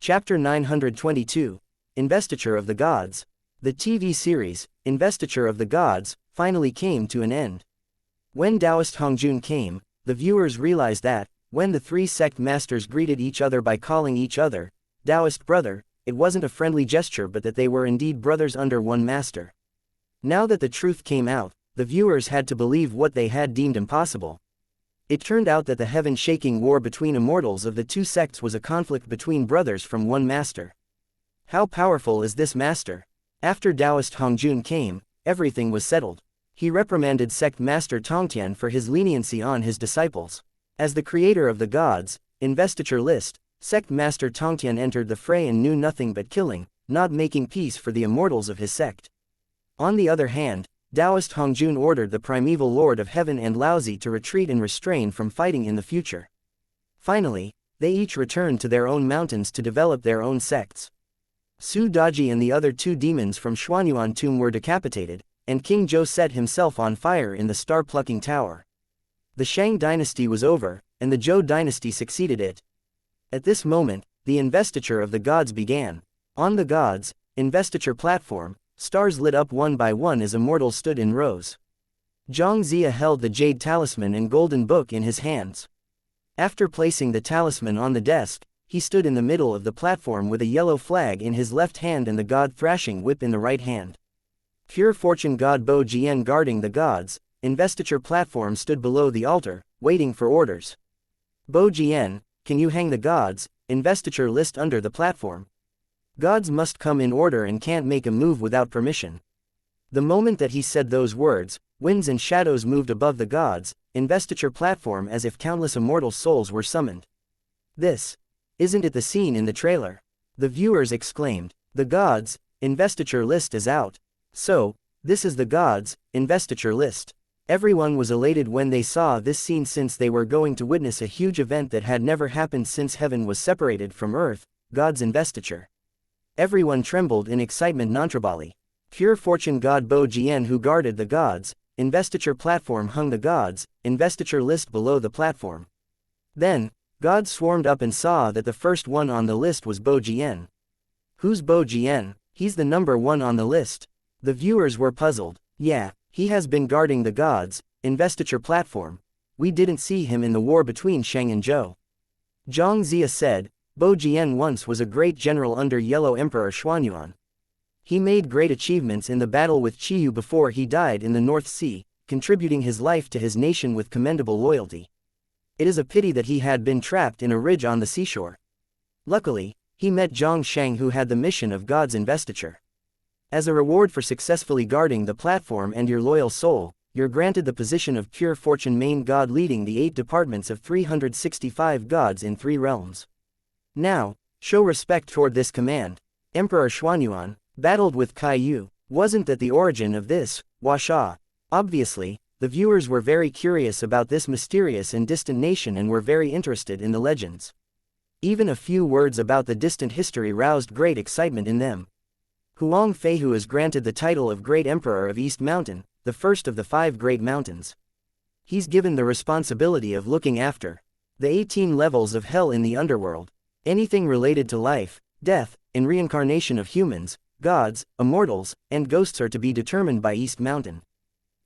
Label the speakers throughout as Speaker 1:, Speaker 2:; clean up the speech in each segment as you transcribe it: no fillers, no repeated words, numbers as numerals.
Speaker 1: Chapter 922, Investiture of the Gods. The TV series, Investiture of the Gods, finally came to an end. When Taoist Hongjun came, the viewers realized that, when the three sect masters greeted each other by calling each other Taoist brother, it wasn't a friendly gesture but that they were indeed brothers under one master. Now that the truth came out, the viewers had to believe what they had deemed impossible. It turned out that the heaven-shaking war between immortals of the two sects was a conflict between brothers from one master. How powerful is this master? After Taoist Hongjun came, everything was settled. He reprimanded sect master Tongtian for his leniency on his disciples. As the creator of the gods, investiture list, sect master Tongtian entered the fray and knew nothing but killing, not making peace for the immortals of his sect. On the other hand, Taoist Hongjun ordered the primeval lord of heaven and Laozi to retreat and restrain from fighting in the future. Finally, they each returned to their own mountains to develop their own sects. Su Daji and the other two demons from Xuanyuan tomb were decapitated, and King Zhou set himself on fire in the star-plucking tower. The Shang dynasty was over, and the Zhou dynasty succeeded it. At this moment, the investiture of the gods began. On the gods' investiture platform, stars lit up one by one as immortals stood in rows. Zhang Zia held the jade talisman and golden book in his hands. After placing the talisman on the desk, he stood in the middle of the platform with a yellow flag in his left hand and the god thrashing whip in the right hand. Pure fortune god Bo Jian guarding the gods' investiture platform stood below the altar, waiting for orders. Bo Jian, can you hang the gods' investiture list under the platform? Gods must come in order and can't make a move without permission. The moment that he said those words, winds and shadows moved above the gods' investiture platform as if countless immortal souls were summoned. Isn't it the scene in the trailer? The viewers exclaimed. The gods' investiture list is out. So, this is the gods' investiture list. Everyone was elated when they saw this scene since they were going to witness a huge event that had never happened since heaven was separated from earth, God's investiture. Everyone trembled in excitement. Nantrabali. Pure fortune god Bo Jian who guarded the gods' investiture platform hung the gods' investiture list below the platform. Then, gods swarmed up and saw that the first one on the list was Bo Jian. Who's Bo Jian? He's the number one on the list. The viewers were puzzled. Yeah, he has been guarding the gods' investiture platform. We didn't see him in the war between Shang and Zhou. Zhang Zia said, Bo Jian once was a great general under Yellow Emperor Xuanyuan. He made great achievements in the battle with Qiyu before he died in the North Sea, contributing his life to his nation with commendable loyalty. It is a pity that he had been trapped in a ridge on the seashore. Luckily, he met Zhang Shang who had the mission of God's investiture. As a reward for successfully guarding the platform and your loyal soul, you're granted the position of pure fortune main god leading the 8 departments of 365 gods in 3 realms. Now, show respect toward this command. Emperor Xuanyuan battled with Kai Wasn't that the origin of this, Washa? Obviously, the viewers were very curious about this mysterious and distant nation and were very interested in the legends. Even a few words about the distant history roused great excitement in them. Huang Feihu is granted the title of Great Emperor of East Mountain, the first of the 5 great mountains. He's given the responsibility of looking after the 18 levels of hell in the underworld. Anything related to life, death, and reincarnation of humans, gods, immortals, and ghosts are to be determined by East Mountain.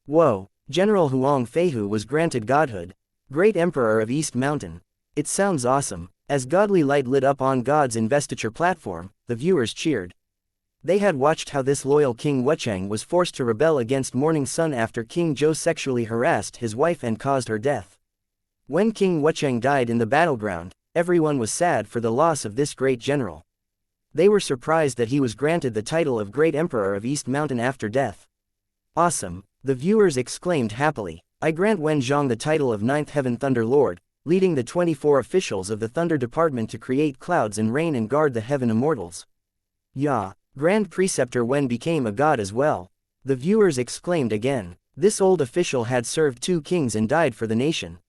Speaker 1: Whoa, General Huang Feihu was granted godhood, Great Emperor of East Mountain. It sounds awesome. As godly light lit up on God's investiture platform, the viewers cheered. They had watched how this loyal King Wuchang was forced to rebel against Morning Sun after King Zhou sexually harassed his wife and caused her death. When King Wuchang died in the battleground, everyone was sad for the loss of this great general. They were surprised that he was granted the title of Great Emperor of East Mountain after death. Awesome, the viewers exclaimed happily. I grant Wen Zhang the title of 9th Heaven Thunder Lord, leading the 24 officials of the Thunder Department to create clouds and rain and guard the heaven immortals. Ya, Grand Preceptor Wen became a god as well. The viewers exclaimed again. This old official had served 2 kings and died for the nation.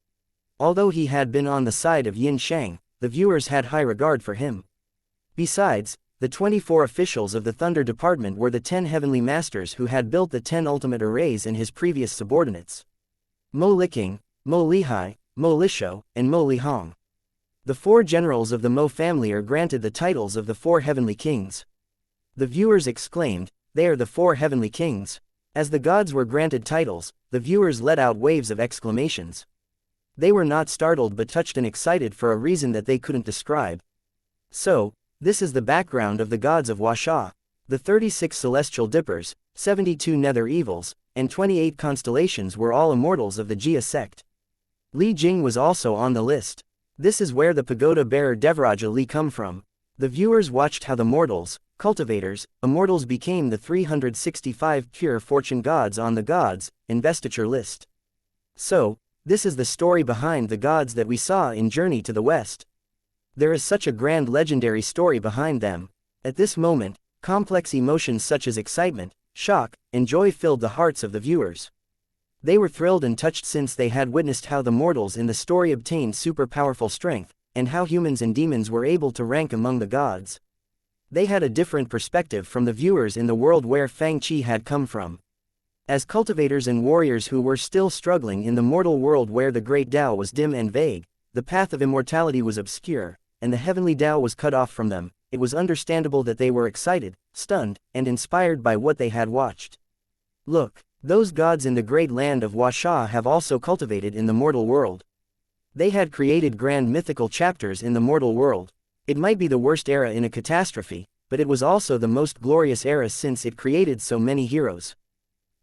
Speaker 1: Although he had been on the side of Yin Shang, the viewers had high regard for him. Besides, the 24 officials of the Thunder Department were the 10 heavenly masters who had built the 10 ultimate arrays and his previous subordinates. Mo Liking, Mo Lihai, Mo Lisho, and Mo Lihong. The 4 generals of the Mo family are granted the titles of the 4 heavenly kings. The viewers exclaimed, "They are the 4 heavenly kings." As the gods were granted titles, the viewers let out waves of exclamations. They were not startled but touched and excited for a reason that they couldn't describe. So, this is the background of the gods of Washa. The 36 celestial dippers, 72 nether evils, and 28 constellations were all immortals of the Jia sect. Li Jing was also on the list. This is where the pagoda bearer Devaraja Li come from. The viewers watched how the mortals, cultivators, immortals became the 365 pure fortune gods on the gods' investiture list. So, this is the story behind the gods that we saw in Journey to the West. There is such a grand legendary story behind them. At this moment, complex emotions such as excitement, shock, and joy filled the hearts of the viewers. They were thrilled and touched since they had witnessed how the mortals in the story obtained super powerful strength, and how humans and demons were able to rank among the gods. They had a different perspective from the viewers in the world where Fang Qi had come from. As cultivators and warriors who were still struggling in the mortal world where the great Tao was dim and vague, the path of immortality was obscure, and the heavenly Tao was cut off from them, it was understandable that they were excited, stunned, and inspired by what they had watched. Look, those gods in the great land of Washa have also cultivated in the mortal world. They had created grand mythical chapters in the mortal world. It might be the worst era in a catastrophe, but it was also the most glorious era since it created so many heroes.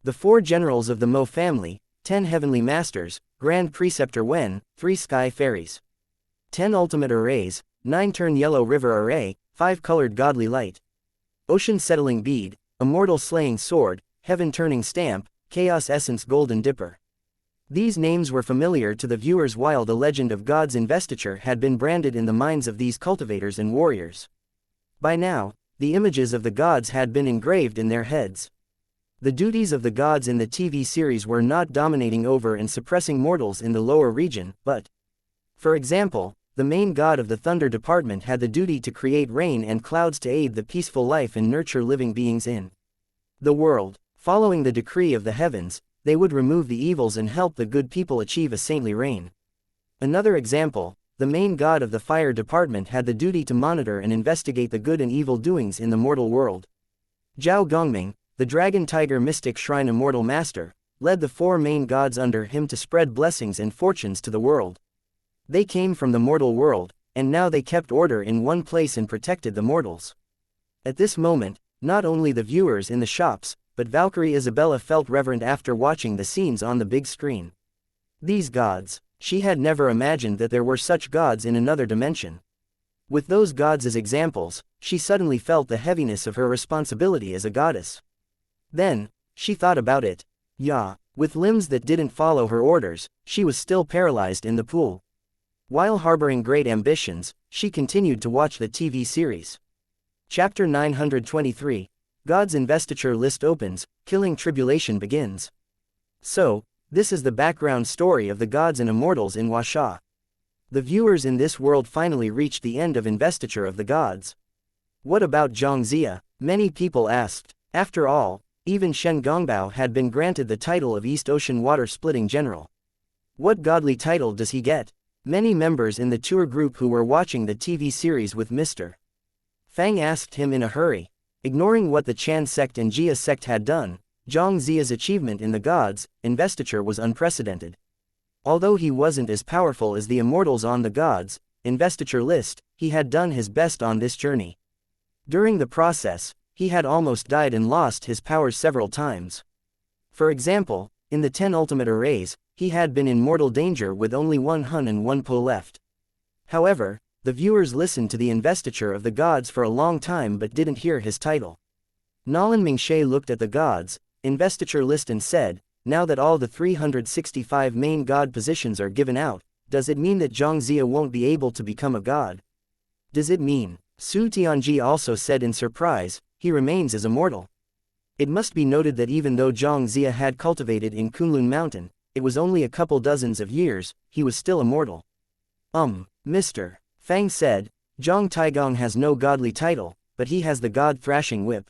Speaker 1: The 4 generals of the Mo family, 10 heavenly masters, Grand Preceptor Wen, 3 sky fairies. 10 ultimate arrays, 9 turn yellow river array, 5 colored godly light. Ocean settling bead, immortal slaying sword, heaven turning stamp, chaos essence golden dipper. These names were familiar to the viewers while the legend of God's investiture had been branded in the minds of these cultivators and warriors. By now, the images of the gods had been engraved in their heads. The duties of the gods in the TV series were not dominating over and suppressing mortals in the lower region, but, for example, the main god of the Thunder Department had the duty to create rain and clouds to aid the peaceful life and nurture living beings in the world. Following the decree of the heavens, they would remove the evils and help the good people achieve a saintly reign. Another example, the main god of the Fire Department had the duty to monitor and investigate the good and evil doings in the mortal world. Zhao Gongming, the Dragon Tiger Mystic Shrine Immortal Master, led the 4 main gods under him to spread blessings and fortunes to the world. They came from the mortal world, and now they kept order in one place and protected the mortals. At this moment, not only the viewers in the shops, but Valkyrie Isabella felt reverent after watching the scenes on the big screen. These gods, she had never imagined that there were such gods in another dimension. With those gods as examples, she suddenly felt the heaviness of her responsibility as a goddess. Then, she thought about it. Yeah, with limbs that didn't follow her orders, she was still paralyzed in the pool. While harboring great ambitions, she continued to watch the TV series. Chapter 923, God's investiture list opens, killing tribulation begins. So, this is the background story of the gods and immortals in Washa. The viewers in this world finally reached the end of investiture of the gods. What about Zhang Zia? Many people asked. After all, even Shen Gongbao had been granted the title of East Ocean Water Splitting General. What godly title does he get? Many members in the tour group who were watching the TV series with Mr. Fang asked him in a hurry. Ignoring what the Chan sect and Jia sect had done, Zhang Zia's achievement in the gods' investiture was unprecedented. Although he wasn't as powerful as the immortals on the gods' investiture list, he had done his best on this journey. During the process, he had almost died and lost his powers several times. For example, in the 10 ultimate arrays, he had been in mortal danger with only 1 Hun and 1 Po left. However, the viewers listened to the investiture of the gods for a long time but didn't hear his title. Nolan Mingshe looked at the gods' investiture list and said, "Now that all the 365 main god positions are given out, does it mean that Zhang Zia won't be able to become a god? Does it mean," Su Tianji also said in surprise, "he remains as immortal?" It must be noted that even though Zhang Zia had cultivated in Kunlun Mountain, it was only a couple dozens of years, he was still immortal. Mr. Fang said, "Zhang Taigong has no godly title, but he has the god thrashing whip.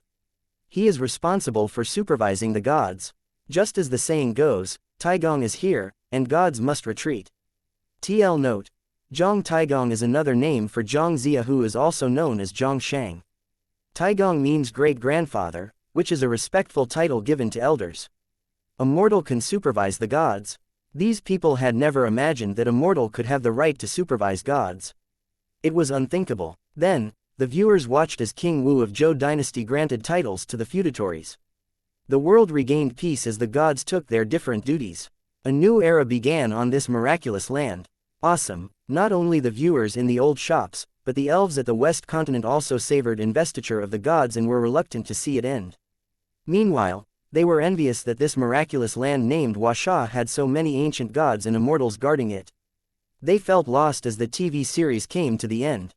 Speaker 1: He is responsible for supervising the gods. Just as the saying goes, Taigong is here, and gods must retreat." TL note. Zhang Taigong is another name for Zhang Zia, who is also known as Zhang Shang. Taigong means great-grandfather, which is a respectful title given to elders. A mortal can supervise the gods. These people had never imagined that a mortal could have the right to supervise gods. It was unthinkable. Then, the viewers watched as King Wu of Zhou dynasty granted titles to the feudatories. The world regained peace as the gods took their different duties. A new era began on this miraculous land. Awesome. Not only the viewers in the old shops, but the elves at the West Continent also savored investiture of the gods and were reluctant to see it end. Meanwhile, they were envious that this miraculous land named Washa had so many ancient gods and immortals guarding it. They felt lost as the TV series came to the end.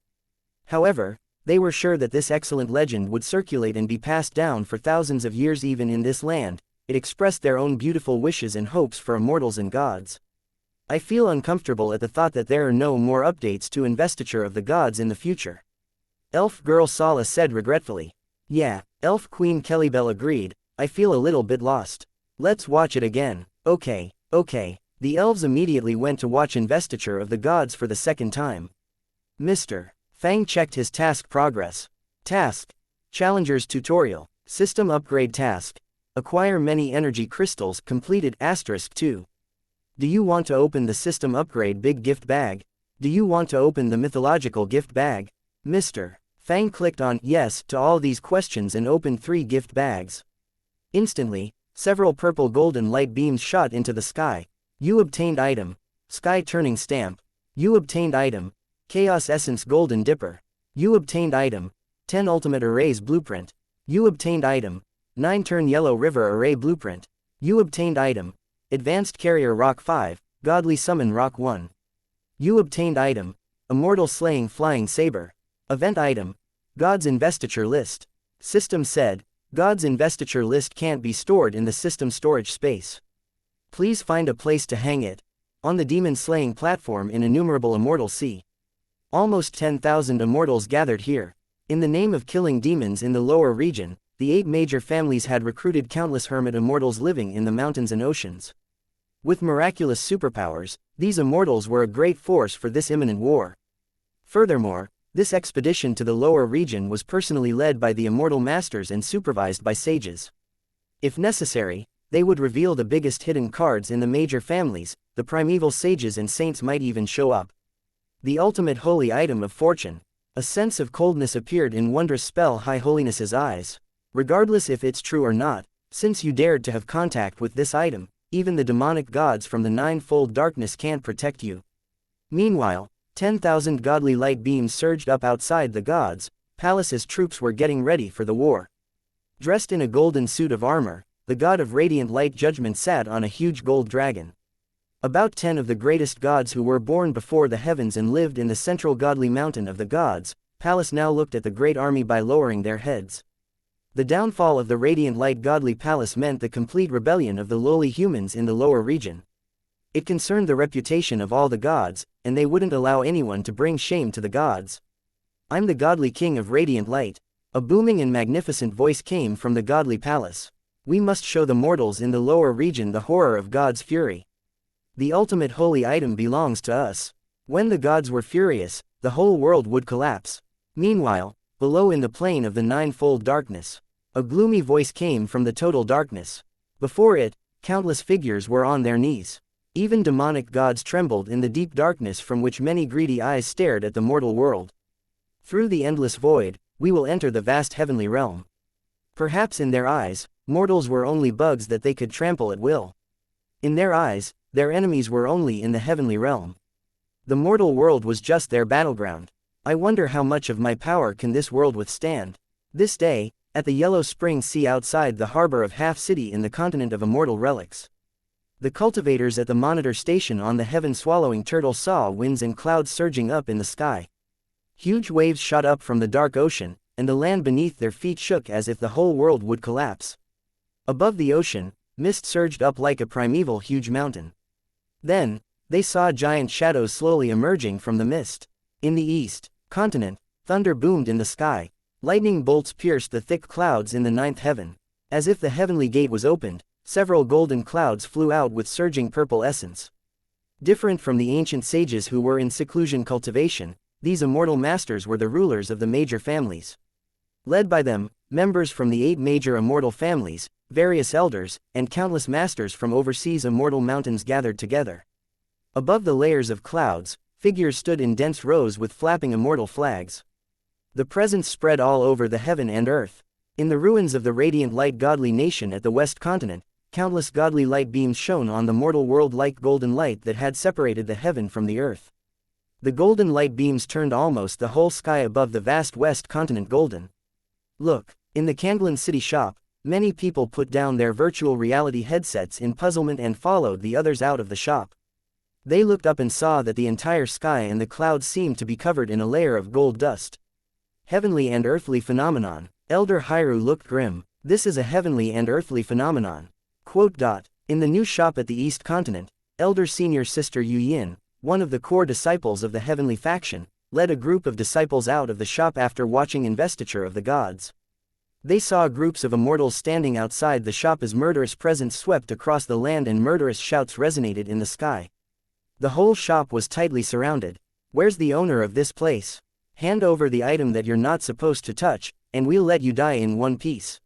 Speaker 1: However, they were sure that this excellent legend would circulate and be passed down for thousands of years even in this land. It expressed their own beautiful wishes and hopes for immortals and gods. I feel uncomfortable at the thought that there are no more updates to investiture of the gods in the future. Elf Girl Sala said regretfully. Yeah, Elf Queen Kellybell agreed, I feel a little bit lost. Let's watch it again. Okay. The elves immediately went to watch investiture of the gods for the second time. Mr. Fang checked his task progress. Task. Challengers Tutorial. System Upgrade Task. Acquire many energy crystals completed *2. Do you want to open the System Upgrade Big Gift Bag? Do you want to open the Mythological Gift Bag? Mr. Fang clicked on yes to all these questions and opened 3 gift bags. Instantly, several purple golden light beams shot into the sky. You obtained item. Sky Turning Stamp. You obtained item. Chaos Essence Golden Dipper. You obtained item. 10 Ultimate Arrays Blueprint. You obtained item. 9 Turn Yellow River Array Blueprint. You obtained item. Advanced Carrier Rock 5, Godly Summon Rock 1. You obtained item. Immortal Slaying Flying Saber. Event item. God's Investiture List. System said, God's Investiture List can't be stored in the system storage space. Please find a place to hang it. On the demon slaying platform in Innumerable Immortal Sea. Almost 10,000 immortals gathered here. In the name of killing demons in the lower region, the 8 major families had recruited countless hermit immortals living in the mountains and oceans. With miraculous superpowers, these immortals were a great force for this imminent war. Furthermore, this expedition to the lower region was personally led by the immortal masters and supervised by sages. If necessary, they would reveal the biggest hidden cards in the major families. The primeval sages and saints might even show up. The ultimate holy item of fortune. A sense of coldness appeared in wondrous spell High Holiness's eyes. Regardless if it's true or not, since you dared to have contact with this item, even the demonic gods from the ninefold darkness can't protect you. Meanwhile, 10,000 godly light beams surged up outside the gods' palace as troops were getting ready for the war. Dressed in a golden suit of armor, the god of radiant light judgment sat on a huge gold dragon. About 10 of the greatest gods who were born before the heavens and lived in the central godly mountain of the gods' palace now looked at the great army by lowering their heads. The downfall of the radiant light godly palace meant the complete rebellion of the lowly humans in the lower region. It concerned the reputation of all the gods, and they wouldn't allow anyone to bring shame to the gods. I'm the godly king of radiant light. A booming and magnificent voice came from the godly palace. We must show the mortals in the lower region the horror of God's fury. The ultimate holy item belongs to us. When the gods were furious, the whole world would collapse. Meanwhile, below in the plane of the ninefold darkness, a gloomy voice came from the total darkness. Before it, countless figures were on their knees. Even demonic gods trembled in the deep darkness from which many greedy eyes stared at the mortal world. Through the endless void, we will enter the vast heavenly realm. Perhaps in their eyes, mortals were only bugs that they could trample at will. In their eyes, their enemies were only in the heavenly realm. The mortal world was just their battleground. I wonder how much of my power can this world withstand. This day, at the Yellow Spring Sea outside the harbor of Half City in the continent of immortal relics. The cultivators at the monitor station on the heaven-swallowing turtle saw winds and clouds surging up in the sky. Huge waves shot up from the dark ocean, and the land beneath their feet shook as if the whole world would collapse. Above the ocean, mist surged up like a primeval huge mountain. Then, they saw giant shadows slowly emerging from the mist. In the east continent, thunder boomed in the sky. Lightning bolts pierced the thick clouds in the ninth heaven. As if the heavenly gate was opened, several golden clouds flew out with surging purple essence. Different from the ancient sages who were in seclusion cultivation, these immortal masters were the rulers of the major families. Led by them, members from the 8 major immortal families, various elders, and countless masters from overseas immortal mountains gathered together. Above the layers of clouds, figures stood in dense rows with flapping immortal flags. The presence spread all over the heaven and earth. In the ruins of the radiant light godly nation at the west continent, countless godly light beams shone on the mortal world like golden light that had separated the heaven from the earth. The golden light beams turned almost the whole sky above the vast west continent golden. Look, in the Kanglan city shop, many people put down their virtual reality headsets in puzzlement and followed the others out of the shop. They looked up and saw that the entire sky and the clouds seemed to be covered in a layer of gold dust. Heavenly and earthly phenomenon. Elder Hyrule looked grim. This is a heavenly and earthly phenomenon. Quote. In the new shop at the East Continent, Elder Senior Sister Yu Yin, one of the core disciples of the heavenly faction, led a group of disciples out of the shop after watching Investiture of the Gods. They saw groups of immortals standing outside the shop as murderous presence swept across the land and murderous shouts resonated in the sky. The whole shop was tightly surrounded. Where's the owner of this place? Hand over the item that you're not supposed to touch, and we'll let you die in one piece.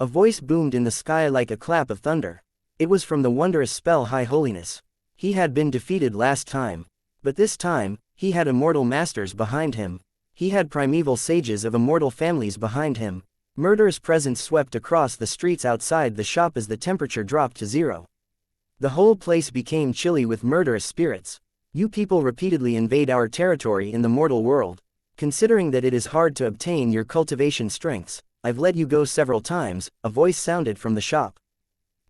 Speaker 1: A voice boomed in the sky like a clap of thunder. It was from the wondrous spell High Holiness. He had been defeated last time. But this time, he had immortal masters behind him. He had primeval sages of immortal families behind him. Murderous presence swept across the streets outside the shop as the temperature dropped to 0. The whole place became chilly with murderous spirits. You people repeatedly invade our territory in the mortal world. Considering that it is hard to obtain your cultivation strengths, I've let you go several times, a voice sounded from the shop.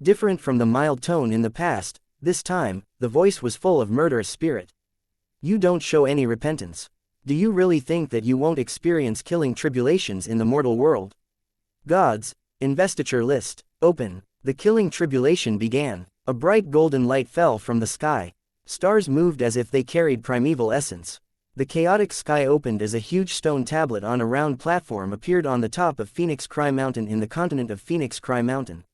Speaker 1: Different from the mild tone in the past, this time, the voice was full of murderous spirit. You don't show any repentance. Do you really think that you won't experience killing tribulations in the mortal world? Gods, investiture list, open. The killing tribulation began. A bright golden light fell from the sky. Stars moved as if they carried primeval essence. The chaotic sky opened as a huge stone tablet on a round platform appeared on the top of Phoenix Cry Mountain in the continent of Phoenix Cry Mountain.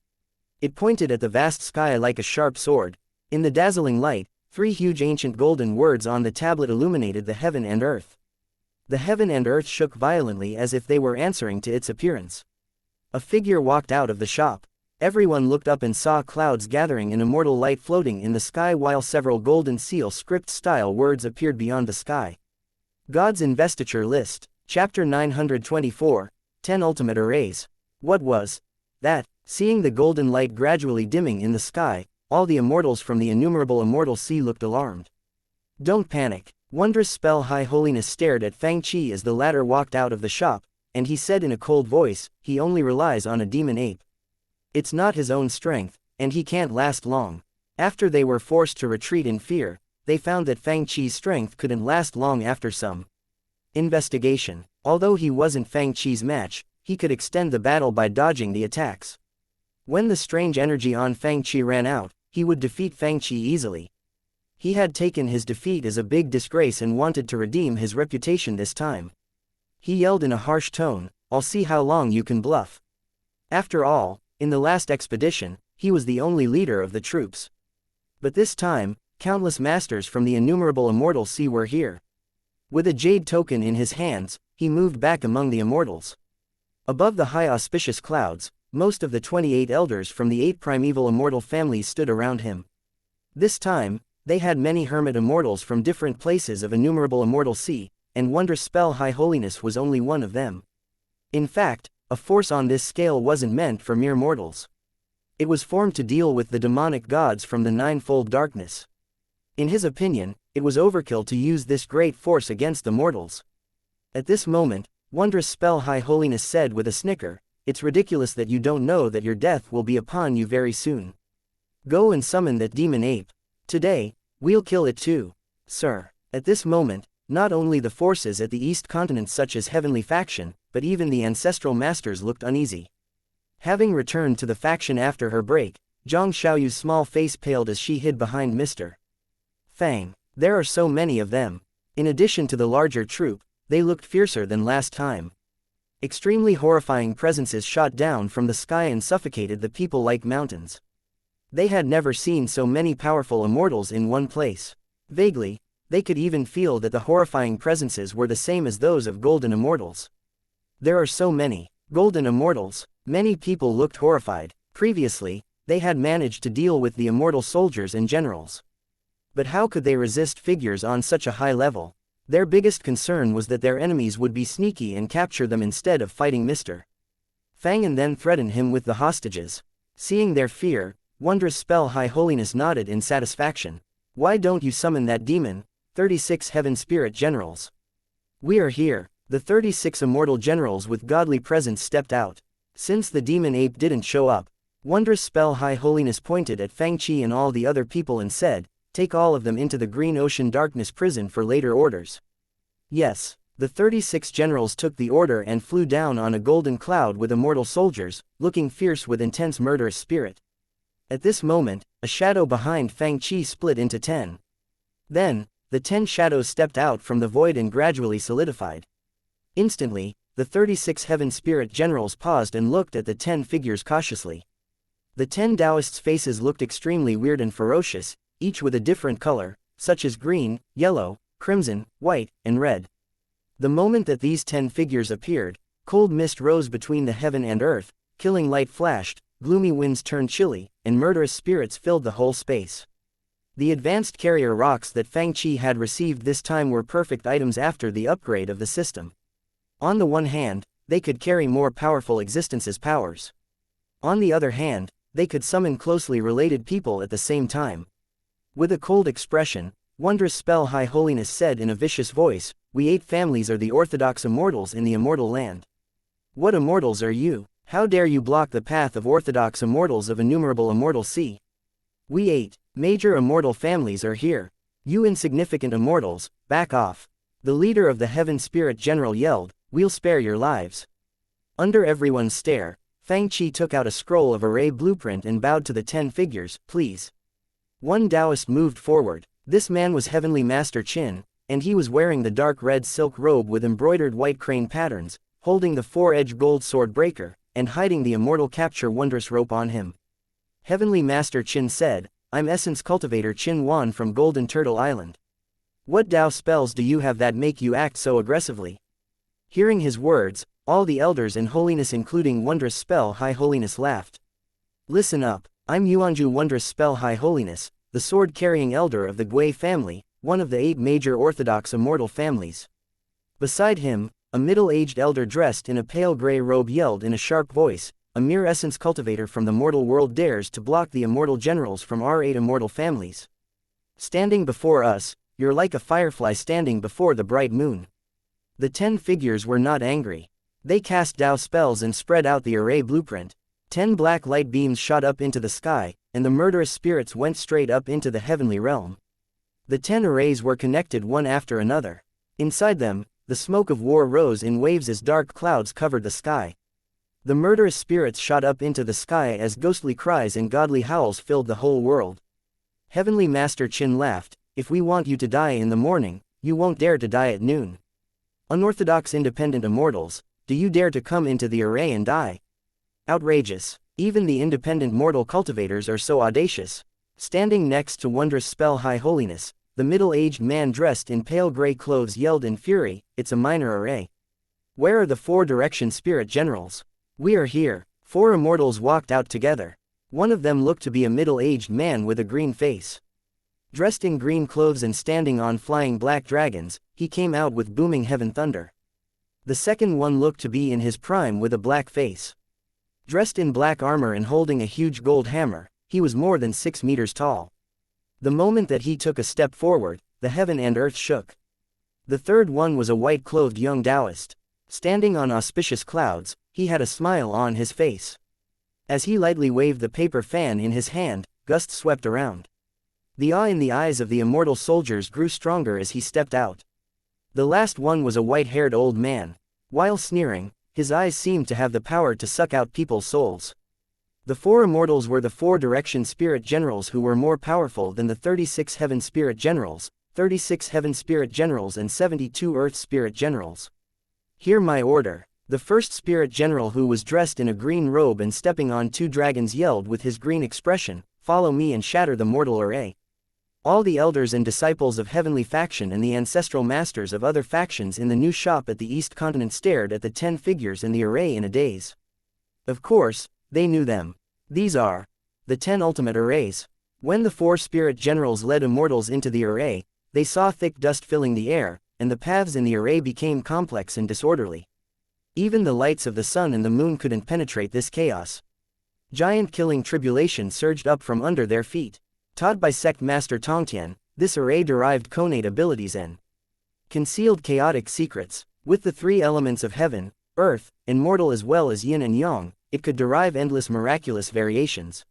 Speaker 1: It pointed at the vast sky like a sharp sword. In the dazzling light, 3 huge ancient golden words on the tablet illuminated the heaven and earth. The heaven and earth shook violently as if they were answering to its appearance. A figure walked out of the shop. Everyone looked up and saw clouds gathering in immortal light floating in the sky while several golden seal script-style words appeared beyond the sky. God's Investiture List, Chapter 924, 10 Ultimate Arrays. What was that? Seeing the golden light gradually dimming in the sky, all the immortals from the innumerable immortal sea looked alarmed. Don't panic. Wondrous spell High Holiness stared at Fang Chi as the latter walked out of the shop, and he said in a cold voice, he only relies on a demon ape. It's not his own strength, and he can't last long. After they were forced to retreat in fear, they found that Fang Chi's strength couldn't last long after some investigation. Although he wasn't Fang Chi's match, he could extend the battle by dodging the attacks. When the strange energy on Fang Chi ran out, he would defeat Fang Chi easily. He had taken his defeat as a big disgrace and wanted to redeem his reputation this time. He yelled in a harsh tone, I'll see how long you can bluff. After all, in the last expedition, he was the only leader of the troops. But this time, countless masters from the innumerable immortal sea were here. With a jade token in his hands, he moved back among the immortals. Above the high auspicious clouds, most of the 28 elders from the 8 primeval immortal families stood around him. This time, they had many hermit immortals from different places of innumerable immortal sea, and wondrous spell High Holiness was only one of them. In fact, a force on this scale wasn't meant for mere mortals. It was formed to deal with the demonic gods from the ninefold darkness. In his opinion, it was overkill to use this great force against the mortals. At this moment, wondrous spell High Holiness said with a snicker, it's ridiculous that you don't know that your death will be upon you very soon. Go and summon that demon ape. Today, we'll kill it too, sir. At this moment, not only the forces at the East Continent such as Heavenly Faction, but even the ancestral masters looked uneasy. Having returned to the faction after her break, Zhang Xiaoyu's small face paled as she hid behind Mr. Fang. There are so many of them. In addition to the larger troop, they looked fiercer than last time. Extremely horrifying presences shot down from the sky and suffocated the people like mountains. They had never seen so many powerful immortals in one place. Vaguely, they could even feel that the horrifying presences were the same as those of golden immortals. There are so many golden immortals. Many people looked horrified. Previously, they had managed to deal with the immortal soldiers and generals. But how could they resist figures on such a high level? Their biggest concern was that their enemies would be sneaky and capture them instead of fighting Mr. Fang and then threaten him with the hostages. Seeing their fear, Wondrous Spell High Holiness nodded in satisfaction. Why don't you summon that demon? 36 Heaven Spirit Generals. We are here. The 36 immortal generals with godly presence stepped out. Since the demon ape didn't show up, Wondrous Spell High Holiness pointed at Fang Chi and all the other people and said, take all of them into the Green Ocean Darkness prison for later orders. Yes, the 36 generals took the order and flew down on a golden cloud with immortal soldiers, looking fierce with intense murderous spirit. At this moment, a shadow behind Fang Chi split into 10. Then, the 10 shadows stepped out from the void and gradually solidified. Instantly, the 36 Heaven Spirit Generals paused and looked at the 10 figures cautiously. The 10 Taoists' faces looked extremely weird and ferocious, each with a different color, such as green, yellow, crimson, white, and red. The moment that these 10 figures appeared, cold mist rose between the heaven and earth, killing light flashed, gloomy winds turned chilly, and murderous spirits filled the whole space. The advanced carrier rocks that Fang Chi had received this time were perfect items after the upgrade of the system. On the one hand, they could carry more powerful existences' powers. On the other hand, they could summon closely related people at the same time. With a cold expression, Wondrous Spell High Holiness said in a vicious voice, we 8 families are the orthodox immortals in the immortal land. What immortals are you? How dare you block the path of orthodox immortals of innumerable immortal sea? We 8 major immortal families are here. You insignificant immortals, back off. The leader of the Heaven Spirit General yelled, we'll spare your lives. Under everyone's stare, Fang Chi took out a scroll of array blueprint and bowed to the 10 figures, please. One Taoist moved forward. This man was Heavenly Master Qin, and he was wearing the dark red silk robe with embroidered white crane patterns, holding the 4-edged gold sword breaker, and hiding the immortal capture wondrous rope on him. Heavenly Master Qin said, I'm Essence Cultivator Qin Wan from Golden Turtle Island. What Tao spells do you have that make you act so aggressively? Hearing his words, all the elders in holiness including Wondrous Spell High Holiness laughed. Listen up, I'm Yuanju Wondrous Spell High Holiness, the sword-carrying elder of the Gui family, one of the 8 major orthodox immortal families. Beside him, a middle-aged elder dressed in a pale gray robe yelled in a sharp voice, a mere essence cultivator from the mortal world dares to block the immortal generals from our 8 immortal families. Standing before us, you're like a firefly standing before the bright moon. The 10 figures were not angry. They cast Tao spells and spread out the array blueprint. 10 black light beams shot up into the sky, and the murderous spirits went straight up into the heavenly realm. The 10 arrays were connected one after another. Inside them, the smoke of war rose in waves as dark clouds covered the sky. The murderous spirits shot up into the sky as ghostly cries and godly howls filled the whole world. Heavenly Master Qin laughed, if we want you to die in the morning, you won't dare to die at noon. Unorthodox independent immortals, do you dare to come into the array and die? Outrageous. Even the independent mortal cultivators are so audacious. Standing next to Wondrous Spell High Holiness, the middle-aged man dressed in pale gray clothes yelled in fury, it's a minor array. Where are the 4 direction spirit generals? We are here. 4 immortals walked out together. One of them looked to be a middle-aged man with a green face. Dressed in green clothes and standing on flying black dragons, he came out with booming heaven thunder. The second one looked to be in his prime with a black face. Dressed in black armor and holding a huge gold hammer, he was more than 6 meters tall. The moment that he took a step forward, the heaven and earth shook. The third one was a white-clothed young Taoist. Standing on auspicious clouds, he had a smile on his face. As he lightly waved the paper fan in his hand, gusts swept around. The awe in the eyes of the immortal soldiers grew stronger as he stepped out. The last one was a white-haired old man. While sneering, his eyes seemed to have the power to suck out people's souls. The 4 immortals were the 4 direction spirit generals who were more powerful than the 36 heaven spirit generals, 36 heaven spirit generals and 72 earth spirit generals. Hear my order. The first spirit general who was dressed in a green robe and stepping on 2 dragons yelled with his green expression, follow me and shatter the mortal array. All the elders and disciples of heavenly faction and the ancestral masters of other factions in the new shop at the East Continent stared at the 10 figures in the array in a daze. Of course, they knew them. These are the 10 ultimate arrays. When the 4 spirit generals led immortals into the array, they saw thick dust filling the air, and the paths in the array became complex and disorderly. Even the lights of the sun and the moon couldn't penetrate this chaos. Giant killing tribulation surged up from under their feet. Taught by Sect Master Tongtian, this array derived connate abilities and concealed chaotic secrets. With the 3 elements of heaven, earth, and mortal as well as yin and yang, it could derive endless miraculous variations.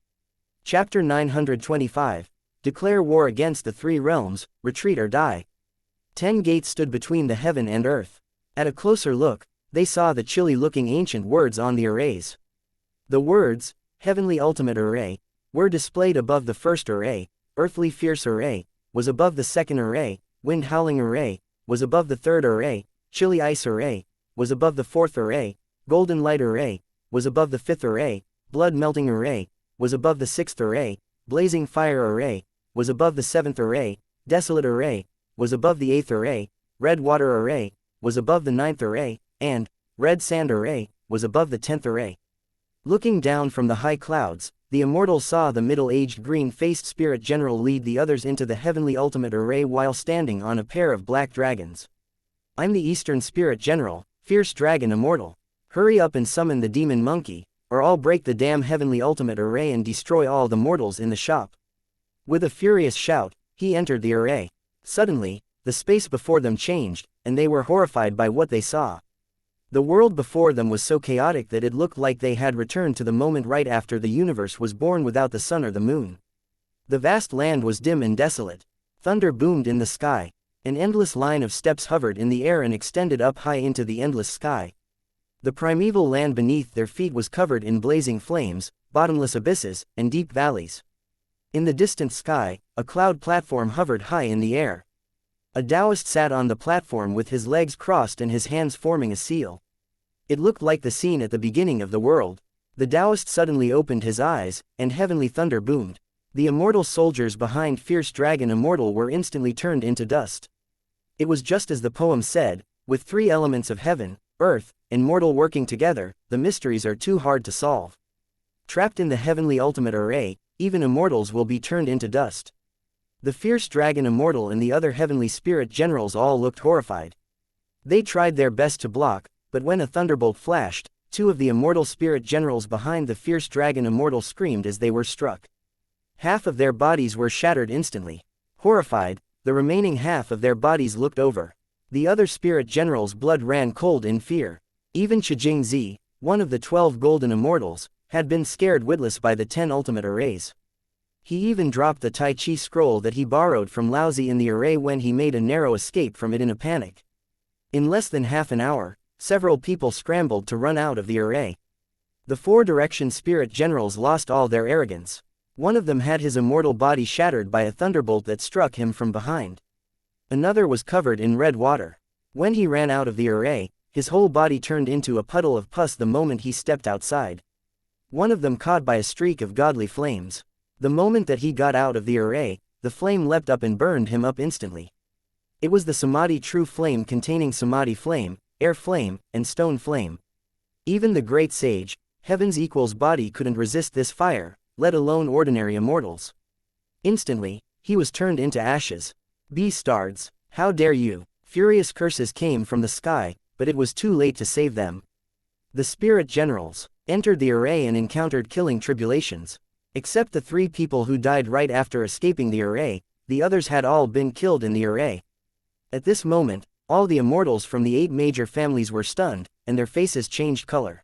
Speaker 1: Chapter 925. Declare war against the 3 realms, retreat or die. 10 gates stood between the heaven and earth. At a closer look, they saw the chilly-looking ancient words on the arrays. The words, Heavenly Ultimate Array, were displayed above the first array. Earthly Fierce Array was above the second array. Wind Howling Array was above the third array. Chilly Ice Array was above the fourth array. Golden Light Array was above the fifth array. Blood Melting Array was above the sixth array. Blazing Fire Array was above the seventh array. Desolate Array was above the eighth array. Red Water Array was above the ninth array, and Red Sand Array was above the 10th array. Looking down from the high clouds, the immortals saw the middle-aged green-faced spirit general lead the others into the heavenly ultimate array while standing on a pair of black dragons. I'm the Eastern Spirit General, Fierce Dragon Immortal. Hurry up and summon the demon monkey, or I'll break the damn heavenly ultimate array and destroy all the mortals in the shop. With a furious shout, he entered the array. Suddenly, the space before them changed, and they were horrified by what they saw. The world before them was so chaotic that it looked like they had returned to the moment right after the universe was born without the sun or the moon. The vast land was dim and desolate. Thunder boomed in the sky. An endless line of steps hovered in the air and extended up high into the endless sky. The primeval land beneath their feet was covered in blazing flames, bottomless abysses, and deep valleys. In the distant sky, a cloud platform hovered high in the air. A Taoist sat on the platform with his legs crossed and his hands forming a seal. It looked like the scene at the beginning of the world. The Taoist suddenly opened his eyes, and heavenly thunder boomed. The immortal soldiers behind Fierce Dragon Immortal were instantly turned into dust. It was just as the poem said, with 3 elements of heaven, earth, and mortal working together, the mysteries are too hard to solve. Trapped in the heavenly ultimate array, even immortals will be turned into dust. The Fierce Dragon Immortal and the other heavenly spirit generals all looked horrified. They tried their best to block, but when a thunderbolt flashed, 2 of the immortal spirit generals behind the Fierce Dragon Immortal screamed as they were struck. Half of their bodies were shattered instantly. Horrified, the remaining half of their bodies looked over. The other spirit generals' blood ran cold in fear. Even Chijing Zi, one of the 12 golden immortals, had been scared witless by the 10 ultimate arrays. He even dropped the Tai Chi scroll that he borrowed from Laozi in the array when he made a narrow escape from it in a panic. In less than half an hour, several people scrambled to run out of the array. The 4 direction spirit generals lost all their arrogance. One of them had his immortal body shattered by a thunderbolt that struck him from behind. Another was covered in red water. When he ran out of the array, his whole body turned into a puddle of pus the moment he stepped outside. One of them caught by a streak of godly flames. The moment that he got out of the array, the flame leapt up and burned him up instantly. It was the Samadhi true flame containing Samadhi flame, air flame, and stone flame. Even the great sage, heaven's equals body couldn't resist this fire, let alone ordinary immortals. Instantly, he was turned into ashes. Beastards, how dare you! Furious curses came from the sky, but it was too late to save them. The spirit generals entered the array and encountered killing tribulations. Except the 3 people who died right after escaping the array, the others had all been killed in the array. At this moment, all the immortals from the 8 major families were stunned, and their faces changed color.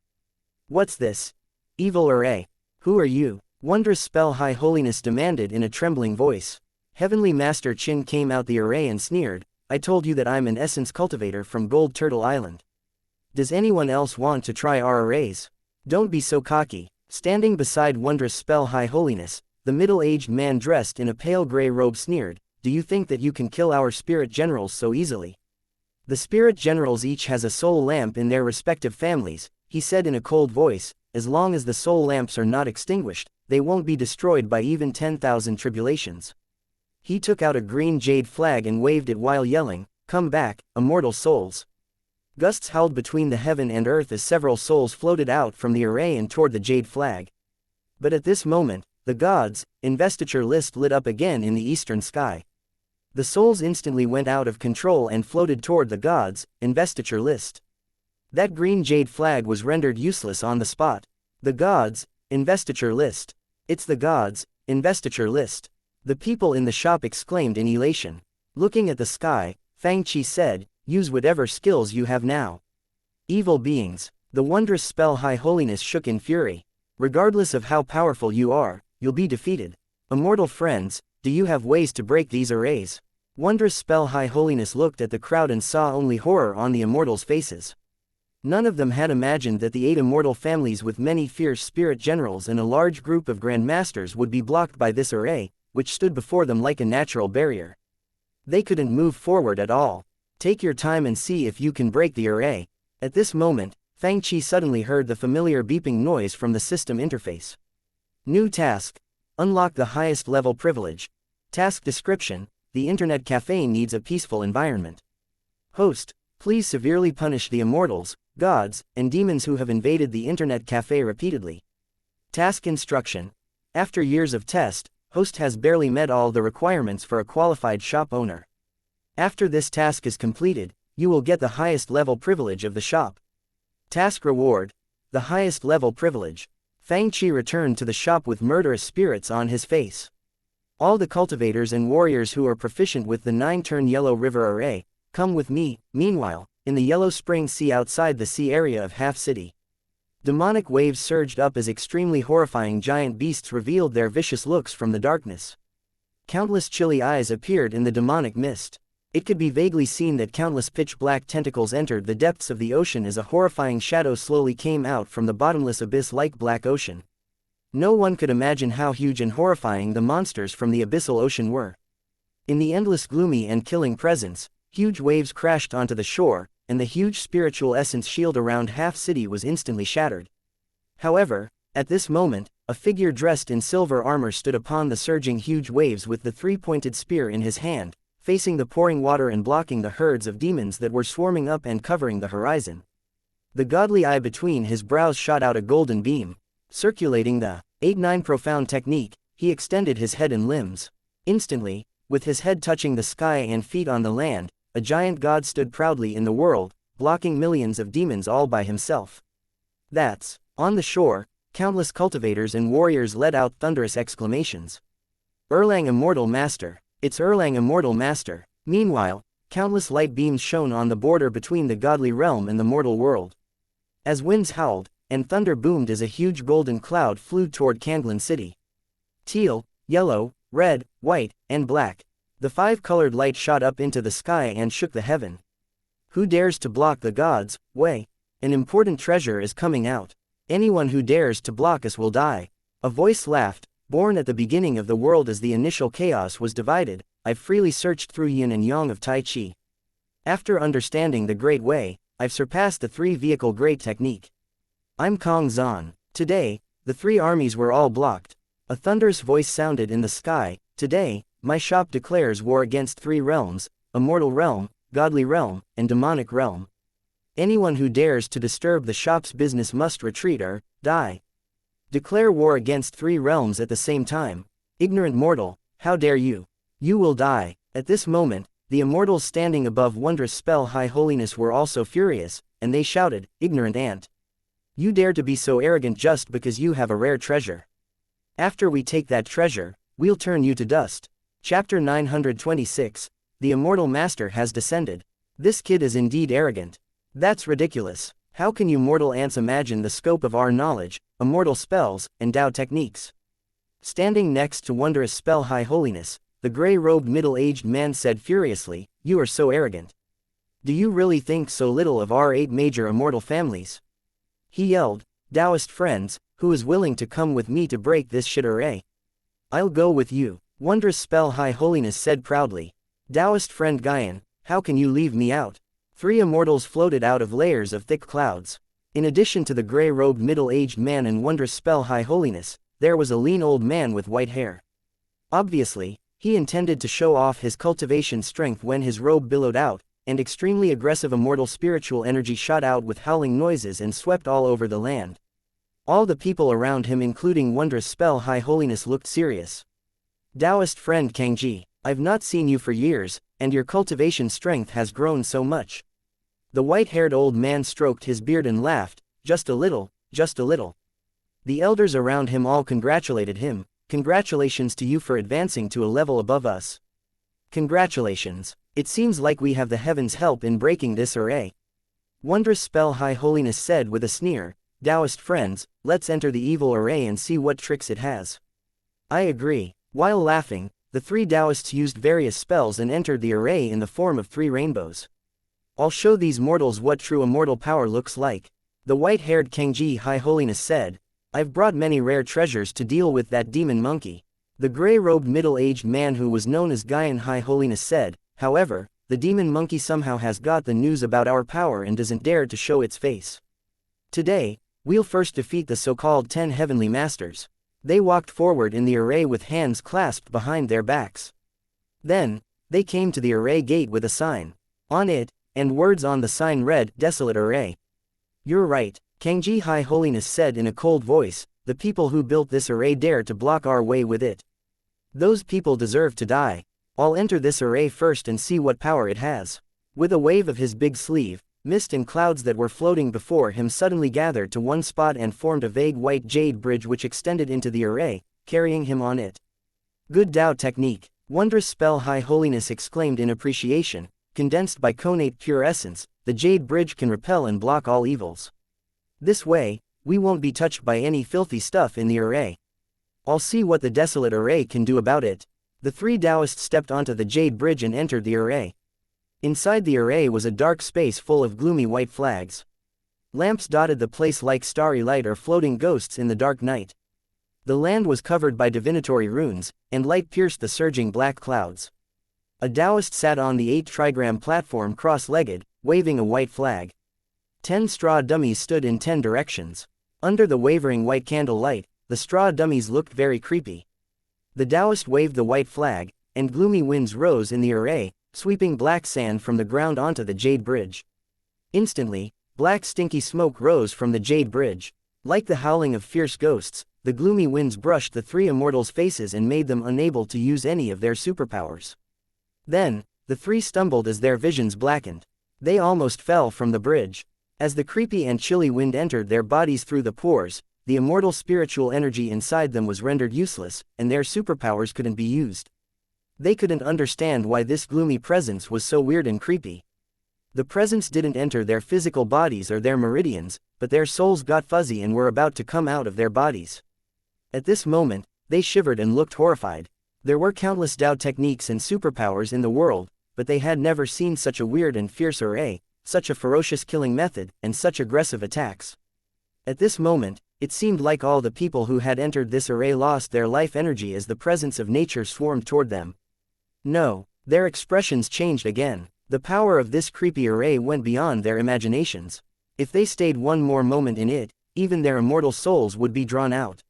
Speaker 1: What's this? Evil array. Who are you? Wondrous spell High Holiness demanded in a trembling voice. Heavenly Master Qin came out the array and sneered, I told you that I'm an essence cultivator from Gold Turtle Island. Does anyone else want to try our arrays? Don't be so cocky. Standing beside Wondrous Spell High Holiness, the middle-aged man dressed in a pale gray robe sneered, do you think that you can kill our spirit generals so easily? The spirit generals each has a soul lamp in their respective families, he said in a cold voice, as long as the soul lamps are not extinguished, they won't be destroyed by even 10,000 tribulations. He took out a green jade flag and waved it while yelling, "Come back, immortal souls." Gusts howled between the heaven and earth as several souls floated out from the array and toward the jade flag. But at this moment, the gods' investiture list lit up again in the eastern sky. The souls instantly went out of control and floated toward the gods' investiture list. That green jade flag was rendered useless on the spot. The gods' investiture list. It's the gods' investiture list. The people in the shop exclaimed in elation. Looking at the sky, Fang said, "Use whatever skills you have now." Evil beings. The wondrous spell High Holiness shook in fury. Regardless of how powerful you are, you'll be defeated. Immortal friends, do you have ways to break these arrays? Wondrous spell High Holiness looked at the crowd and saw only horror on the immortals' faces. None of them had imagined that the 8 immortal families with many fierce spirit generals and a large group of grandmasters would be blocked by this array, which stood before them like a natural barrier. They couldn't move forward at all. Take your time and see if you can break the array. At this moment, Fang suddenly heard the familiar beeping noise from the system interface. New task. Unlock the highest level privilege. Task description: the Internet Café needs a peaceful environment. Host: please severely punish the immortals, gods, and demons who have invaded the Internet Café repeatedly. Task instruction: after years of test, Host has barely met all the requirements for a qualified shop owner. After this task is completed, you will get the highest level privilege of the shop. Task reward: the highest level privilege. Fang returned to the shop with murderous spirits on his face. All the cultivators and warriors who are proficient with the 9-turn Yellow River array, come with me. Meanwhile, in the Yellow Spring Sea outside the sea area of Half City, demonic waves surged up as extremely horrifying giant beasts revealed their vicious looks from the darkness. Countless chilly eyes appeared in the demonic mist. It could be vaguely seen that countless pitch-black tentacles entered the depths of the ocean as a horrifying shadow slowly came out from the bottomless abyss like black ocean. No one could imagine how huge and horrifying the monsters from the abyssal ocean were. In the endless gloomy and killing presence, huge waves crashed onto the shore, and the huge spiritual essence shield around Half City was instantly shattered. However, at this moment, a figure dressed in silver armor stood upon the surging huge waves with the 3-pointed spear in his hand, facing the pouring water and blocking the herds of demons that were swarming up and covering the horizon. The godly eye between his brows shot out a golden beam. Circulating the 8-9 profound technique, he extended his head and limbs. Instantly, with his head touching the sky and feet on the land, a giant god stood proudly in the world, blocking millions of demons all by himself. That's, on the shore, countless cultivators and warriors let out thunderous exclamations. Erlang Immortal Master. It's Erlang Immortal Master. Meanwhile, countless light beams shone on the border between the godly realm and the mortal world. As winds howled, and thunder boomed as a huge golden cloud flew toward Kanglan City. Teal, yellow, red, white, and black. The 5-colored light shot up into the sky and shook the heaven. Who dares to block the gods' way? An important treasure is coming out. Anyone who dares to block us will die. A voice laughed. Born at the beginning of the world as the initial chaos was divided, I've freely searched through yin and yang of Tai Chi. After understanding the Great Way, I've surpassed the 3-vehicle great technique. I'm Kong Zan. Today, the 3 armies were all blocked. A thunderous voice sounded in the sky. Today, my shop declares war against 3 realms, immortal realm, godly realm, and demonic realm. Anyone who dares to disturb the shop's business must retreat or die. Declare war against 3 realms at the same time. Ignorant mortal, how dare you? You will die. At this moment, the immortals standing above wondrous spell High Holiness were also furious, and they shouted, "Ignorant ant! You dare to be so arrogant just because you have a rare treasure. After we take that treasure, we'll turn you to dust." Chapter 926. The Immortal Master has descended. This kid is indeed arrogant. That's ridiculous. How can you mortal ants imagine the scope of our knowledge, immortal spells, and Tao techniques? Standing next to wondrous spell High Holiness, the gray-robed middle-aged man said furiously, "You are so arrogant. Do you really think so little of our 8 major immortal families?" He yelled, "Taoist friends, who is willing to come with me to break this shit array?" "I'll go with you," wondrous spell High Holiness said proudly. "Taoist friend Guyan, how can you leave me out?" 3 immortals floated out of layers of thick clouds. In addition to the gray-robed middle-aged man and wondrous spell High Holiness, there was a lean old man with white hair. Obviously, he intended to show off his cultivation strength when his robe billowed out, and extremely aggressive immortal spiritual energy shot out with howling noises and swept all over the land. All the people around him, including wondrous spell High Holiness, looked serious. Taoist friend Kangji, I've not seen you for years, and your cultivation strength has grown so much. The white-haired old man stroked his beard and laughed, just a little, just a little. The elders around him all congratulated him. Congratulations to you for advancing to a level above us. Congratulations. It seems like we have the heavens' help in breaking this array. Wondrous spell High Holiness said with a sneer. Taoist friends, let's enter the evil array and see what tricks it has. I agree. While laughing, the three Taoists used various spells and entered the array in the form of 3 rainbows. I'll show these mortals what true immortal power looks like. The white-haired Kangji High Holiness said. I've brought many rare treasures to deal with that demon monkey. The gray-robed middle-aged man who was known as Gaian High Holiness said. However, the demon monkey somehow has got the news about our power and doesn't dare to show its face. Today, we'll first defeat the so-called 10 heavenly masters. They walked forward in the array with hands clasped behind their backs. Then, they came to the array gate with a sign on it, and words on the sign read, Desolate Array. You're right, Kangji High Holiness said in a cold voice, the people who built this array dare to block our way with it. Those people deserve to die. I'll enter this array first and see what power it has. With a wave of his big sleeve, mist and clouds that were floating before him suddenly gathered to one spot and formed a vague white jade bridge which extended into the array, carrying him on it. Good Tao technique. Wondrous spell High Holiness exclaimed in appreciation. Condensed by connate pure essence, the jade bridge can repel and block all evils. This way, we won't be touched by any filthy stuff in the array. I'll see what the desolate array can do about it. The 3 Taoists stepped onto the jade bridge and entered the array. Inside the array was a dark space full of gloomy white flags. Lamps dotted the place like starry light or floating ghosts in the dark night. The land was covered by divinatory runes, and light pierced the surging black clouds. A Taoist sat on the 8-trigram platform cross-legged, waving a white flag. 10 straw dummies stood in 10 directions. Under the wavering white candle light, the straw dummies looked very creepy. The Taoist waved the white flag, and gloomy winds rose in the array, sweeping black sand from the ground onto the jade bridge. Instantly, black stinky smoke rose from the jade bridge. Like the howling of fierce ghosts, the gloomy winds brushed the 3 immortals' faces and made them unable to use any of their superpowers. Then, the 3 stumbled as their visions blackened. They almost fell from the bridge. As the creepy and chilly wind entered their bodies through the pores, the immortal spiritual energy inside them was rendered useless, and their superpowers couldn't be used. They couldn't understand why this gloomy presence was so weird and creepy. The presence didn't enter their physical bodies or their meridians, but their souls got fuzzy and were about to come out of their bodies. At this moment, they shivered and looked horrified. There were countless Tao techniques and superpowers in the world, but they had never seen such a weird and fierce array, such a ferocious killing method, and such aggressive attacks. At this moment, it seemed like all the people who had entered this array lost their life energy as the presence of nature swarmed toward them. No, their expressions changed again. The power of this creepy array went beyond their imaginations. If they stayed one more moment in it, even their immortal souls would be drawn out.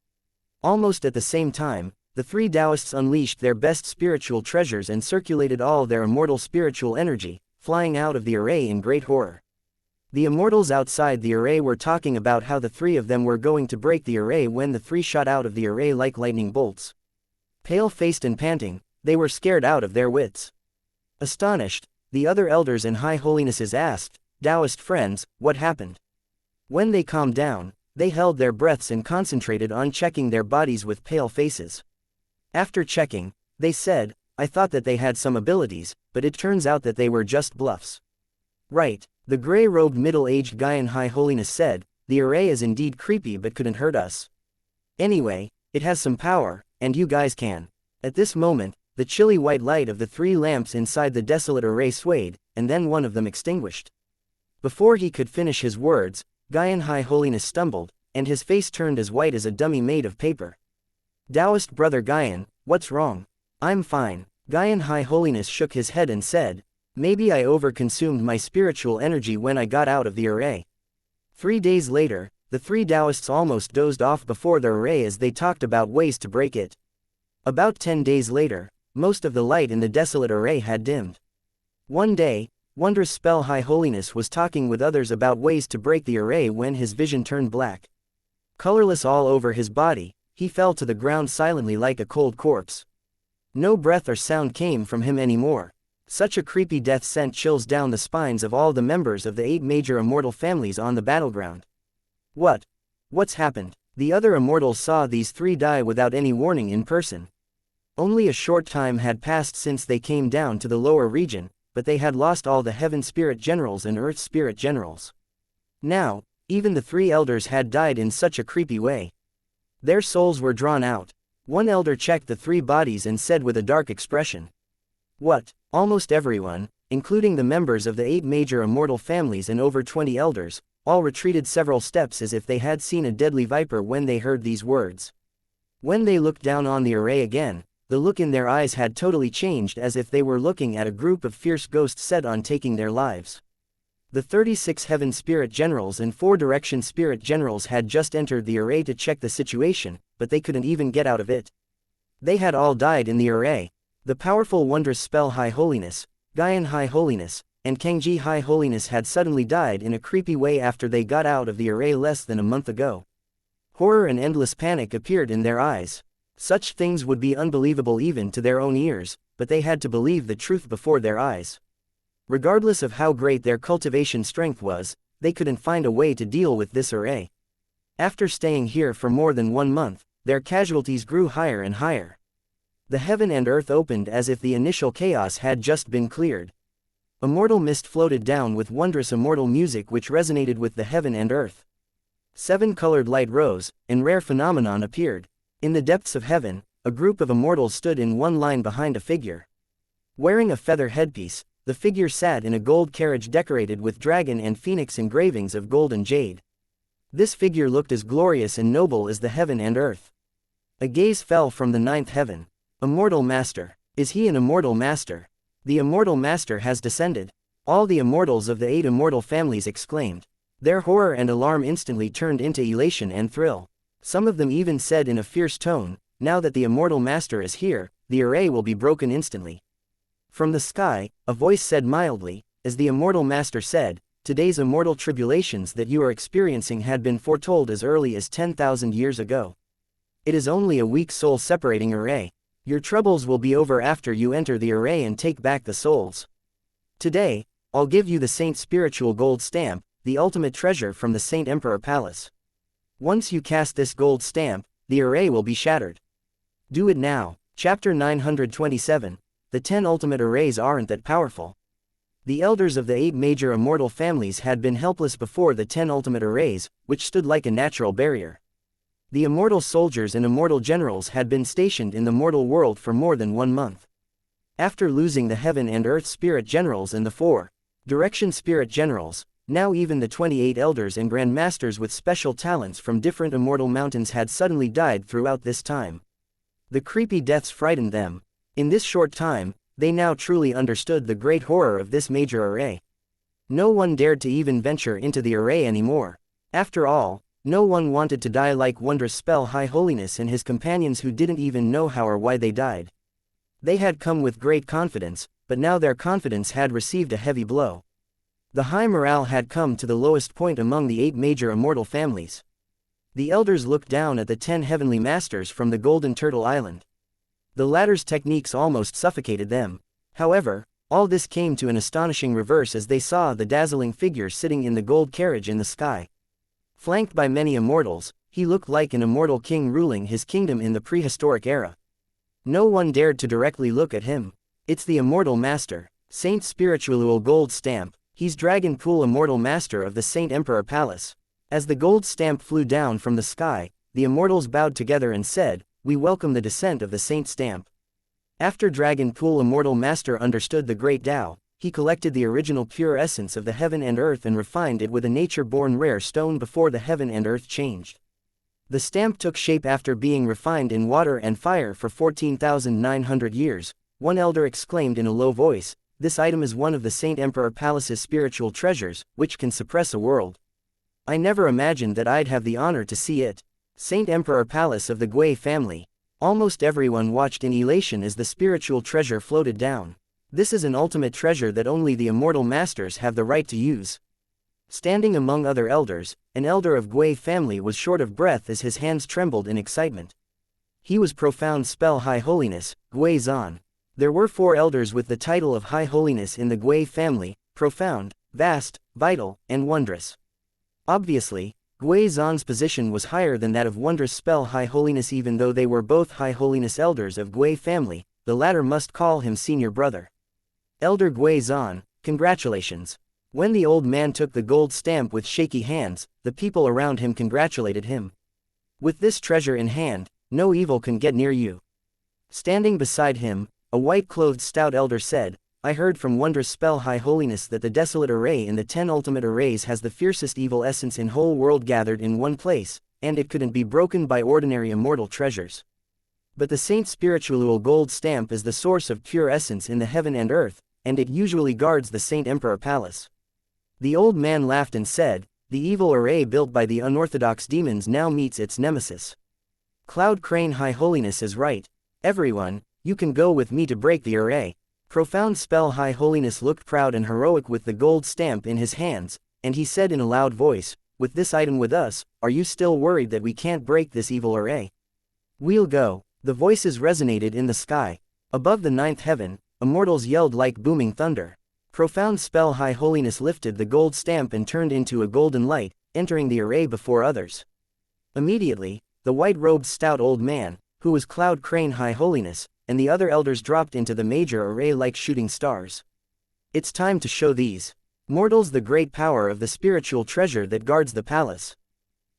Speaker 1: Almost at the same time, the 3 Taoists unleashed their best spiritual treasures and circulated all their immortal spiritual energy, flying out of the array in great horror. The immortals outside the array were talking about how the 3 of them were going to break the array when the 3 shot out of the array like lightning bolts. Pale-faced and panting, they were scared out of their wits. Astonished, the other elders and high holinesses asked, Taoist friends, what happened? When they calmed down, they held their breaths and concentrated on checking their bodies with pale faces. After checking, they said, I thought that they had some abilities, but it turns out that they were just bluffs. Right, the gray-robed middle-aged guy in high holiness said, the array is indeed creepy but couldn't hurt us. Anyway, it has some power, and you guys can. At this moment, the chilly white light of the 3 lamps inside the desolate array swayed, and then one of them extinguished. Before he could finish his words, Guy in high holiness stumbled, and his face turned as white as a dummy made of paper. Taoist brother Guyan, what's wrong? I'm fine. Guy in high holiness shook his head and said, maybe I overconsumed my spiritual energy when I got out of the array. 3 days later, the three Taoists almost dozed off before the array as they talked about ways to break it. About 10 days later, most of the light in the desolate array had dimmed. One day, Wondrous Spell High Holiness was talking with others about ways to break the array when his vision turned black. Colorless all over his body, he fell to the ground silently like a cold corpse. No breath or sound came from him anymore. Such a creepy death sent chills down the spines of all the members of the 8 major immortal families on the battleground. What's happened? The other immortals saw these 3 die without any warning in person. Only a short time had passed since they came down to the lower region, but they had lost all the Heaven Spirit Generals and Earth Spirit Generals. Now, even the 3 elders had died in such a creepy way. Their souls were drawn out. One elder checked the 3 bodies and said with a dark expression, "What?" Almost everyone, including the members of the 8 major immortal families and over 20 elders, all retreated several steps as if they had seen a deadly viper when they heard these words. When they looked down on the array again, the look in their eyes had totally changed as if they were looking at a group of fierce ghosts set on taking their lives. The 36 Heaven Spirit Generals and 4 Direction Spirit Generals had just entered the array to check the situation, but they couldn't even get out of it. They had all died in the array. The powerful Wondrous Spell High Holiness, Gaian High Holiness, and Kangji High Holiness had suddenly died in a creepy way after they got out of the array less than a month ago. Horror and endless panic appeared in their eyes. Such things would be unbelievable even to their own ears, but they had to believe the truth before their eyes. Regardless of how great their cultivation strength was, they couldn't find a way to deal with this array. After staying here for more than 1 month, their casualties grew higher and higher. The heaven and earth opened as if the initial chaos had just been cleared. Immortal mist floated down with wondrous immortal music which resonated with the heaven and earth. 7-colored light rose, and rare phenomenon appeared. In the depths of heaven, a group of immortals stood in one line behind a figure. Wearing a feather headpiece, the figure sat in a gold carriage decorated with dragon and phoenix engravings of gold and jade. This figure looked as glorious and noble as the heaven and earth. A gaze fell from the 9th heaven. Immortal Master. Is he an immortal master? The immortal master has descended. All the immortals of the 8 immortal families exclaimed. Their horror and alarm instantly turned into elation and thrill. Some of them even said in a fierce tone, "Now that the immortal master is here, the array will be broken instantly." From the sky, a voice said mildly, as the immortal master said, "Today's immortal tribulations that you are experiencing had been foretold as early as 10,000 years ago. It is only a weak soul-separating array. Your troubles will be over after you enter the array and take back the souls. Today, I'll give you the Saint Spiritual Gold Stamp, the ultimate treasure from the Saint Emperor Palace. Once you cast this gold stamp, the array will be shattered. Do it now." Chapter 927. The 10 ultimate arrays aren't that powerful. The elders of the 8 major immortal families had been helpless before the 10 ultimate arrays, which stood like a natural barrier. The immortal soldiers and immortal generals had been stationed in the mortal world for more than 1 month. After losing the heaven and earth spirit generals and the 4 direction spirit generals, now even the 28 elders and grandmasters with special talents from different immortal mountains had suddenly died throughout this time. The creepy deaths frightened them. In this short time, they now truly understood the great horror of this major array. No one dared to even venture into the array anymore. After all, no one wanted to die like Wondrous Spell High Holiness and his companions who didn't even know how or why they died. They had come with great confidence, but now their confidence had received a heavy blow. The high morale had come to the lowest point among the 8 major immortal families. The elders looked down at the 10 heavenly masters from the Golden Turtle Island. The latter's techniques almost suffocated them. However, all this came to an astonishing reverse as they saw the dazzling figure sitting in the gold carriage in the sky. Flanked by many immortals, he looked like an immortal king ruling his kingdom in the prehistoric era. No one dared to directly look at him. It's the immortal master, Saint Spiritual Gold Stamp. He's Dragon Pool Immortal Master of the Saint Emperor Palace. As the gold stamp flew down from the sky, the immortals bowed together and said, "We welcome the descent of the Saint Stamp." After Dragon Pool Immortal Master understood the great Tao, he collected the original pure essence of the heaven and earth and refined it with a nature-born rare stone before the heaven and earth changed. The stamp took shape after being refined in water and fire for 14,900 years. One elder exclaimed in a low voice, "This item is one of the Saint Emperor Palace's spiritual treasures, which can suppress a world." I never imagined that I'd have the honor to see it. Saint Emperor Palace of the Gui family. Almost everyone watched in elation as the spiritual treasure floated down. This is an ultimate treasure that only the immortal masters have the right to use. Standing among other elders, an elder of Gui family was short of breath as his hands trembled in excitement. He was Profound Spell High Holiness, Gui Zan. There were 4 elders with the title of High Holiness in the Gui family: profound, vast, vital, and wondrous. Obviously, Gui Zan's position was higher than that of Wondrous Spell High Holiness. Even though they were both High Holiness elders of Gui family, the latter must call him senior brother. Elder Gui Zan, congratulations. When the old man took the gold stamp with shaky hands, the people around him congratulated him. With this treasure in hand, no evil can get near you. Standing beside him, a white-clothed stout elder said, I heard from Wondrous Spell High Holiness that the desolate array in the 10 ultimate arrays has the fiercest evil essence in whole world gathered in one place, and it couldn't be broken by ordinary immortal treasures. But the Saint Spiritual gold stamp is the source of pure essence in the heaven and earth, and it usually guards the Saint Emperor Palace. The old man laughed and said, the evil array built by the unorthodox demons now meets its nemesis. Cloud Crane High Holiness is right. Everyone, you can go with me to break the array. Profound Spell High Holiness looked proud and heroic with the gold stamp in his hands, and he said in a loud voice, with this item with us, are you still worried that we can't break this evil array? We'll go. The voices resonated in the sky. Above the 9th heaven, immortals yelled like booming thunder. Profound Spell High Holiness lifted the gold stamp and turned into a golden light, entering the array before others. Immediately, the white-robed stout old man, who was Cloud Crane High Holiness, and the other elders dropped into the major array like shooting stars. It's time to show these mortals the great power of the spiritual treasure that guards the palace.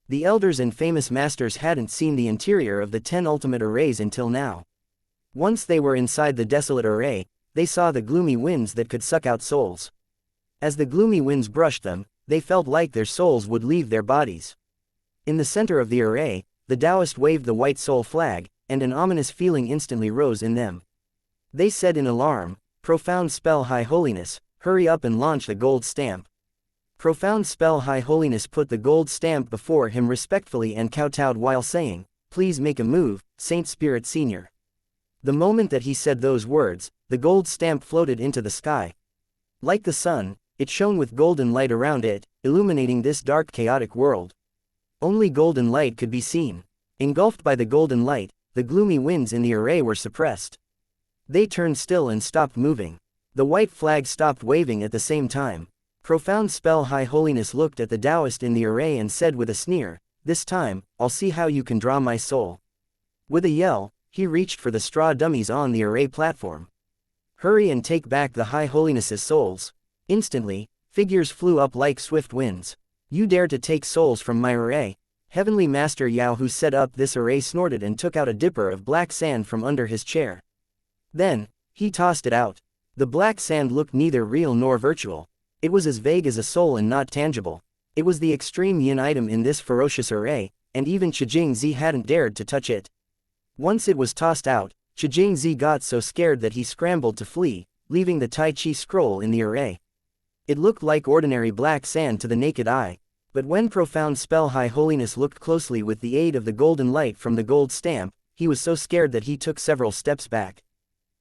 Speaker 1: The elders and famous masters hadn't seen the interior of the 10 ultimate arrays until now. Once they were inside the desolate array, they saw the gloomy winds that could suck out souls. As the gloomy winds brushed them, they felt like their souls would leave their bodies. In the center of the array, the Taoist waved the white soul flag, and an ominous feeling instantly rose in them. They said in alarm, Profound Spell High Holiness, hurry up and launch the gold stamp. Profound Spell High Holiness put the gold stamp before him respectfully and kowtowed while saying, please make a move, Saint Spirit Senior. The moment that he said those words, the gold stamp floated into the sky. Like the sun, it shone with golden light around it, illuminating this dark chaotic world. Only golden light could be seen. Engulfed by the golden light, the gloomy winds in the array were suppressed. They turned still and stopped moving. The white flag stopped waving at the same time. Profound Spell High Holiness looked at the Taoist in the array and said with a sneer, this time, I'll see how you can draw my soul. With a yell, he reached for the straw dummies on the array platform. Hurry and take back the High Holiness's souls. Instantly, figures flew up like swift winds. You dare to take souls from my array? Heavenly Master Yao, who set up this array, snorted and took out a dipper of black sand from under his chair. Then, he tossed it out. The black sand looked neither real nor virtual. It was as vague as a soul and not tangible. It was the extreme yin item in this ferocious array, and even Chijing-Zi hadn't dared to touch it. Once it was tossed out, Chijing-Zi got so scared that he scrambled to flee, leaving the Tai Chi scroll in the array. It looked like ordinary black sand to the naked eye, but when Profound Spell High Holiness looked closely with the aid of the golden light from the gold stamp, he was so scared that he took several steps back.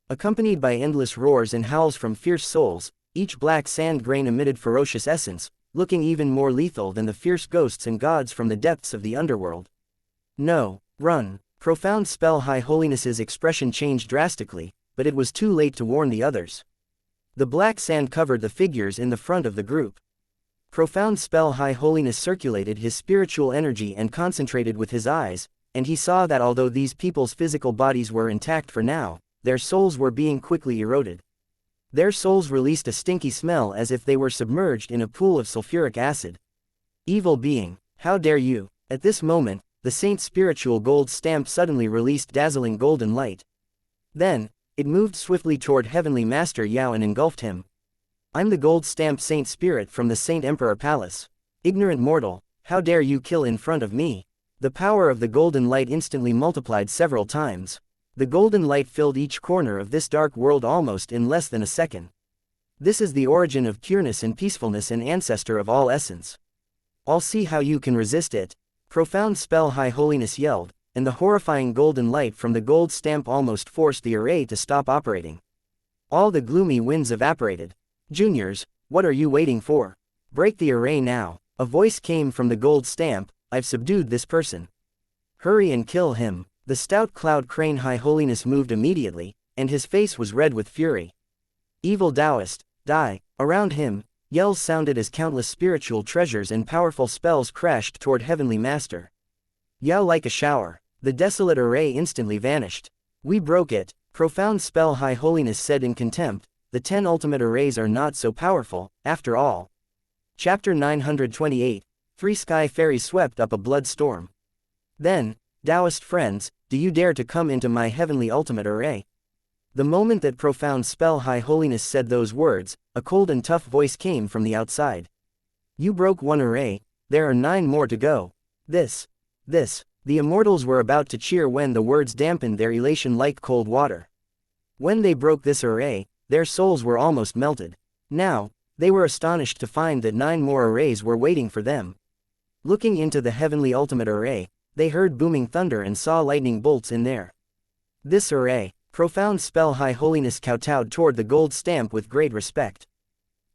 Speaker 1: Accompanied by endless roars and howls from fierce souls, each black sand grain emitted ferocious essence, looking even more lethal than the fierce ghosts and gods from the depths of the underworld. No, run! Profound Spell High Holiness's expression changed drastically, but it was too late to warn the others. The black sand covered the figures in the front of the group. Profound Spell High Holiness circulated his spiritual energy and concentrated with his eyes, and he saw that although these people's physical bodies were intact for now, their souls were being quickly eroded. Their souls released a stinky smell as if they were submerged in a pool of sulfuric acid. Evil being, how dare you! At this moment, the Saint's spiritual gold stamp suddenly released dazzling golden light. Then, it moved swiftly toward Heavenly Master Yao and engulfed him. I'm the gold stamped Saint Spirit from the Saint Emperor Palace. Ignorant mortal, how dare you kill in front of me? The power of the golden light instantly multiplied several times. The golden light filled each corner of this dark world almost in less than a second. This is the origin of pureness and peacefulness and ancestor of all essence. I'll see how you can resist it. Profound spell High Holiness yelled, and the horrifying golden light from the gold stamp almost forced the array to stop operating. All the gloomy winds evaporated. Juniors, what are you waiting for? Break the array now. A voice came from the gold stamp, I've subdued this person. Hurry and kill him. The stout cloud crane High Holiness moved immediately, and his face was red with fury. Evil Taoist, die. Around him, yells sounded as countless spiritual treasures and powerful spells crashed toward Heavenly Master. Yell like a shower. The desolate array instantly vanished. We broke it. Profound spell High Holiness said in contempt, the 10 ultimate arrays are not so powerful, after all. Chapter 928, 3 Sky Fairies swept up a blood storm. Then, Taoist friends, do you dare to come into my heavenly ultimate array? The moment that Profound spell High Holiness said those words, a cold and tough voice came from the outside. You broke 1 array, there are 9 more to go. This. The immortals were about to cheer when the words dampened their elation like cold water. When they broke this array, their souls were almost melted. Now, they were astonished to find that 9 more arrays were waiting for them. Looking into the heavenly ultimate array, they heard booming thunder and saw lightning bolts in there. This array, Profound spell High Holiness kowtowed toward the gold stamp with great respect.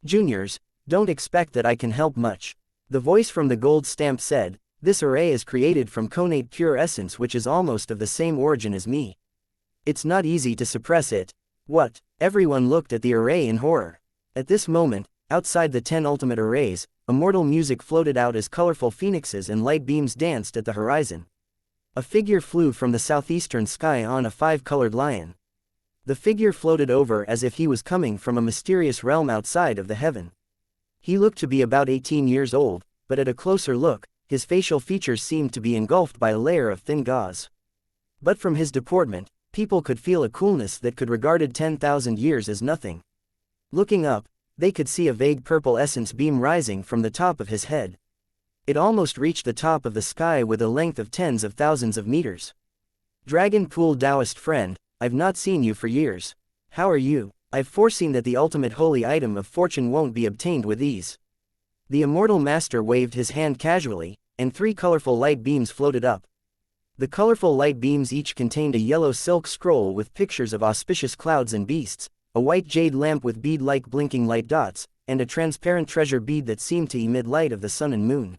Speaker 1: Juniors, don't expect that I can help much. The voice from the gold stamp said, this array is created from connate pure essence which is almost of the same origin as me. It's not easy to suppress it. What? Everyone looked at the array in horror. At this moment, outside the 10 ultimate arrays, immortal music floated out as colorful phoenixes and light beams danced at the horizon. A figure flew from the southeastern sky on a 5-colored lion. The figure floated over as if he was coming from a mysterious realm outside of the heaven. He looked to be about 18 years old, but at a closer look, his facial features seemed to be engulfed by a layer of thin gauze. But from his deportment, people could feel a coolness that could regarded 10,000 years as nothing. Looking up, they could see a vague purple essence beam rising from the top of his head. It almost reached the top of the sky with a length of tens of thousands of meters. Dragon Pool Taoist friend, I've not seen you for years. How are you? I've foreseen that the ultimate holy item of fortune won't be obtained with ease. The immortal master waved his hand casually, and 3 colorful light beams floated up. The colorful light beams each contained a yellow silk scroll with pictures of auspicious clouds and beasts, a white jade lamp with bead-like blinking light dots, and a transparent treasure bead that seemed to emit light of the sun and moon.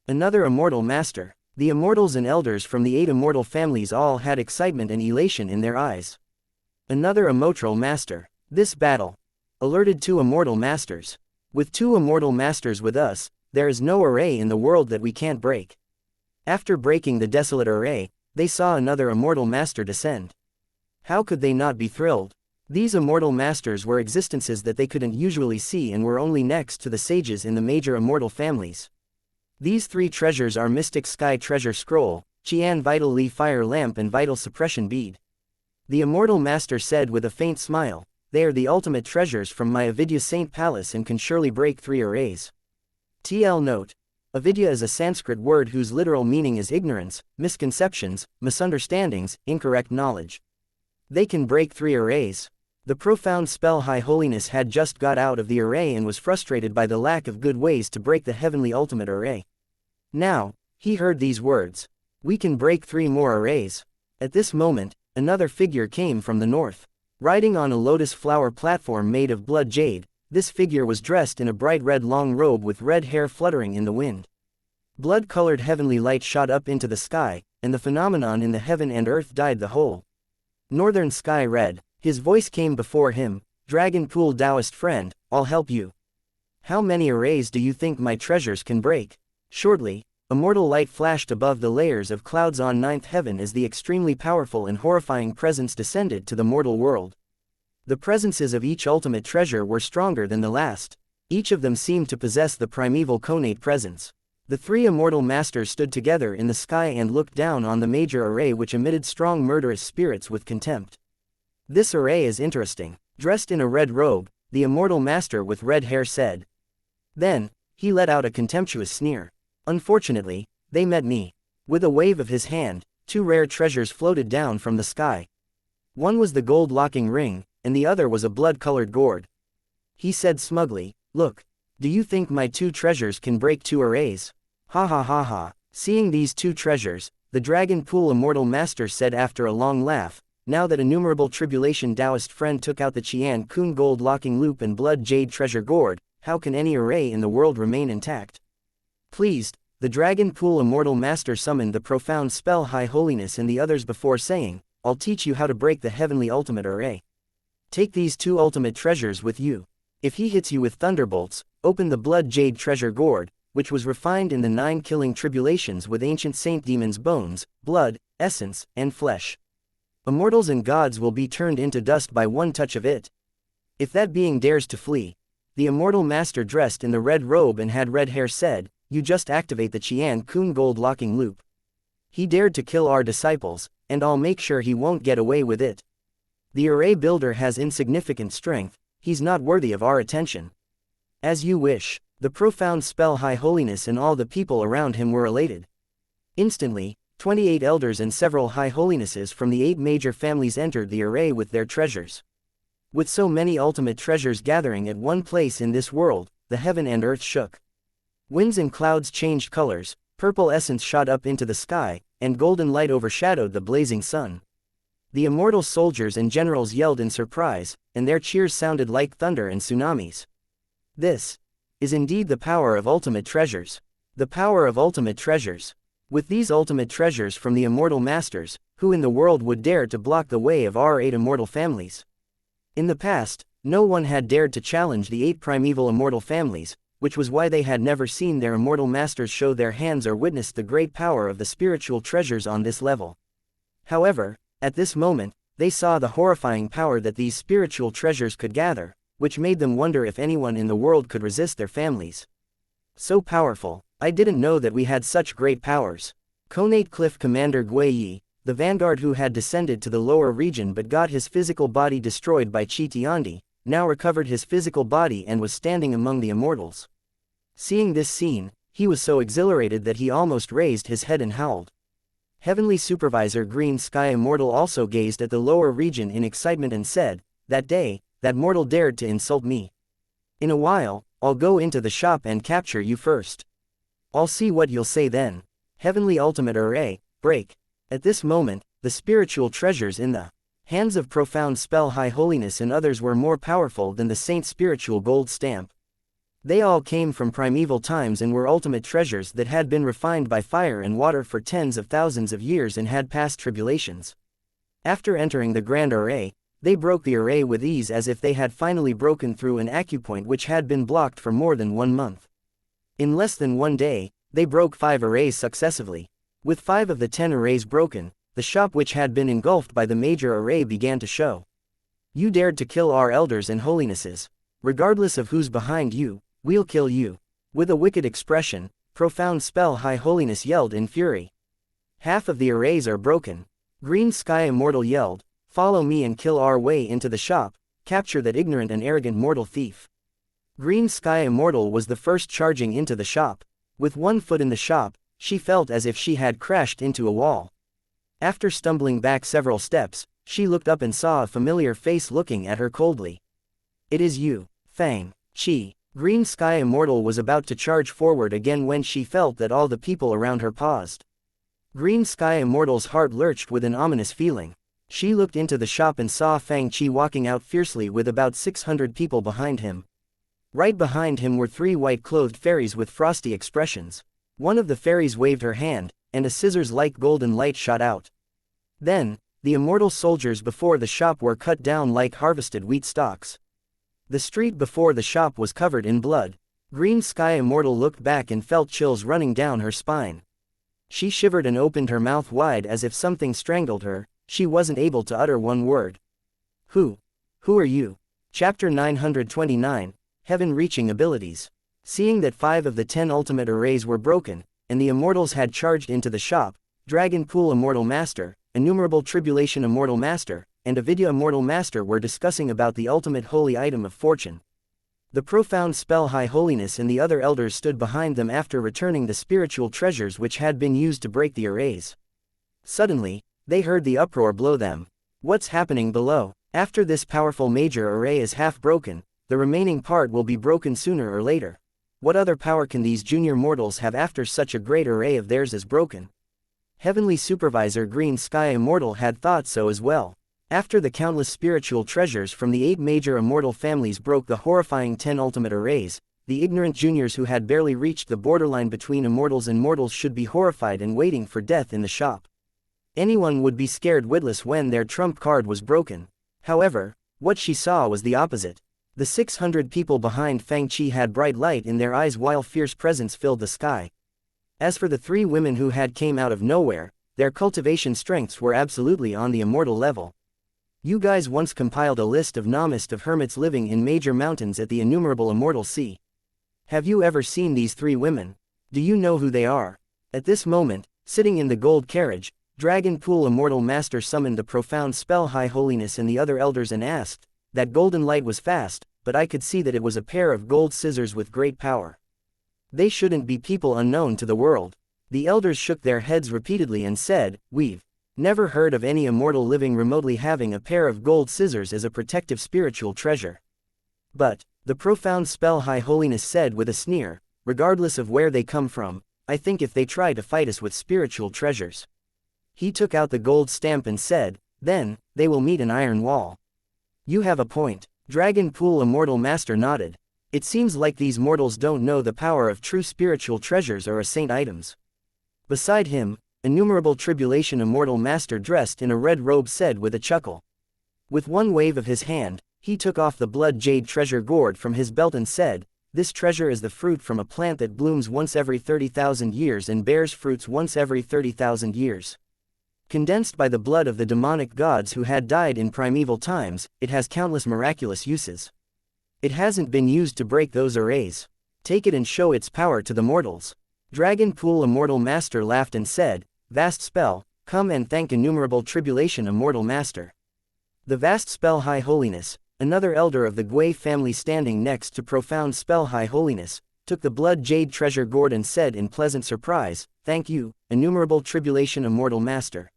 Speaker 1: Another immortal master. The immortals and elders from the 8 immortal families all had excitement and elation in their eyes. Another immortal master. This battle alerted 2 immortal masters. With 2 immortal masters with us, there is no array in the world that we can't break. After breaking the desolate array, they saw another immortal master descend. How could they not be thrilled? These immortal masters were existences that they couldn't usually see and were only next to the sages in the major immortal families. These 3 treasures are Mystic Sky Treasure Scroll, Qian Vital Li Fire Lamp and Vital Suppression Bead. The immortal master said with a faint smile, they are the ultimate treasures from my Avidya Saint Palace and can surely break 3 arrays. TL note. Avidya is a Sanskrit word whose literal meaning is ignorance, misconceptions, misunderstandings, incorrect knowledge. They can break 3 arrays. The profound spell High Holiness had just got out of the array and was frustrated by the lack of good ways to break the heavenly ultimate array. Now, he heard these words. We can break 3 more arrays. At this moment, another figure came from the north. Riding on a lotus flower platform made of blood jade, this figure was dressed in a bright red long robe with red hair fluttering in the wind. Blood-colored heavenly light shot up into the sky, and the phenomenon in the heaven and earth dyed the whole northern sky red. His voice came before him, Dragon Pool Taoist friend, I'll help you. How many arrays do you think my treasures can break? Shortly, immortal light flashed above the layers of clouds on 9th heaven as the extremely powerful and horrifying presence descended to the mortal world. The presences of each ultimate treasure were stronger than the last. Each of them seemed to possess the primeval connate presence. The 3 immortal masters stood together in the sky and looked down on the major array which emitted strong murderous spirits with contempt. This array is interesting. Dressed in a red robe, the immortal master with red hair said. Then, he let out a contemptuous sneer. Unfortunately, they met me. With a wave of his hand, 2 rare treasures floated down from the sky. One was the gold locking ring, and the other was a blood-colored gourd. He said smugly, look, do you think my 2 treasures can break 2 arrays? Ha ha ha ha. Seeing these two treasures, the Dragon Pool Immortal Master said after a long laugh, now that innumerable tribulation Taoist friend took out the Qian Kun gold locking loop and blood jade treasure gourd, how can any array in the world remain intact? Pleased, the Dragon Pool Immortal Master summoned the profound spell High Holiness and the others before saying, I'll teach you how to break the heavenly ultimate array. Take these two ultimate treasures with you. If he hits you with thunderbolts, open the blood jade treasure gourd, which was refined in the 9 killing tribulations with ancient saint demons' bones, blood, essence, and flesh. Immortals and gods will be turned into dust by one touch of it. If that being dares to flee, the immortal master dressed in the red robe and had red hair said, you just activate the Qian Kun gold locking loop. He dared to kill our disciples, and I'll make sure he won't get away with it. The array builder has insignificant strength, he's not worthy of our attention. As you wish. The profound spell High Holiness and all the people around him were elated. Instantly, 28 elders and several High Holinesses from the 8 major families entered the array with their treasures. With so many ultimate treasures gathering at one place in this world, the heaven and earth shook. Winds and clouds changed colors, purple essence shot up into the sky, and golden light overshadowed the blazing sun. The immortal soldiers and generals yelled in surprise, and their cheers sounded like thunder and tsunamis. This is indeed the power of ultimate treasures. The power of ultimate treasures. With these ultimate treasures from the immortal masters, who in the world would dare to block the way of our 8 immortal families? In the past, no one had dared to challenge the 8 primeval immortal families, which was why they had never seen their immortal masters show their hands or witnessed the great power of the spiritual treasures on this level. However, at this moment, they saw the horrifying power that these spiritual treasures could gather, which made them wonder if anyone in the world could resist their families. So powerful, I didn't know that we had such great powers. Conate Cliff Commander Gui Yi, the vanguard who had descended to the lower region but got his physical body destroyed by Chi Tiandi, now recovered his physical body and was standing among the immortals. Seeing this scene, he was so exhilarated that he almost raised his head and howled. Heavenly Supervisor Green Sky Immortal also gazed at the lower region in excitement and said, that day, that mortal dared to insult me. In a while, I'll go into the shop and capture you first. I'll see what you'll say then. Heavenly Ultimate Array, break. At this moment, the spiritual treasures in the hands of profound spell High Holiness and others were more powerful than the saint's spiritual gold stamp. They all came from primeval times and were ultimate treasures that had been refined by fire and water for tens of thousands of years and had passed tribulations. After entering the grand array, they broke the array with ease as if they had finally broken through an acupoint which had been blocked for more than 1 month. In less than 1 day, they broke 5 arrays successively. With 5 of the 10 arrays broken, the shop which had been engulfed by the major array began to show. You dared to kill our elders and holinesses. Regardless of who's behind you, we'll kill you. With a wicked expression, profound spell High Holiness yelled in fury. Half of the arrays are broken. Green Sky Immortal yelled, follow me and kill our way into the shop, capture that ignorant and arrogant mortal thief. Green Sky Immortal was the first charging into the shop. With 1 foot in the shop, she felt as if she had crashed into a wall. After stumbling back several steps, she looked up and saw a familiar face looking at her coldly. It is you, Fang. Chi. Green Sky Immortal was about to charge forward again when she felt that all the people around her paused. Green Sky Immortal's heart lurched with an ominous feeling. She looked into the shop and saw Fang Chi walking out fiercely with about 600 people behind him. Right behind him were 3 white-clothed fairies with frosty expressions. One of the fairies waved her hand, and a scissors-like golden light shot out. Then, the immortal soldiers before the shop were cut down like harvested wheat stalks. The street before the shop was covered in blood. Green Sky Immortal looked back and felt chills running down her spine. She shivered and opened her mouth wide as if something strangled her. She wasn't able to utter 1 word. Who are you? Chapter 929, Heaven-Reaching Abilities. Seeing that 5 of the 10 ultimate arrays were broken, and the immortals had charged into the shop, Dragon Pool Immortal Master, Innumerable Tribulation Immortal Master, and Avidya Immortal Master were discussing about the ultimate holy item of fortune. The profound spell High Holiness and the other elders stood behind them after returning the spiritual treasures which had been used to break the arrays. Suddenly, they heard the uproar below them. What's happening below? After this powerful major array is half broken, the remaining part will be broken sooner or later. What other power can these junior mortals have after such a great array of theirs is broken? Heavenly Supervisor Green Sky Immortal had thought so as well. After the countless spiritual treasures from the 8 major immortal families broke the horrifying 10 ultimate arrays, the ignorant juniors who had barely reached the borderline between immortals and mortals should be horrified and waiting for death in the shop. Anyone would be scared witless when their trump card was broken. However, what she saw was the opposite. The 600 people behind Fang had bright light in their eyes while fierce presence filled the sky. As for the 3 women who had came out of nowhere, their cultivation strengths were absolutely on the immortal level. You guys once compiled a list of namist of hermits living in major mountains at the innumerable immortal sea. Have you ever seen these 3 women? Do you know who they are? At this moment, sitting in the gold carriage, Dragon Pool Immortal Master summoned the profound spell High Holiness and the other elders and asked, that golden light was fast, but I could see that it was a pair of gold scissors with great power. They shouldn't be people unknown to the world. The elders shook their heads repeatedly and said, we've never heard of any immortal living remotely having a pair of gold scissors as a protective spiritual treasure. But, the profound spell High Holiness said with a sneer, regardless of where they come from, I think if they try to fight us with spiritual treasures. He took out the gold stamp and said, then, they will meet an iron wall. You have a point. Dragon Pool Immortal Master nodded. It seems like these mortals don't know the power of true spiritual treasures or saint items. Beside him, Innumerable Tribulation Immortal Master dressed in a red robe said with a chuckle. With one wave of his hand, he took off the blood jade treasure gourd from his belt and said, this treasure is the fruit from a plant that blooms once every 30,000 years and bears fruits once every 30,000 years. Condensed by the blood of the demonic gods who had died in primeval times, it has countless miraculous uses. It hasn't been used to break those arrays. Take it and show its power to the mortals. Dragon Pool Immortal Master laughed and said, vast spell, come and thank Innumerable Tribulation Immortal Master. The vast spell High Holiness, another elder of the Gui family standing next to profound spell High Holiness, took the blood jade treasure gourd and said in pleasant surprise, thank you, Innumerable Tribulation Immortal Master.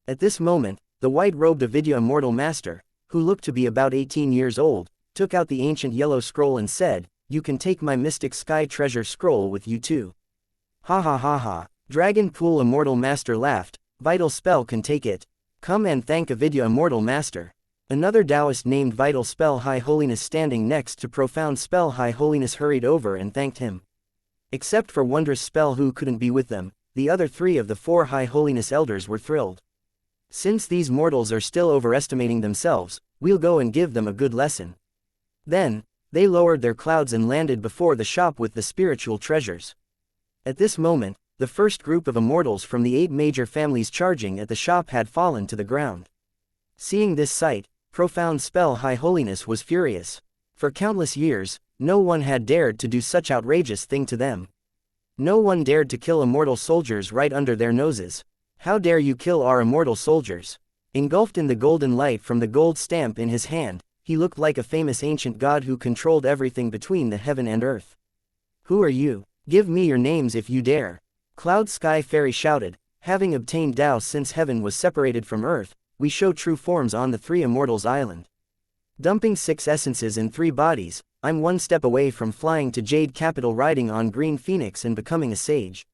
Speaker 1: At this moment, the white-robed Avidya Immortal Master, who looked to be about 18 years old, took out the ancient yellow scroll and said, you can take my mystic sky treasure scroll with you too. Ha ha ha ha. Dragon Pool Immortal Master laughed, Vital Spell can take it. Come and thank Avidya Immortal Master. Another Taoist named Vital Spell High Holiness standing next to Profound Spell High Holiness hurried over and thanked him. Except for Wondrous Spell who couldn't be with them, the other 3 of the 4 High Holiness elders were thrilled. Since these mortals are still overestimating themselves, we'll go and give them a good lesson. Then, they lowered their clouds and landed before the shop with the spiritual treasures. At this moment, the first group of immortals from the 8 major families charging at the shop had fallen to the ground. Seeing this sight, Profound Spell High Holiness was furious. For countless years, no one had dared to do such outrageous thing to them. No one dared to kill immortal soldiers right under their noses. How dare you kill our immortal soldiers? Engulfed in the golden light from the gold stamp in his hand, he looked like a famous ancient god who controlled everything between the heaven and earth. Who are you? Give me your names if you dare. Cloud Sky Fairy shouted, having obtained Tao since heaven was separated from earth, we show true forms on the 3 immortals island. Dumping 6 essences in 3 bodies, I'm one step away from flying to Jade Capital riding on Green Phoenix and becoming a sage.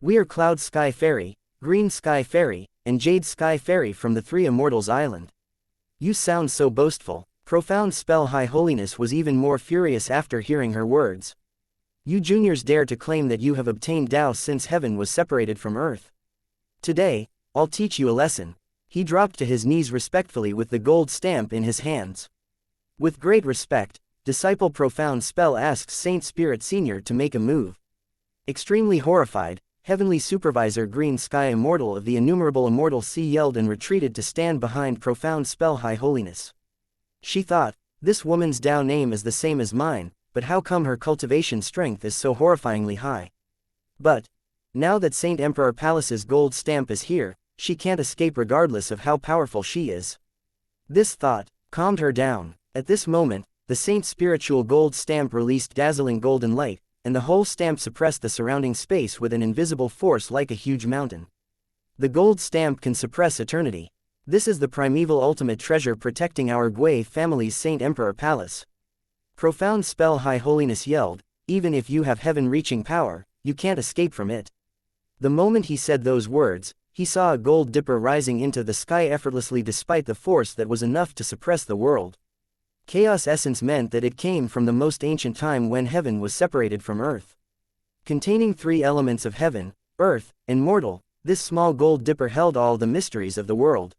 Speaker 1: We are Cloud Sky Fairy, Green Sky Fairy, and Jade Sky Fairy from the 3 immortals island. You sound so boastful. Profound Spell High Holiness was even more furious after hearing her words. You juniors dare to claim that you have obtained Tao since heaven was separated from earth. Today, I'll teach you a lesson. He dropped to his knees respectfully with the gold stamp in his hands. With great respect, Disciple Profound Spell asks Saint Spirit Senior to make a move. Extremely horrified, Heavenly Supervisor Green Sky Immortal of the Innumerable Immortal Sea yelled and retreated to stand behind Profound Spell High Holiness. She thought, this woman's Tao name is the same as mine, but how come her cultivation strength is so horrifyingly high? But, now that Saint Emperor Palace's gold stamp is here, she can't escape regardless of how powerful she is. This thought calmed her down. At this moment, the Saint's spiritual gold stamp released dazzling golden light, and the whole stamp suppressed the surrounding space with an invisible force like a huge mountain. The gold stamp can suppress eternity. This is the primeval ultimate treasure protecting our Gui family's Saint Emperor Palace. Profound Spell High Holiness yelled, even if you have heaven-reaching power, you can't escape from it. The moment he said those words, he saw a gold dipper rising into the sky effortlessly despite the force that was enough to suppress the world. Chaos essence meant that it came from the most ancient time when heaven was separated from earth. Containing three elements of heaven, earth, and mortal, this small gold dipper held all the mysteries of the world.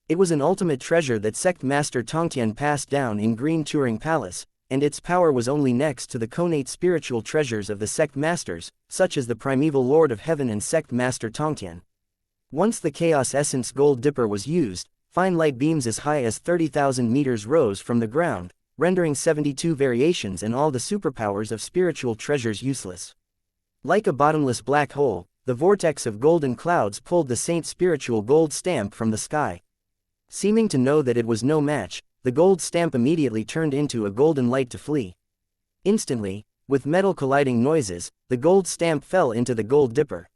Speaker 1: It was an ultimate treasure that sect master Tongtian passed down in Green Turing Palace, and its power was only next to the connate spiritual treasures of the sect masters, such as the primeval Lord of Heaven and sect master Tongtian. Once the Chaos Essence Gold Dipper was used, fine light beams as high as 30,000 meters rose from the ground, rendering 72 variations and all the superpowers of spiritual treasures useless. Like a bottomless black hole, the vortex of golden clouds pulled the saint's spiritual gold stamp from the sky. Seeming to know that it was no match, the gold stamp immediately turned into a golden light to flee. Instantly, with metal colliding noises, the gold stamp fell into the gold dipper.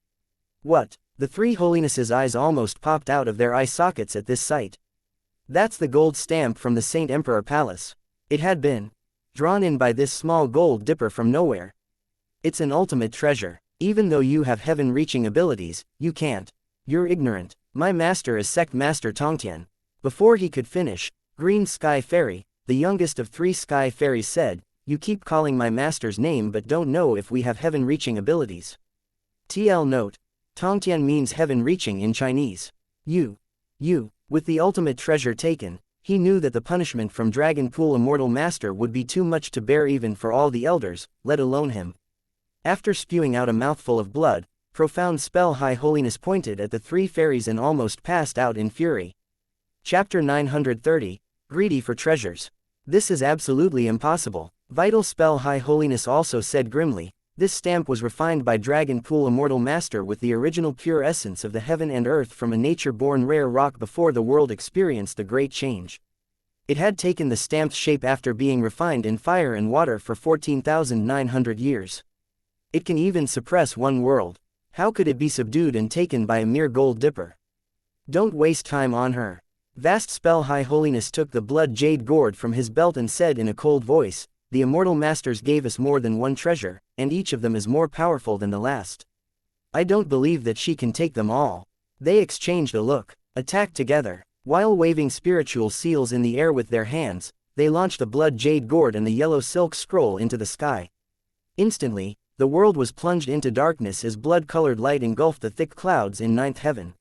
Speaker 1: What? The three holinesses' eyes almost popped out of their eye sockets at this sight. That's the gold stamp from the Saint Emperor Palace. It had been drawn in by this small gold dipper from nowhere. It's an ultimate treasure. Even though you have heaven-reaching abilities, you can't. You're ignorant. My master is Sect Master Tongtian. Before he could finish, Green Sky Fairy, the youngest of three Sky Fairies said, "You keep calling my master's name but don't know if we have heaven-reaching abilities." TL note: Tongtian means heaven-reaching in Chinese. With the ultimate treasure taken, he knew that the punishment from Dragon Pool Immortal Master would be too much to bear even for all the elders, let alone him. After spewing out a mouthful of blood, profound spell High Holiness pointed at the three fairies and almost passed out in fury. Chapter 930, Greedy for Treasures. This is absolutely impossible. Vital spell High Holiness also said grimly, this stamp was refined by Dragon Pool Immortal Master with the original pure essence of the heaven and earth from a nature-born rare rock before the world experienced the great change. It had taken the stamp's shape after being refined in fire and water for 14,900 years. It can even suppress one world. How could it be subdued and taken by a mere gold dipper? Don't waste time on her. Vast spell High Holiness took the blood jade gourd from his belt and said in a cold voice, the Immortal Masters gave us more than one treasure, and each of them is more powerful than the last. I don't believe that she can take them all. They exchanged a look, attacked together. While waving spiritual seals in the air with their hands, they launched the blood jade gourd and the yellow silk scroll into the sky. Instantly, the world was plunged into darkness as blood-colored light engulfed the thick clouds in ninth heaven.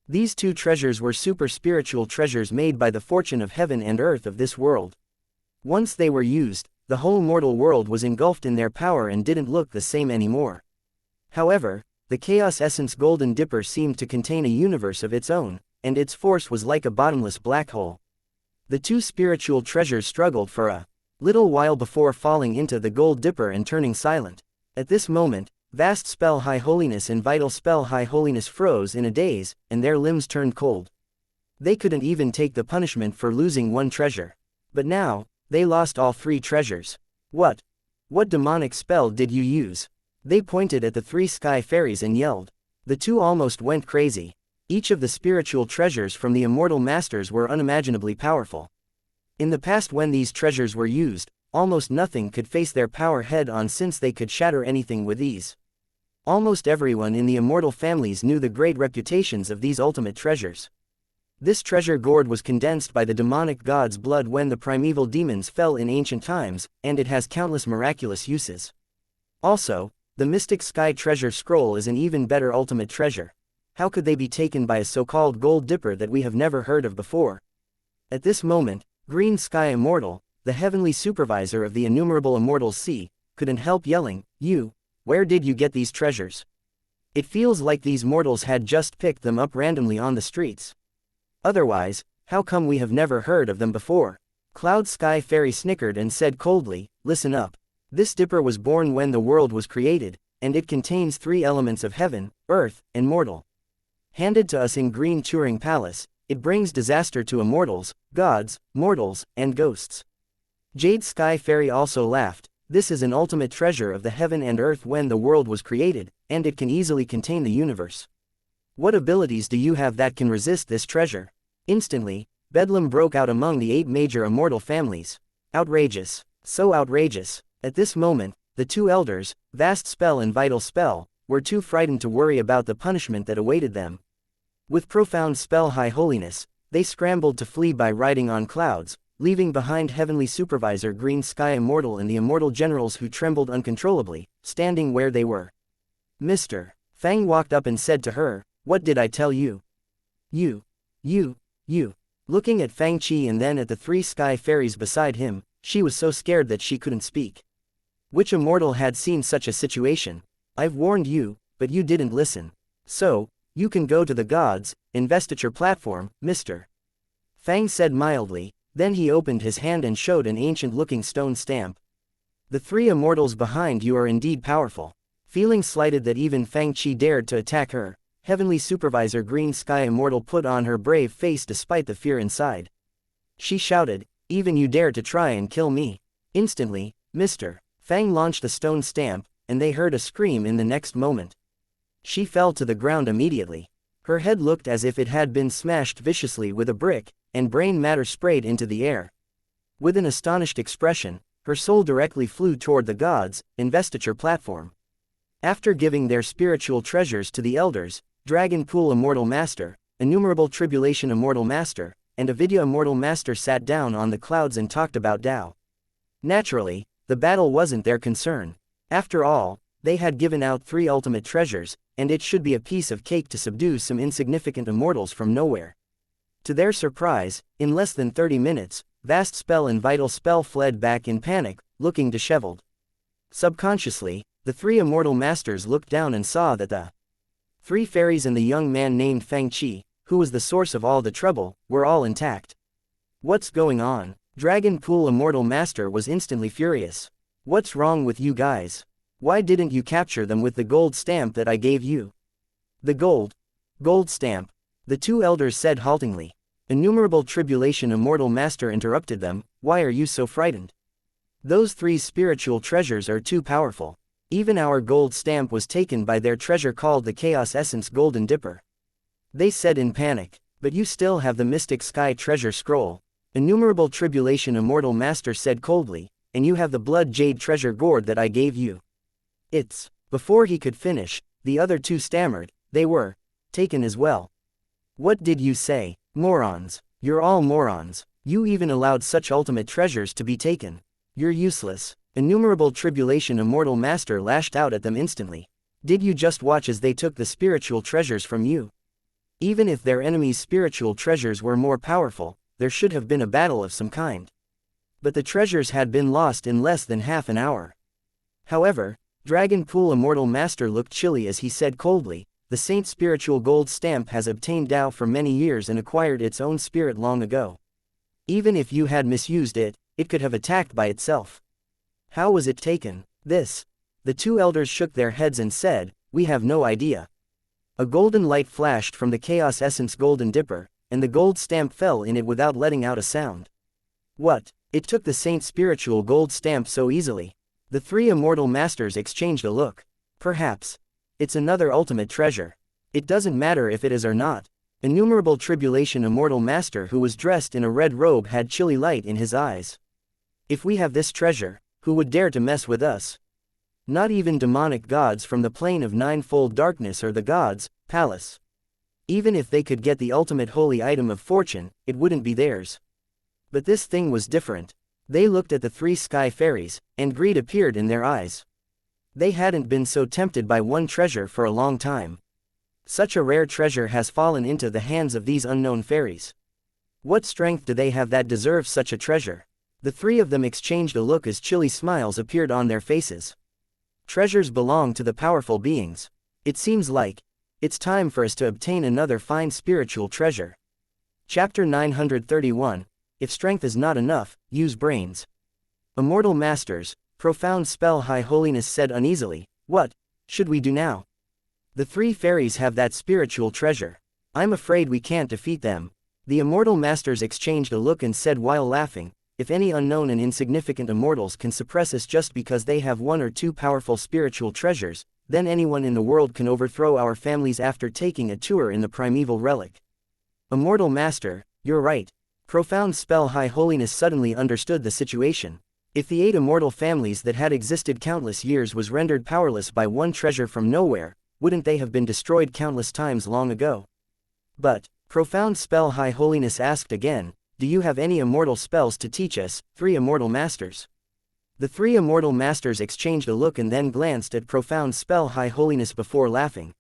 Speaker 1: These two treasures were super spiritual treasures made by the fortune of heaven and earth of this world. Once they were used, the whole mortal world was engulfed in their power and didn't look the same anymore. However, the Chaos Essence Golden Dipper seemed to contain a universe of its own, and its force was like a bottomless black hole. The two spiritual treasures struggled for a little while before falling into the Gold Dipper and turning silent. At this moment, vast spell High Holiness and vital spell High Holiness froze in a daze, and their limbs turned cold. They couldn't even take the punishment for losing one treasure. But now, they lost all three treasures. What demonic spell did you use? They pointed at the three sky fairies and yelled. The two almost went crazy. Each of the spiritual treasures from the Immortal Masters were unimaginably powerful. In the past when these treasures were used, almost nothing could face their power head-on since they could shatter anything with ease. Almost everyone in the immortal families knew the great reputations of these ultimate treasures. This treasure gourd was condensed by the demonic god's blood when the primeval demons fell in ancient times, and it has countless miraculous uses. Also, the mystic sky treasure scroll is an even better ultimate treasure. How could they be taken by a so-called gold dipper that we have never heard of before? At this moment, Green Sky Immortal, the heavenly supervisor of the innumerable immortals sea, couldn't help yelling, where did you get these treasures? It feels like these mortals had just picked them up randomly on the streets. Otherwise, how come we have never heard of them before? Cloud Sky Fairy snickered and said coldly, listen up. This dipper was born when the world was created, and it contains three elements of heaven, earth, and mortal. Handed to us in Green Turing Palace, it brings disaster to immortals, gods, mortals, and ghosts. Jade Sky Fairy also laughed. This is an ultimate treasure of the heaven and earth when the world was created, and it can easily contain the universe. What abilities do you have that can resist this treasure? Instantly, bedlam broke out among the 8 major immortal families. Outrageous. So outrageous. At this moment, the two elders, vast spell and vital spell, were too frightened to worry about the punishment that awaited them. With profound spell high holiness, they scrambled to flee by riding on clouds, leaving behind Heavenly Supervisor Green Sky Immortal and the immortal generals who trembled uncontrollably, standing where they were. Mr. Fang walked up and said to her, "What did I tell you? You. Looking at Fang Qi and then at the three sky fairies beside him, she was so scared that she couldn't speak. Which immortal had seen such a situation? I've warned you, but you didn't listen. So, you can go to the gods' investiture platform, Mr. Fang said mildly, then he opened his hand and showed an ancient-looking stone stamp. The three immortals behind you are indeed powerful. Feeling slighted that even Fang Qi dared to attack her, Heavenly Supervisor Green Sky Immortal put on her brave face despite the fear inside. She shouted, "Even you dare to try and kill me?" Instantly, Mr. Fang launched the stone stamp, and they heard a scream in the next moment. She fell to the ground immediately. Her head looked as if it had been smashed viciously with a brick, and brain matter sprayed into the air. With an astonished expression, her soul directly flew toward the gods' investiture platform. After giving their spiritual treasures to the elders, Dragon Pool Immortal Master, Innumerable Tribulation Immortal Master, and Avidya Immortal Master sat down on the clouds and talked about Tao. Naturally, the battle wasn't their concern. After all, they had given out 3 ultimate treasures, and it should be a piece of cake to subdue some insignificant immortals from nowhere. To their surprise, in less than 30 minutes, Vast Spell and Vital Spell fled back in panic, looking disheveled. Subconsciously, the 3 immortal masters looked down and saw that the 3 fairies and the young man named Fang Qi, who was the source of all the trouble, were all intact. What's going on? Dragon Pool Immortal Master was instantly furious. What's wrong with you guys? Why didn't you capture them with the gold stamp that I gave you? The gold stamp, the 2 elders said haltingly. Innumerable Tribulation Immortal Master interrupted them, why are you so frightened? Those 3 spiritual treasures are too powerful. Even our gold stamp was taken by their treasure called the Chaos Essence Golden Dipper. They said in panic, but you still have the Mystic Sky Treasure Scroll. Innumerable Tribulation Immortal Master said coldly, and you have the Blood Jade Treasure Gourd that I gave you. It's. Before he could finish, the other 2 stammered, they were taken as well. What did you say? Morons. You're all morons. You even allowed such ultimate treasures to be taken. You're useless. Innumerable Tribulation Immortal Master lashed out at them instantly. Did you just watch as they took the spiritual treasures from you? Even if their enemy's spiritual treasures were more powerful, there should have been a battle of some kind. But the treasures had been lost in less than half an hour. However, Dragon Pool Immortal Master looked chilly as he said coldly, the Saint Spiritual Gold Stamp has obtained Tao for many years and acquired its own spirit long ago. Even if you had misused it, it could have attacked by itself. How was it taken? This. The 2 elders shook their heads and said, we have no idea. A golden light flashed from the Chaos Essence Golden Dipper, and the gold stamp fell in it without letting out a sound. What? It took the Saint Spiritual Gold Stamp so easily. The 3 immortal masters exchanged a look. Perhaps. It's another ultimate treasure. It doesn't matter if it is or not. Innumerable Tribulation Immortal Master who was dressed in a red robe had chilly light in his eyes. If we have this treasure, who would dare to mess with us? Not even demonic gods from the plane of ninefold darkness or the gods' palace. Even if they could get the ultimate holy item of fortune, it wouldn't be theirs. But this thing was different. They looked at the 3 sky fairies, and greed appeared in their eyes. They hadn't been so tempted by one treasure for a long time. Such a rare treasure has fallen into the hands of these unknown fairies. What strength do they have that deserves such a treasure? The 3 of them exchanged a look as chilly smiles appeared on their faces. Treasures belong to the powerful beings. It seems like it's time for us to obtain another fine spiritual treasure. Chapter 931, If Strength is Not Enough, Use Brains. Immortal Masters, Profound Spell High Holiness said uneasily, what should we do now? The 3 fairies have that spiritual treasure. I'm afraid we can't defeat them. The immortal masters exchanged a look and said while laughing, if any unknown and insignificant immortals can suppress us just because they have 1 or 2 powerful spiritual treasures, then anyone in the world can overthrow our families after taking a tour in the primeval relic. Immortal Master, you're right. Profound Spell High Holiness suddenly understood the situation. If the 8 immortal families that had existed countless years was rendered powerless by one treasure from nowhere, wouldn't they have been destroyed countless times long ago? But, profound spell High Holiness asked again, do you have any immortal spells to teach us, 3 immortal masters? The 3 immortal masters exchanged a look and then glanced at profound spell High Holiness before laughing.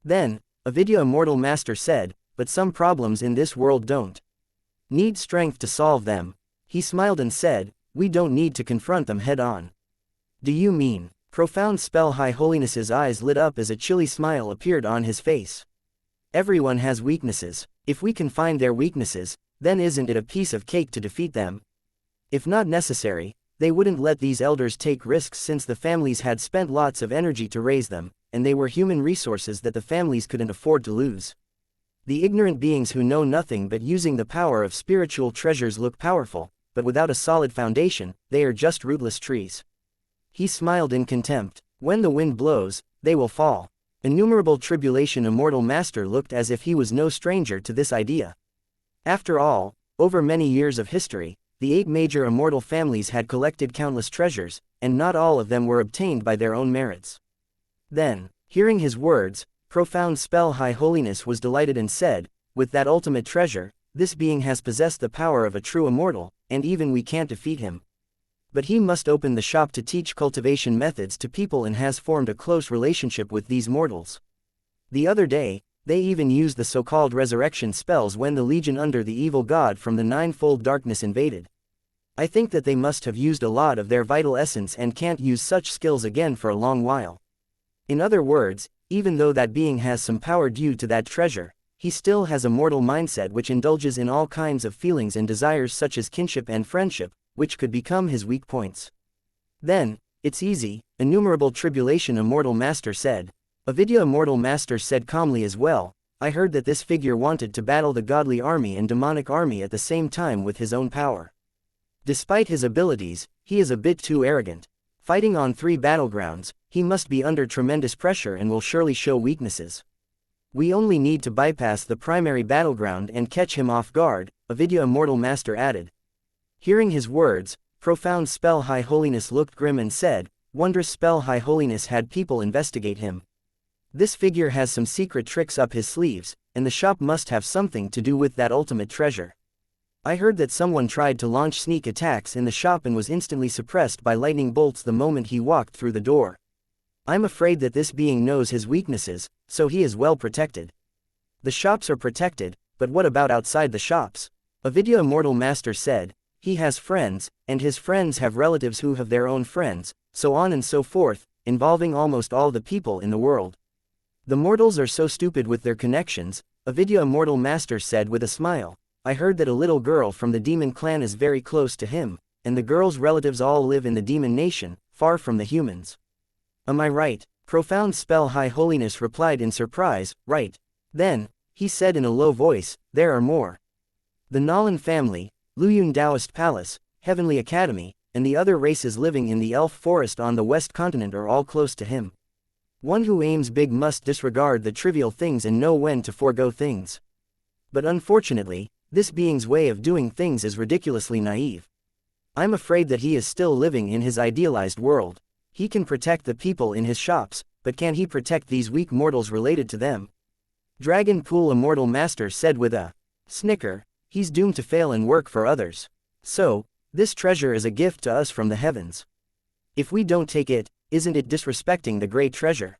Speaker 1: Then, Avidya immortal master said, but some problems in this world don't need strength to solve them. He smiled and said, we don't need to confront them head on. Do you mean? Profound spell High Holiness's eyes lit up as a chilly smile appeared on his face. Everyone has weaknesses. If we can find their weaknesses, then isn't it a piece of cake to defeat them? If not necessary, they wouldn't let these elders take risks since the families had spent lots of energy to raise them, and they were human resources that the families couldn't afford to lose. The ignorant beings who know nothing but using the power of spiritual treasures look powerful, but without a solid foundation, they are just rootless trees. He smiled in contempt. When the wind blows, they will fall. Innumerable Tribulation Immortal Master looked as if he was no stranger to this idea. After all, over many years of history, the 8 major immortal families had collected countless treasures, and not all of them were obtained by their own merits. Then, hearing his words, Profound Spell High Holiness was delighted and said, with that ultimate treasure, this being has possessed the power of a true immortal, and even we can't defeat him. But he must open the shop to teach cultivation methods to people and has formed a close relationship with these mortals. The other day, they even used the so-called resurrection spells when the legion under the evil god from the ninefold darkness invaded. I think that they must have used a lot of their vital essence and can't use such skills again for a long while. In other words, even though that being has some power due to that treasure, he still has a mortal mindset which indulges in all kinds of feelings and desires such as kinship and friendship, which could become his weak points. Then, it's easy, Innumerable Tribulation Immortal Master said. Avidya Immortal Master said calmly as well, I heard that this figure wanted to battle the godly army and demonic army at the same time with his own power. Despite his abilities, he is a bit too arrogant. Fighting on 3 battlegrounds, he must be under tremendous pressure and will surely show weaknesses. We only need to bypass the primary battleground and catch him off guard, Avidya Immortal Master added. Hearing his words, Profound Spell High Holiness looked grim and said, Wondrous Spell High Holiness had people investigate him. This figure has some secret tricks up his sleeves, and the shop must have something to do with that ultimate treasure. I heard that someone tried to launch sneak attacks in the shop and was instantly suppressed by lightning bolts the moment he walked through the door. I'm afraid that this being knows his weaknesses, so he is well protected. The shops are protected, but what about outside the shops? Avidya Immortal Master said, he has friends, and his friends have relatives who have their own friends, so on and so forth, involving almost all the people in the world. The mortals are so stupid with their connections, Avidya Immortal Master said with a smile. I heard that a little girl from the demon clan is very close to him, and the girl's relatives all live in the demon nation, far from the humans. Am I right? Profound Spell High Holiness replied in surprise, right. Then, he said in a low voice, there are more. The Nalan family, Luyun Taoist Palace, Heavenly Academy, and the other races living in the elf forest on the west continent are all close to him. One who aims big must disregard the trivial things and know when to forego things. But unfortunately, this being's way of doing things is ridiculously naive. I'm afraid that he is still living in his idealized world. He can protect the people in his shops, but can he protect these weak mortals related to them? Dragon Pool Immortal Master said with a snicker, he's doomed to fail and work for others. So, this treasure is a gift to us from the heavens. If we don't take it, isn't it disrespecting the great treasure?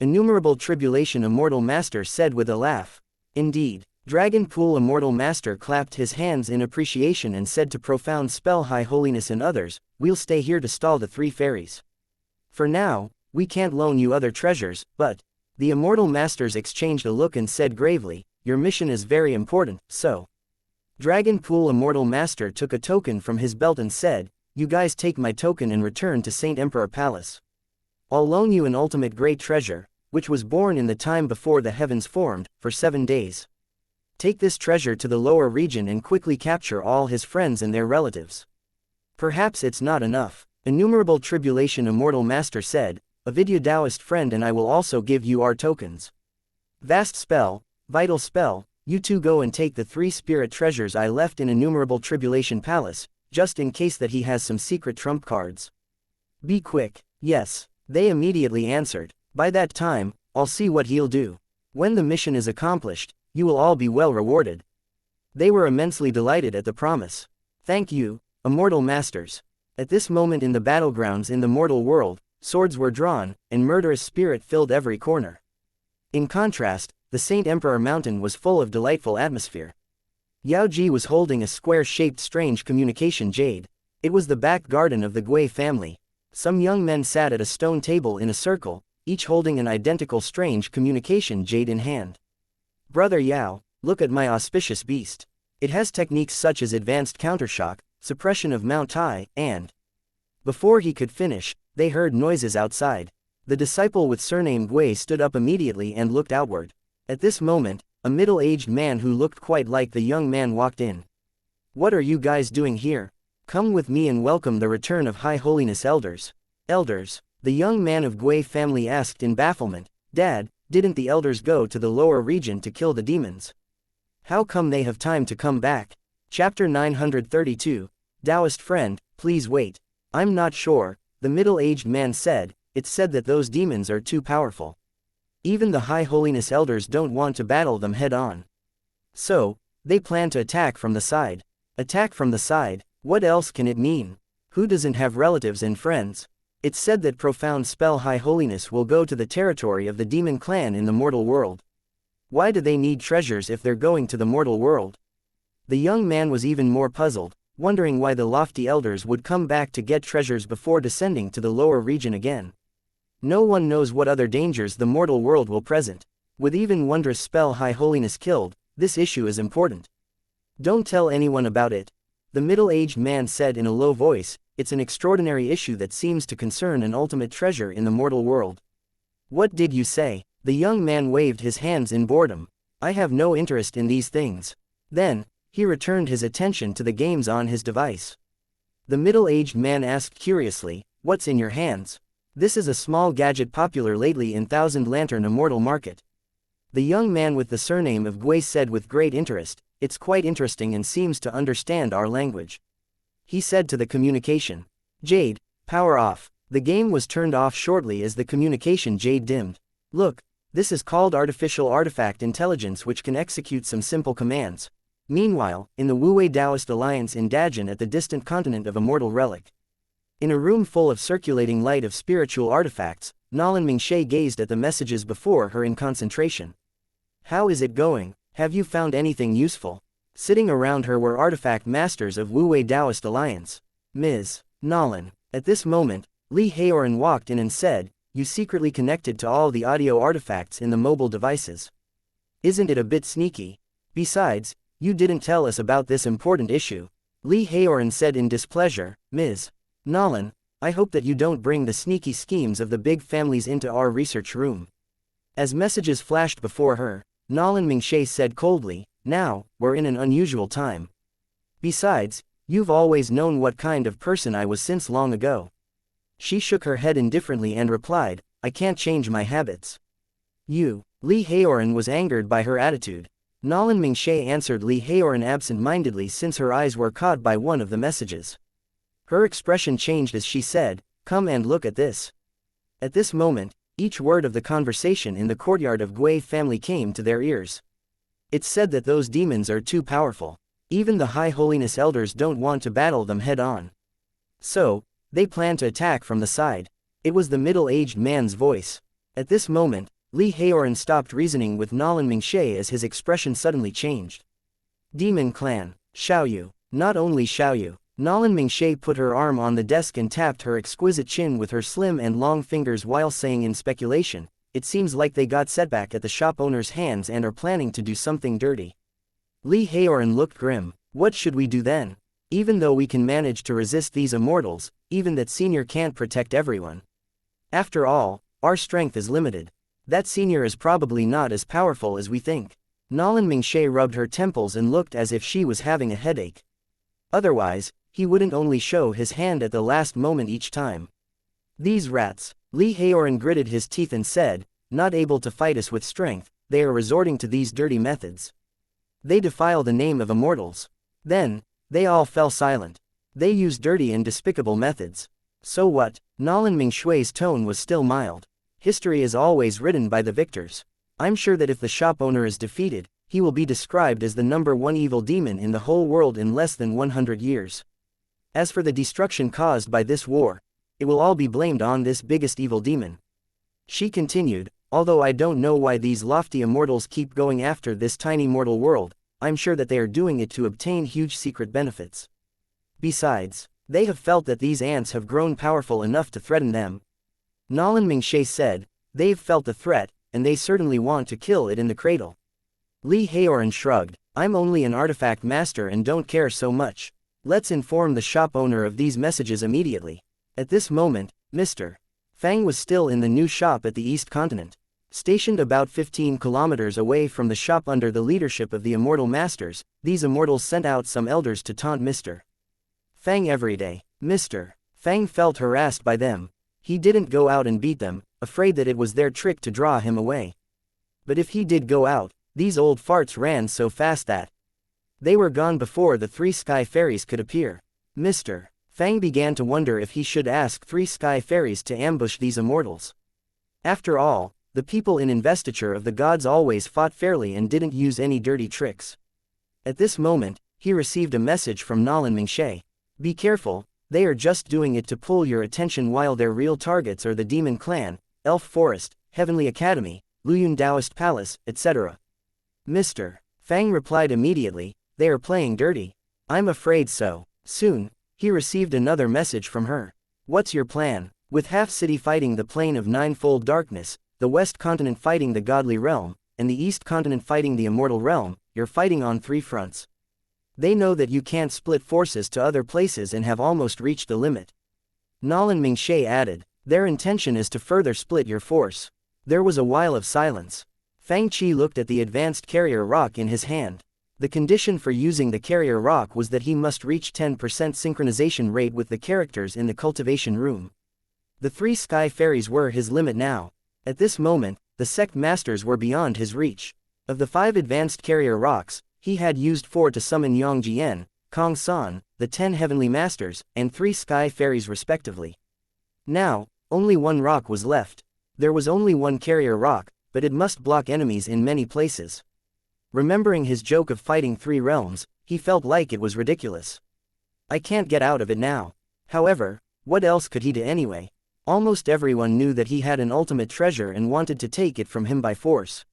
Speaker 1: Innumerable Tribulation Immortal Master said with a laugh. Indeed. Dragon Pool Immortal Master clapped his hands in appreciation and said to Profound Spell High Holiness and others, we'll stay here to stall the 3 fairies. For now, we can't loan you other treasures, but the Immortal Masters exchanged a look and said gravely, your mission is very important, so. Dragon Pool Immortal Master took a token from his belt and said, you guys take my token and return to Saint Emperor Palace. I'll loan you an ultimate great treasure, which was born in the time before the heavens formed, for 7 days. Take this treasure to the lower region and quickly capture all his friends and their relatives. Perhaps it's not enough. Innumerable Tribulation Immortal Master said, Avidya Taoist friend and I will also give you our tokens. Vast spell, vital spell, you two go and take the 3 spirit treasures I left in Innumerable Tribulation Palace, just in case that he has some secret trump cards. Be quick. Yes. They immediately answered. By that time, I'll see what he'll do. When the mission is accomplished, you will all be well rewarded. They were immensely delighted at the promise. Thank you, immortal masters. At this moment in the battlegrounds in the mortal world, swords were drawn, and murderous spirit filled every corner. In contrast, the Saint Emperor Mountain was full of delightful atmosphere. Yao Ji was holding a square-shaped strange communication jade. It was the back garden of the Gui family. Some young men sat at a stone table in a circle, each holding an identical strange communication jade in hand. Brother Yao, look at my auspicious beast. It has techniques such as advanced countershock, suppression of Mount Tai, and... Before he could finish, they heard noises outside. The disciple with surname Gui stood up immediately and looked outward. At this moment, a middle-aged man who looked quite like the young man walked in. What are you guys doing here? Come with me and welcome the return of High Holiness Elders. Elders, the young man of Gui family asked in bafflement. Dad, didn't the elders go to the lower region to kill the demons? How come they have time to come back? Chapter 932, Taoist friend, please wait. I'm not sure, the middle-aged man said. It's said that those demons are too powerful. Even the High Holiness Elders don't want to battle them head-on. So, they plan to attack from the side. Attack from the side, what else can it mean? Who doesn't have relatives and friends? It's said that profound spell High Holiness will go to the territory of the demon clan in the mortal world. Why do they need treasures if they're going to the mortal world? The young man was even more puzzled, wondering why the lofty elders would come back to get treasures before descending to the lower region again. No one knows what other dangers the mortal world will present. With even wondrous spell High Holiness killed, this issue is important. Don't tell anyone about it. The middle-aged man said in a low voice, it's an extraordinary issue that seems to concern an ultimate treasure in the mortal world. What did you say? The young man waved his hands in boredom. I have no interest in these things. Then, he returned his attention to the games on his device. The middle-aged man asked curiously, what's in your hands? This is a small gadget popular lately in Thousand Lantern Immortal Market. The young man with the surname of Gui said with great interest, it's quite interesting and seems to understand our language. He said to the communication jade, power off. The game was turned off shortly as the communication jade dimmed. Look, this is called artificial artifact intelligence which can execute some simple commands. Meanwhile, in the Wu-Wei Taoist Alliance in Dajin at the distant continent of Immortal Relic. In a room full of circulating light of spiritual artifacts, Nolan Mingshe gazed at the messages before her in concentration. How is it going? Have you found anything useful? Sitting around her were artifact masters of Wu-Wei Taoist Alliance. Ms. Nolan. At this moment, Li Haoran walked in and said, you secretly connected to all the audio artifacts in the mobile devices. Isn't it a bit sneaky? Besides, you didn't tell us about this important issue. Li Haoran said in displeasure. Ms. Nolan, I hope that you don't bring the sneaky schemes of the big families into our research room. As messages flashed before her, Nolan Mingshe said coldly, now, we're in an unusual time. Besides, you've always known what kind of person I was since long ago. She shook her head indifferently and replied, I can't change my habits. You. Li Haoran was angered by her attitude. Nolan Mingshe answered Li Haoran absent-mindedly since her eyes were caught by one of the messages. Her expression changed as she said, come and look at this. At this moment, each word of the conversation in the courtyard of Gui family came to their ears. It's said that those demons are too powerful. Even the High Holiness Elders don't want to battle them head-on. So, they plan to attack from the side. It was the middle-aged man's voice. At this moment, Li Haoran stopped reasoning with Nolan Mingshe as his expression suddenly changed. Demon Clan, Xiaoyu. Not only Xiaoyu. Nolan Mingshe put her arm on the desk and tapped her exquisite chin with her slim and long fingers while saying in speculation, it seems like they got setback at the shop owner's hands and are planning to do something dirty. Li Haoran looked grim. What should we do then? Even though we can manage to resist these immortals, even that senior can't protect everyone. After all, our strength is limited. That senior is probably not as powerful as we think. Nolan Mingshe rubbed her temples and looked as if she was having a headache. Otherwise, he wouldn't only show his hand at the last moment each time. These rats. Li Haoran gritted his teeth and said, not able to fight us with strength, they are resorting to these dirty methods. They defile the name of immortals. Then, they all fell silent. They use dirty and despicable methods. So what? Nolan Mingshui's tone was still mild. History is always written by the victors. I'm sure that if the shop owner is defeated, he will be described as the #1 evil demon in the whole world in less than 100 years. As for the destruction caused by this war, it will all be blamed on this biggest evil demon. She continued, although I don't know why these lofty immortals keep going after this tiny mortal world, I'm sure that they are doing it to obtain huge secret benefits. Besides, they have felt that these ants have grown powerful enough to threaten them. Nolan Mingshui said, they've felt the threat, and they certainly want to kill it in the cradle. Li Haoran shrugged, I'm only an artifact master and don't care so much. Let's inform the shop owner of these messages immediately. At this moment, Mr. Fang was still in the new shop at the East Continent. Stationed about 15 kilometers away from the shop under the leadership of the Immortal Masters, these immortals sent out some elders to taunt Mr. Fang every day. Mr. Fang felt harassed by them. He didn't go out and beat them, afraid that it was their trick to draw him away. But if he did go out, these old farts ran so fast that they were gone before the 3 sky fairies could appear. Mr. Fang began to wonder if he should ask 3 sky fairies to ambush these immortals. After all, the people in investiture of the gods always fought fairly and didn't use any dirty tricks. At this moment, he received a message from Nolan Mingshui. Be careful, they are just doing it to pull your attention while their real targets are the Demon Clan, Elf Forest, Heavenly Academy, Luyun Taoist Palace, etc. Mr. Fang replied immediately, they are playing dirty. I'm afraid so. Soon, he received another message from her. What's your plan? With half city fighting the plane of ninefold darkness, the West Continent fighting the godly realm, and the East Continent fighting the immortal realm, you're fighting on 3 fronts. They know that you can't split forces to other places and have almost reached the limit. Nolan Mingshui added, their intention is to further split your force. There was a while of silence. Fang Qi looked at the advanced carrier rock in his hand. The condition for using the carrier rock was that he must reach 10% synchronization rate with the characters in the cultivation room. The 3 sky fairies were his limit now. At this moment, the sect masters were beyond his reach. Of the 5 advanced carrier rocks, he had used 4 to summon Yang Jian, Kong San, the 10 heavenly masters, and 3 sky fairies respectively. Now, only 1 rock was left. There was only 1 carrier rock, but it must block enemies in many places. Remembering his joke of fighting 3 realms, he felt like it was ridiculous. I can't get out of it now. However, what else could he do anyway? Almost everyone knew that he had an ultimate treasure and wanted to take it from him by force.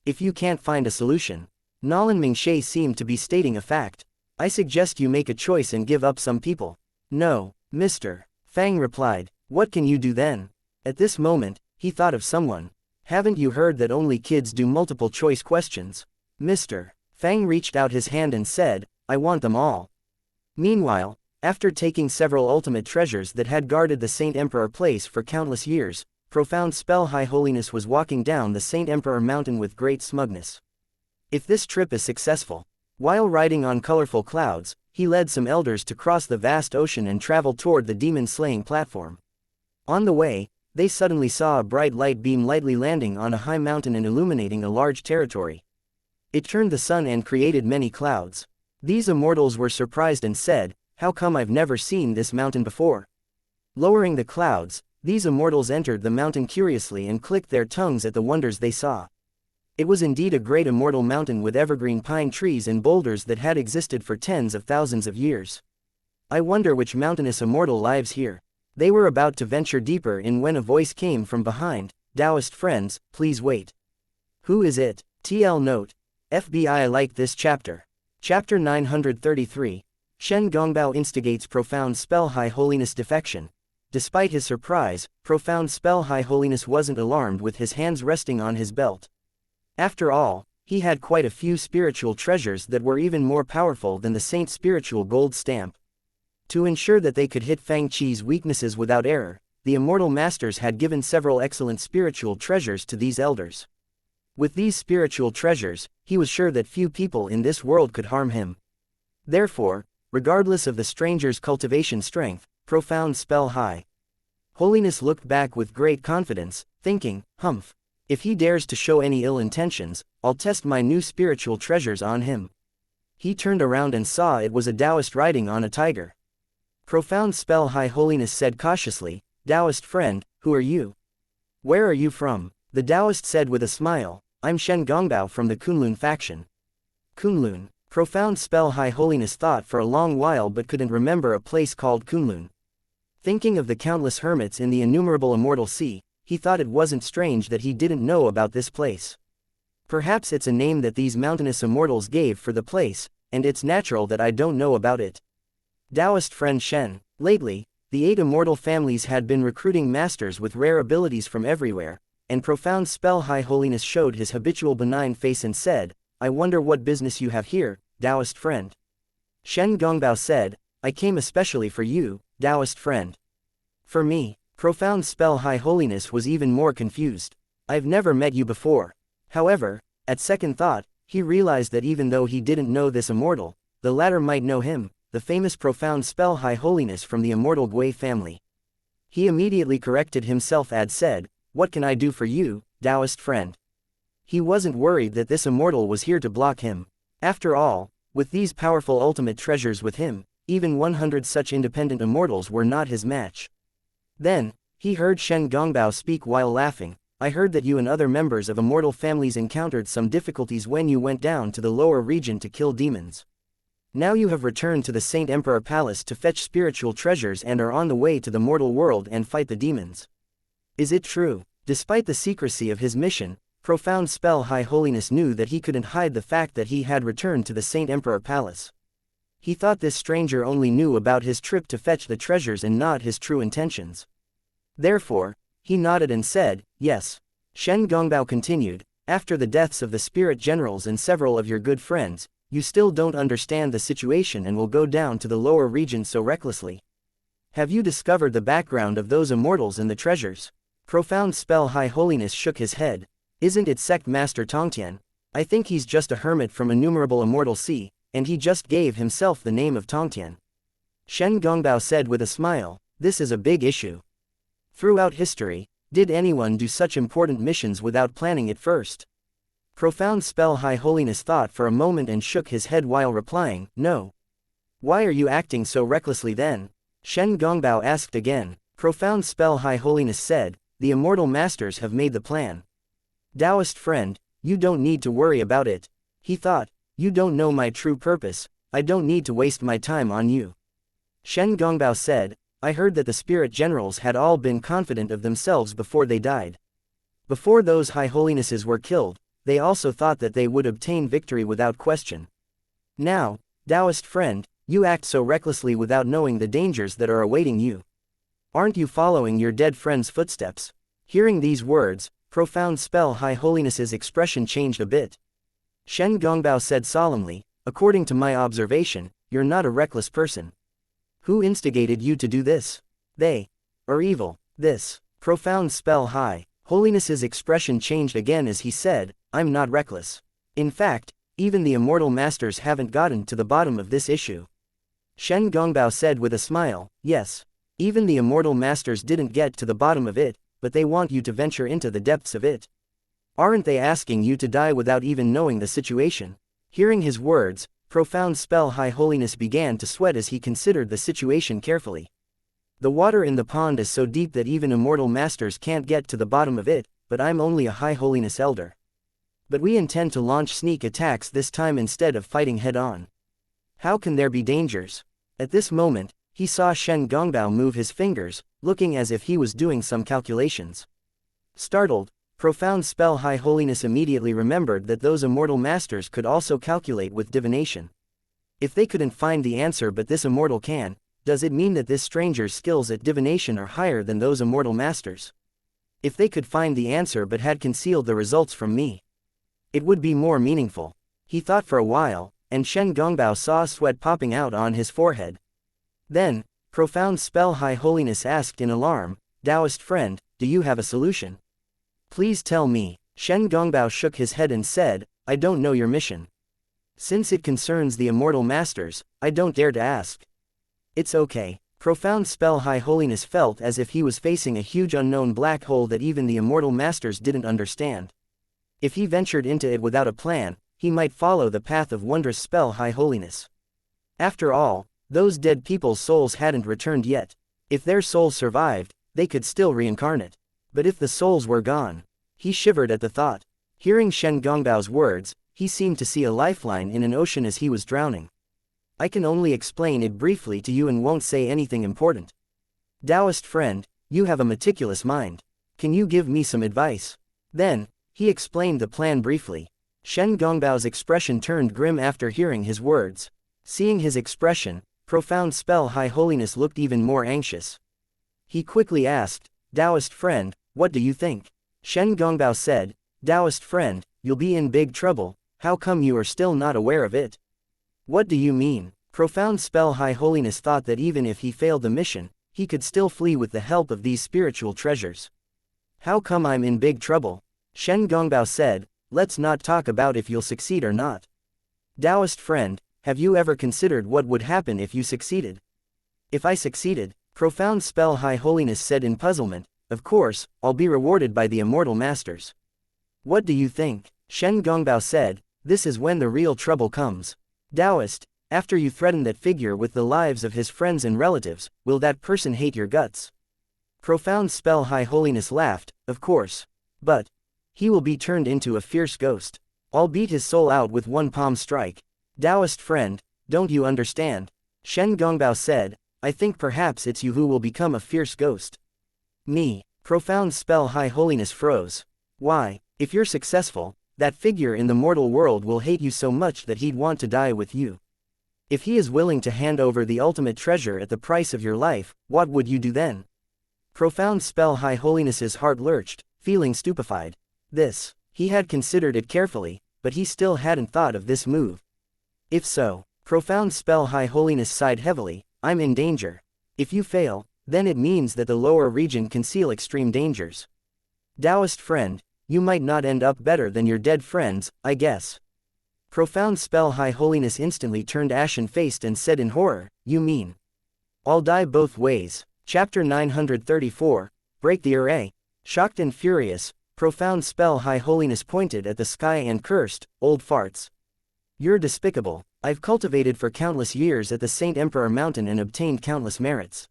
Speaker 1: If you can't find a solution, Nolan Mingshui seemed to be stating a fact. I suggest you make a choice and give up some people. No, Mr. Fang replied, what can you do then? At this moment, he thought of someone. Haven't you heard that only kids do multiple choice questions? Mr. Fang reached out his hand and said, I want them all. Meanwhile, after taking several ultimate treasures that had guarded the Saint Emperor place for countless years, Profound Spell High Holiness was walking down the Saint Emperor mountain with great smugness. If this trip is successful, while riding on colorful clouds, he led some elders to cross the vast ocean and travel toward the demon-slaying platform. On the way, they suddenly saw a bright light beam lightly landing on a high mountain and illuminating a large territory. It turned the sun and created many clouds. These immortals were surprised and said, how come I've never seen this mountain before? Lowering the clouds, these immortals entered the mountain curiously and clicked their tongues at the wonders they saw. It was indeed a great immortal mountain with evergreen pine trees and boulders that had existed for tens of thousands of years. I wonder which mountainous immortal lives here. They were about to venture deeper in when a voice came from behind, Taoist friends, please wait. Who is it? TL note. FBI like this chapter. Chapter 933. Shen Gongbao instigates Profound Spell High Holiness defection. Despite his surprise, Profound Spell High Holiness wasn't alarmed with his hands resting on his belt. After all, he had quite a few spiritual treasures that were even more powerful than the Saint's spiritual gold stamp. To ensure that they could hit Fang Qi's weaknesses without error, the Immortal Masters had given several excellent spiritual treasures to these elders. With these spiritual treasures, he was sure that few people in this world could harm him. Therefore, regardless of the stranger's cultivation strength, Profound Spell High Holiness looked back with great confidence, thinking, humph. If he dares to show any ill intentions, I'll test my new spiritual treasures on him. He turned around and saw it was a Taoist riding on a tiger. Profound spell High Holiness said cautiously, Taoist friend, who are you? Where are you from? The Taoist said with a smile, I'm Shen Gongbao from the Kunlun faction. Kunlun. Profound spell High Holiness thought for a long while but couldn't remember a place called Kunlun. Thinking of the countless hermits in the innumerable immortal sea, he thought it wasn't strange that he didn't know about this place. Perhaps it's a name that these mountainous immortals gave for the place, and it's natural that I don't know about it. Taoist friend Shen, lately, the 8 immortal families had been recruiting masters with rare abilities from everywhere, and Profound spell High Holiness showed his habitual benign face and said, I wonder what business you have here, Taoist friend. Shen Gongbao said, I came especially for you, Taoist friend. For me? Profound spell High Holiness was even more confused. I've never met you before. However, at second thought, he realized that even though he didn't know this immortal, the latter might know him, the famous Profound spell High Holiness from the immortal Gui family. He immediately corrected himself and said, what can I do for you, Taoist friend? He wasn't worried that this immortal was here to block him. After all, with these powerful ultimate treasures with him, even 100 such independent immortals were not his match. Then, he heard Shen Gongbao speak while laughing, I heard that you and other members of immortal families encountered some difficulties when you went down to the lower region to kill demons. Now you have returned to the Saint Emperor Palace to fetch spiritual treasures and are on the way to the mortal world and fight the demons. Is it true? Despite the secrecy of his mission, Profound spell High Holiness knew that he couldn't hide the fact that he had returned to the Saint Emperor Palace. He thought this stranger only knew about his trip to fetch the treasures and not his true intentions. Therefore, he nodded and said, yes. Shen Gongbao continued, after the deaths of the spirit generals and several of your good friends, you still don't understand the situation and will go down to the lower region so recklessly. Have you discovered the background of those immortals and the treasures? Profound spell High Holiness shook his head. Isn't it Sect Master Tongtian? I think he's just a hermit from innumerable immortal sea, and he just gave himself the name of Tongtian. Shen Gongbao said with a smile, this is a big issue. Throughout history, did anyone do such important missions without planning it first? Profound spell High Holiness thought for a moment and shook his head while replying, no. Why are you acting so recklessly then? Shen Gongbao asked again. Profound spell High Holiness said, the immortal masters have made the plan. Taoist friend, you don't need to worry about it. He thought, you don't know my true purpose, I don't need to waste my time on you. Shen Gongbao said, I heard that the spirit generals had all been confident of themselves before they died. Before those High Holinesses were killed, they also thought that they would obtain victory without question. Now, Taoist friend, you act so recklessly without knowing the dangers that are awaiting you. Aren't you following your dead friend's footsteps? Hearing these words, Profound spell High Holiness's expression changed a bit. Shen Gongbao said solemnly, according to my observation, you're not a reckless person. Who instigated you to do this? They are evil. This. Profound spell High Holiness's expression changed again as he said, I'm not reckless. In fact, even the immortal masters haven't gotten to the bottom of this issue. Shen Gongbao said with a smile, yes. Even the immortal masters didn't get to the bottom of it, but they want you to venture into the depths of it. Aren't they asking you to die without even knowing the situation? Hearing his words, Profound spell High Holiness began to sweat as he considered the situation carefully. The water in the pond is so deep that even immortal masters can't get to the bottom of it, but I'm only a High Holiness elder. But we intend to launch sneak attacks this time instead of fighting head-on. How can there be dangers? At this moment, he saw Shen Gongbao move his fingers, looking as if he was doing some calculations. Startled, Profound spell High Holiness immediately remembered that those immortal masters could also calculate with divination. If they couldn't find the answer but this immortal can, does it mean that this stranger's skills at divination are higher than those immortal masters? If they could find the answer but had concealed the results from me, it would be more meaningful. He thought for a while, and Shen Gongbao saw sweat popping out on his forehead. Then, Profound spell High Holiness asked in alarm, Taoist friend, do you have a solution? Please tell me. Shen Gongbao shook his head and said, I don't know your mission. Since it concerns the immortal masters, I don't dare to ask. It's okay. Profound spell High Holiness felt as if he was facing a huge unknown black hole that even the immortal masters didn't understand. If he ventured into it without a plan, he might follow the path of wondrous spell High Holiness. After all, Those dead people's souls hadn't returned yet. If their souls survived, they could still reincarnate. But if the souls were gone, he shivered at the thought. Hearing Shen Gongbao's words, he seemed to see a lifeline in an ocean as he was drowning. I can only explain it briefly to you and won't say anything important. Taoist friend, you have a meticulous mind. Can you give me some advice? Then, he explained the plan briefly. Shen Gongbao's expression turned grim after hearing his words. Seeing his expression, Profound Spell High Holiness looked even more anxious. He quickly asked, Taoist friend, what do you think? Shen Gongbao said, Taoist friend, you'll be in big trouble, how come you are still not aware of it? What do you mean? Profound Spell High Holiness thought that even if he failed the mission, he could still flee with the help of these spiritual treasures. How come I'm in big trouble? Shen Gongbao said, let's not talk about if you'll succeed or not. Taoist friend, have you ever considered what would happen if you succeeded? If I succeeded, Profound Spell High Holiness said in puzzlement, of course, I'll be rewarded by the immortal masters. What do you think? Shen Gongbao said, this is when the real trouble comes. Taoist, after you threaten that figure with the lives of his friends and relatives, will that person hate your guts? Profound Spell High Holiness laughed, of course. But he will be turned into a fierce ghost. I'll beat his soul out with one palm strike. Taoist friend, don't you understand? Shen Gongbao said, I think perhaps it's you who will become a fierce ghost. Me. Profound Spell High Holiness froze. Why, if you're successful, that figure in the mortal world will hate you so much that he'd want to die with you. If he is willing to hand over the ultimate treasure at the price of your life, what would you do then? Profound Spell High Holiness's heart lurched, feeling stupefied. He had considered it carefully, but he still hadn't thought of this move. If so, Profound Spell High Holiness sighed heavily, I'm in danger. If you fail, then it means that the lower region conceal extreme dangers. Taoist friend, you might not end up better than your dead friends, I guess. Profound Spell High Holiness instantly turned ashen-faced and said in horror, you mean? I'll die both ways. Chapter 934, Break the Array. Shocked and furious, Profound Spell High Holiness pointed at the sky and cursed, old farts. You're despicable. I've cultivated for countless years at the Saint Emperor Mountain and obtained countless merits.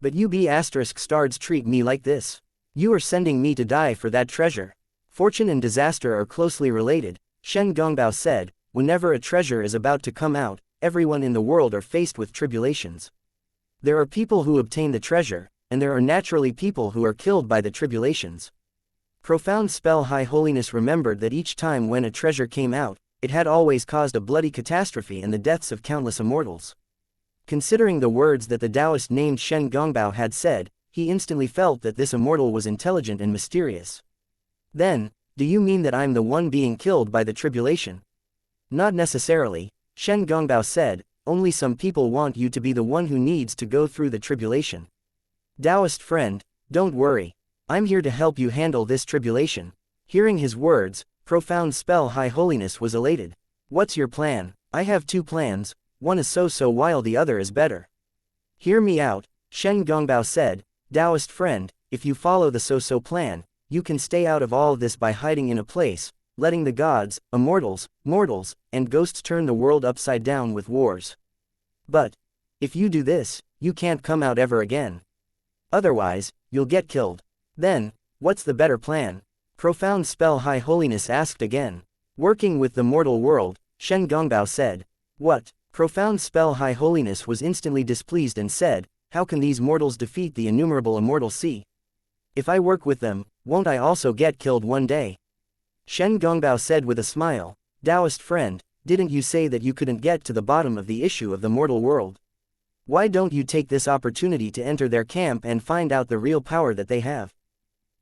Speaker 1: But you **stards treat me like this. You are sending me to die for that treasure. Fortune and disaster are closely related, Shen Gongbao said, whenever a treasure is about to come out, everyone in the world are faced with tribulations. There are people who obtain the treasure, and there are naturally people who are killed by the tribulations. Profound Spell High Holiness remembered that each time when a treasure came out, it had always caused a bloody catastrophe and the deaths of countless immortals. Considering the words that the Taoist named Shen Gongbao had said, he instantly felt that this immortal was intelligent and mysterious. Then, do you mean that I'm the one being killed by the tribulation? Not necessarily, Shen Gongbao said, only some people want you to be the one who needs to go through the tribulation. Taoist friend, don't worry. I'm here to help you handle this tribulation. Hearing his words, Profound Spell High Holiness was elated. What's your plan? I have two plans, one is so while the other is better. Hear me out, Shen Gongbao said, Taoist friend, if you follow the so plan, you can stay out of all this by hiding in a place, letting the gods, immortals, mortals, and ghosts turn the world upside down with wars. But if you do this, you can't come out ever again. Otherwise, you'll get killed. Then, what's the better plan? Profound Spell High Holiness asked again. Working with the mortal world, Shen Gongbao said. What? Profound Spell High Holiness was instantly displeased and said, how can these mortals defeat the innumerable immortal sea? If I work with them, won't I also get killed one day? Shen Gongbao said with a smile, Taoist friend, didn't you say that you couldn't get to the bottom of the issue of the mortal world? Why don't you take this opportunity to enter their camp and find out the real power that they have?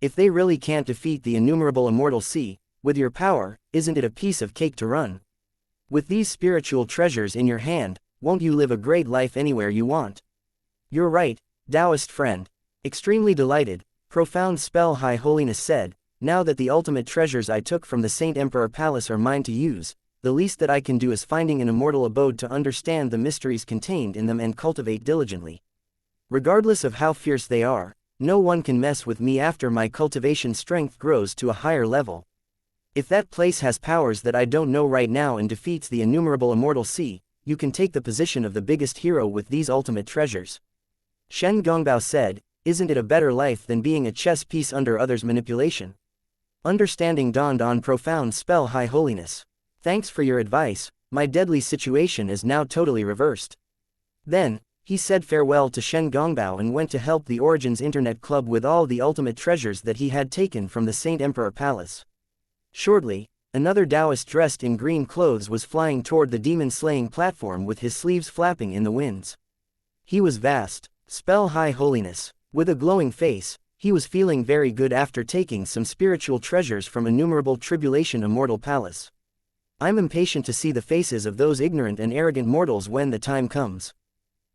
Speaker 1: If they really can't defeat the innumerable immortal sea, with your power, isn't it a piece of cake to run? With these spiritual treasures in your hand, won't you live a great life anywhere you want? You're right, Taoist friend. Extremely delighted, Profound Spell High Holiness said, now that the ultimate treasures I took from the Saint Emperor Palace are mine to use, the least that I can do is finding an immortal abode to understand the mysteries contained in them and cultivate diligently. Regardless of how fierce they are, no one can mess with me after my cultivation strength grows to a higher level. If that place has powers that I don't know right now and defeats the innumerable immortal sea, you can take the position of the biggest hero with these ultimate treasures. Shen Gongbao said, isn't it a better life than being a chess piece under others' manipulation? Understanding dawned on profound spell High Holiness. Thanks for your advice, my deadly situation is now totally reversed. Then, he said farewell to Shen Gongbao and went to help the Origins Internet Club with all the ultimate treasures that he had taken from the Saint Emperor Palace. Shortly, another Taoist dressed in green clothes was flying toward the demon-slaying platform with his sleeves flapping in the winds. He was vast, spell High Holiness. With a glowing face, he was feeling very good after taking some spiritual treasures from innumerable tribulation immortal palace. I'm impatient to see the faces of those ignorant and arrogant mortals when the time comes.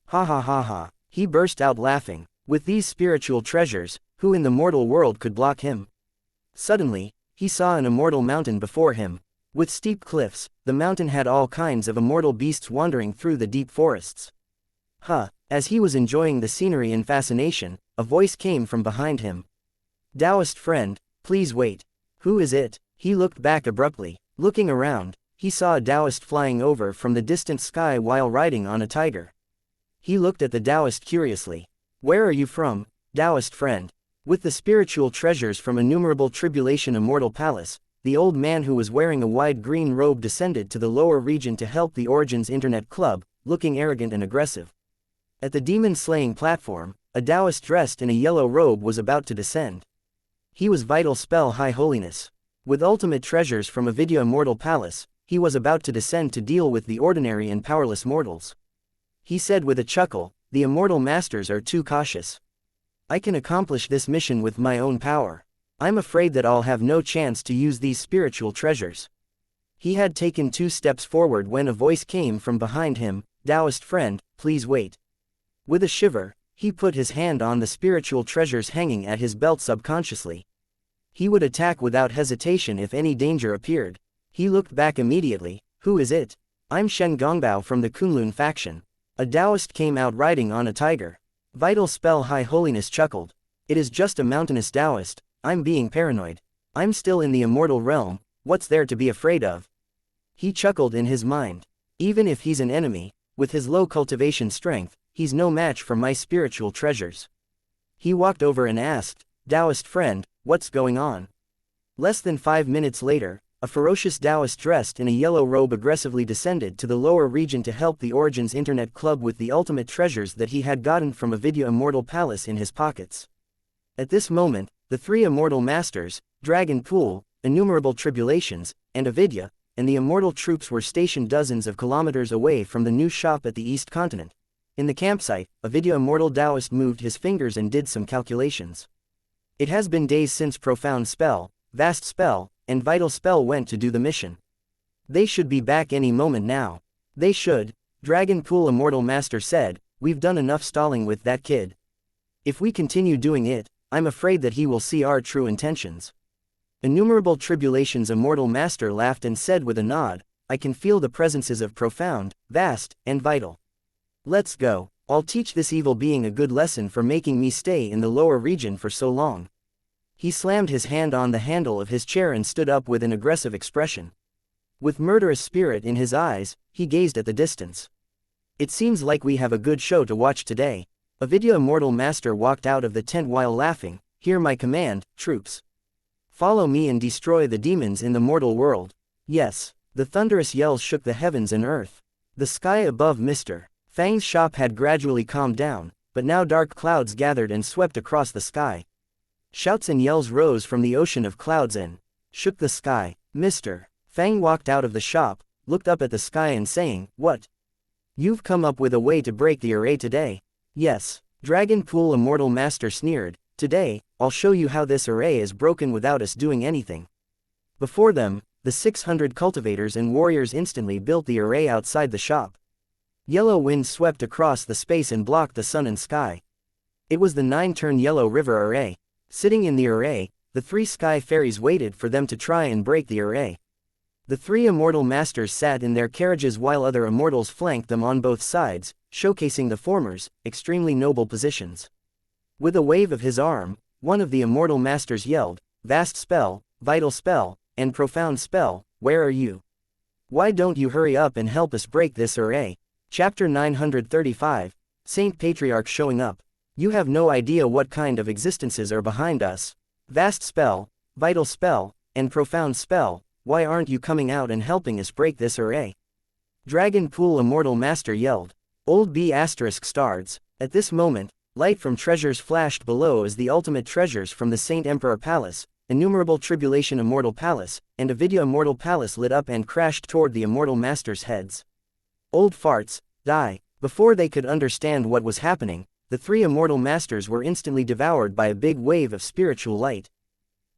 Speaker 1: Ha ha ha ha, he burst out laughing. With these spiritual treasures, who in the mortal world could block him? Suddenly, he saw an immortal mountain before him. With steep cliffs, the mountain had all kinds of immortal beasts wandering through the deep forests. As he was enjoying the scenery in fascination, a voice came from behind him. Taoist friend, please wait. Who is it? He looked back abruptly. Looking around, he saw a Taoist flying over from the distant sky while riding on a tiger. He looked at the Taoist curiously. Where are you from, Taoist friend? With the spiritual treasures from innumerable tribulation immortal palace, the old man who was wearing a wide green robe descended to the lower region to help the Origins Internet Club, looking arrogant and aggressive. At the demon-slaying platform, a Taoist dressed in a yellow robe was about to descend. He was vital spell High Holiness. With ultimate treasures from a video immortal palace, he was about to descend to deal with the ordinary and powerless mortals. He said with a chuckle, the immortal masters are too cautious. I can accomplish this mission with my own power. I'm afraid that I'll have no chance to use these spiritual treasures. He had taken 2 steps forward when a voice came from behind him, Taoist friend, please wait. With a shiver, he put his hand on the spiritual treasures hanging at his belt subconsciously. He would attack without hesitation if any danger appeared. He looked back immediately. Who is it? I'm Shen Gongbao from the Kunlun faction. A Taoist came out riding on a tiger. Vital spell High Holiness chuckled. It is just a mountainous Taoist, I'm being paranoid. I'm still in the immortal realm, what's there to be afraid of? He chuckled in his mind. Even if he's an enemy, with his low cultivation strength, he's no match for my spiritual treasures. He walked over and asked, Taoist friend, what's going on? Less than 5 minutes later, a ferocious Taoist dressed in a yellow robe aggressively descended to the lower region to help the Origins Internet Club with the ultimate treasures that he had gotten from a video immortal palace in his pockets. At this moment, the 3 immortal masters, Dragon Pool, Innumerable Tribulations, and Avidya, and the immortal troops were stationed dozens of kilometers away from the new shop at the East Continent. In the campsite, a video immortal Taoist moved his fingers and did some calculations. It has been days since Profound Spell, Vast Spell, and Vital Spell went to do the mission. They should be back any moment now. They should, Dragon Pool Immortal Master said, we've done enough stalling with that kid. If we continue doing it, I'm afraid that he will see our true intentions. Innumerable Tribulations Immortal Master laughed and said with a nod, I can feel the presences of Profound, Vast, and Vital. Let's go. I'll teach this evil being a good lesson for making me stay in the lower region for so long. He slammed his hand on the handle of his chair and stood up with an aggressive expression. With murderous spirit in his eyes, he gazed at the distance. It seems like we have a good show to watch today. A video immortal master walked out of the tent while laughing. Hear my command, troops. Follow me and destroy the demons in the mortal world. Yes. The thunderous yells shook the heavens and earth. The sky above Mr. Fang's shop had gradually calmed down, but now dark clouds gathered and swept across the sky. Shouts and yells rose from the ocean of clouds and shook the sky. Mr. Fang walked out of the shop, looked up at the sky and saying, What? You've come up with a way to break the array today? Yes. Dragon Pool Immortal Master sneered, Today, I'll show you how this array is broken without us doing anything. Before them, the 600 cultivators and warriors instantly built the array outside the shop. Yellow wind swept across the space and blocked the sun and sky. It was the 9-turn Yellow River array. Sitting in the array, the 3 sky fairies waited for them to try and break the array. The 3 immortal masters sat in their carriages while other immortals flanked them on both sides, showcasing the former's extremely noble positions. With a wave of his arm, one of the immortal masters yelled, Vast Spell, Vital Spell, and Profound Spell, where are you? Why don't you hurry up and help us break this array? Chapter 935, Saint Patriarch showing up. You have no idea what kind of existences are behind us. Vast spell, vital spell, and profound spell, why aren't you coming out and helping us break this array? Dragon Pool Immortal Master yelled. Old B** stars. At this moment, light from treasures flashed below as the ultimate treasures from the Saint Emperor Palace, Innumerable Tribulation Immortal Palace, and Avidya Immortal Palace lit up and crashed toward the Immortal Masters' heads. Old farts, die. Before they could understand what was happening, the three Immortal Masters were instantly devoured by a big wave of spiritual light.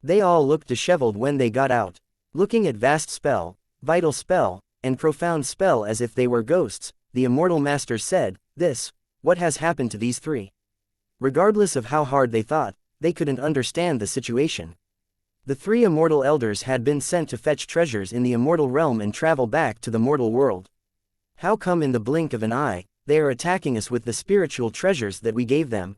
Speaker 1: They all looked disheveled when they got out, looking at vast spell, vital spell, and profound spell as if they were ghosts. The Immortal Masters said, what has happened to these three? Regardless of how hard they thought, they couldn't understand the situation. The three Immortal Elders had been sent to fetch treasures in the Immortal Realm and travel back to the mortal world. How come in the blink of an eye, they are attacking us with the spiritual treasures that we gave them?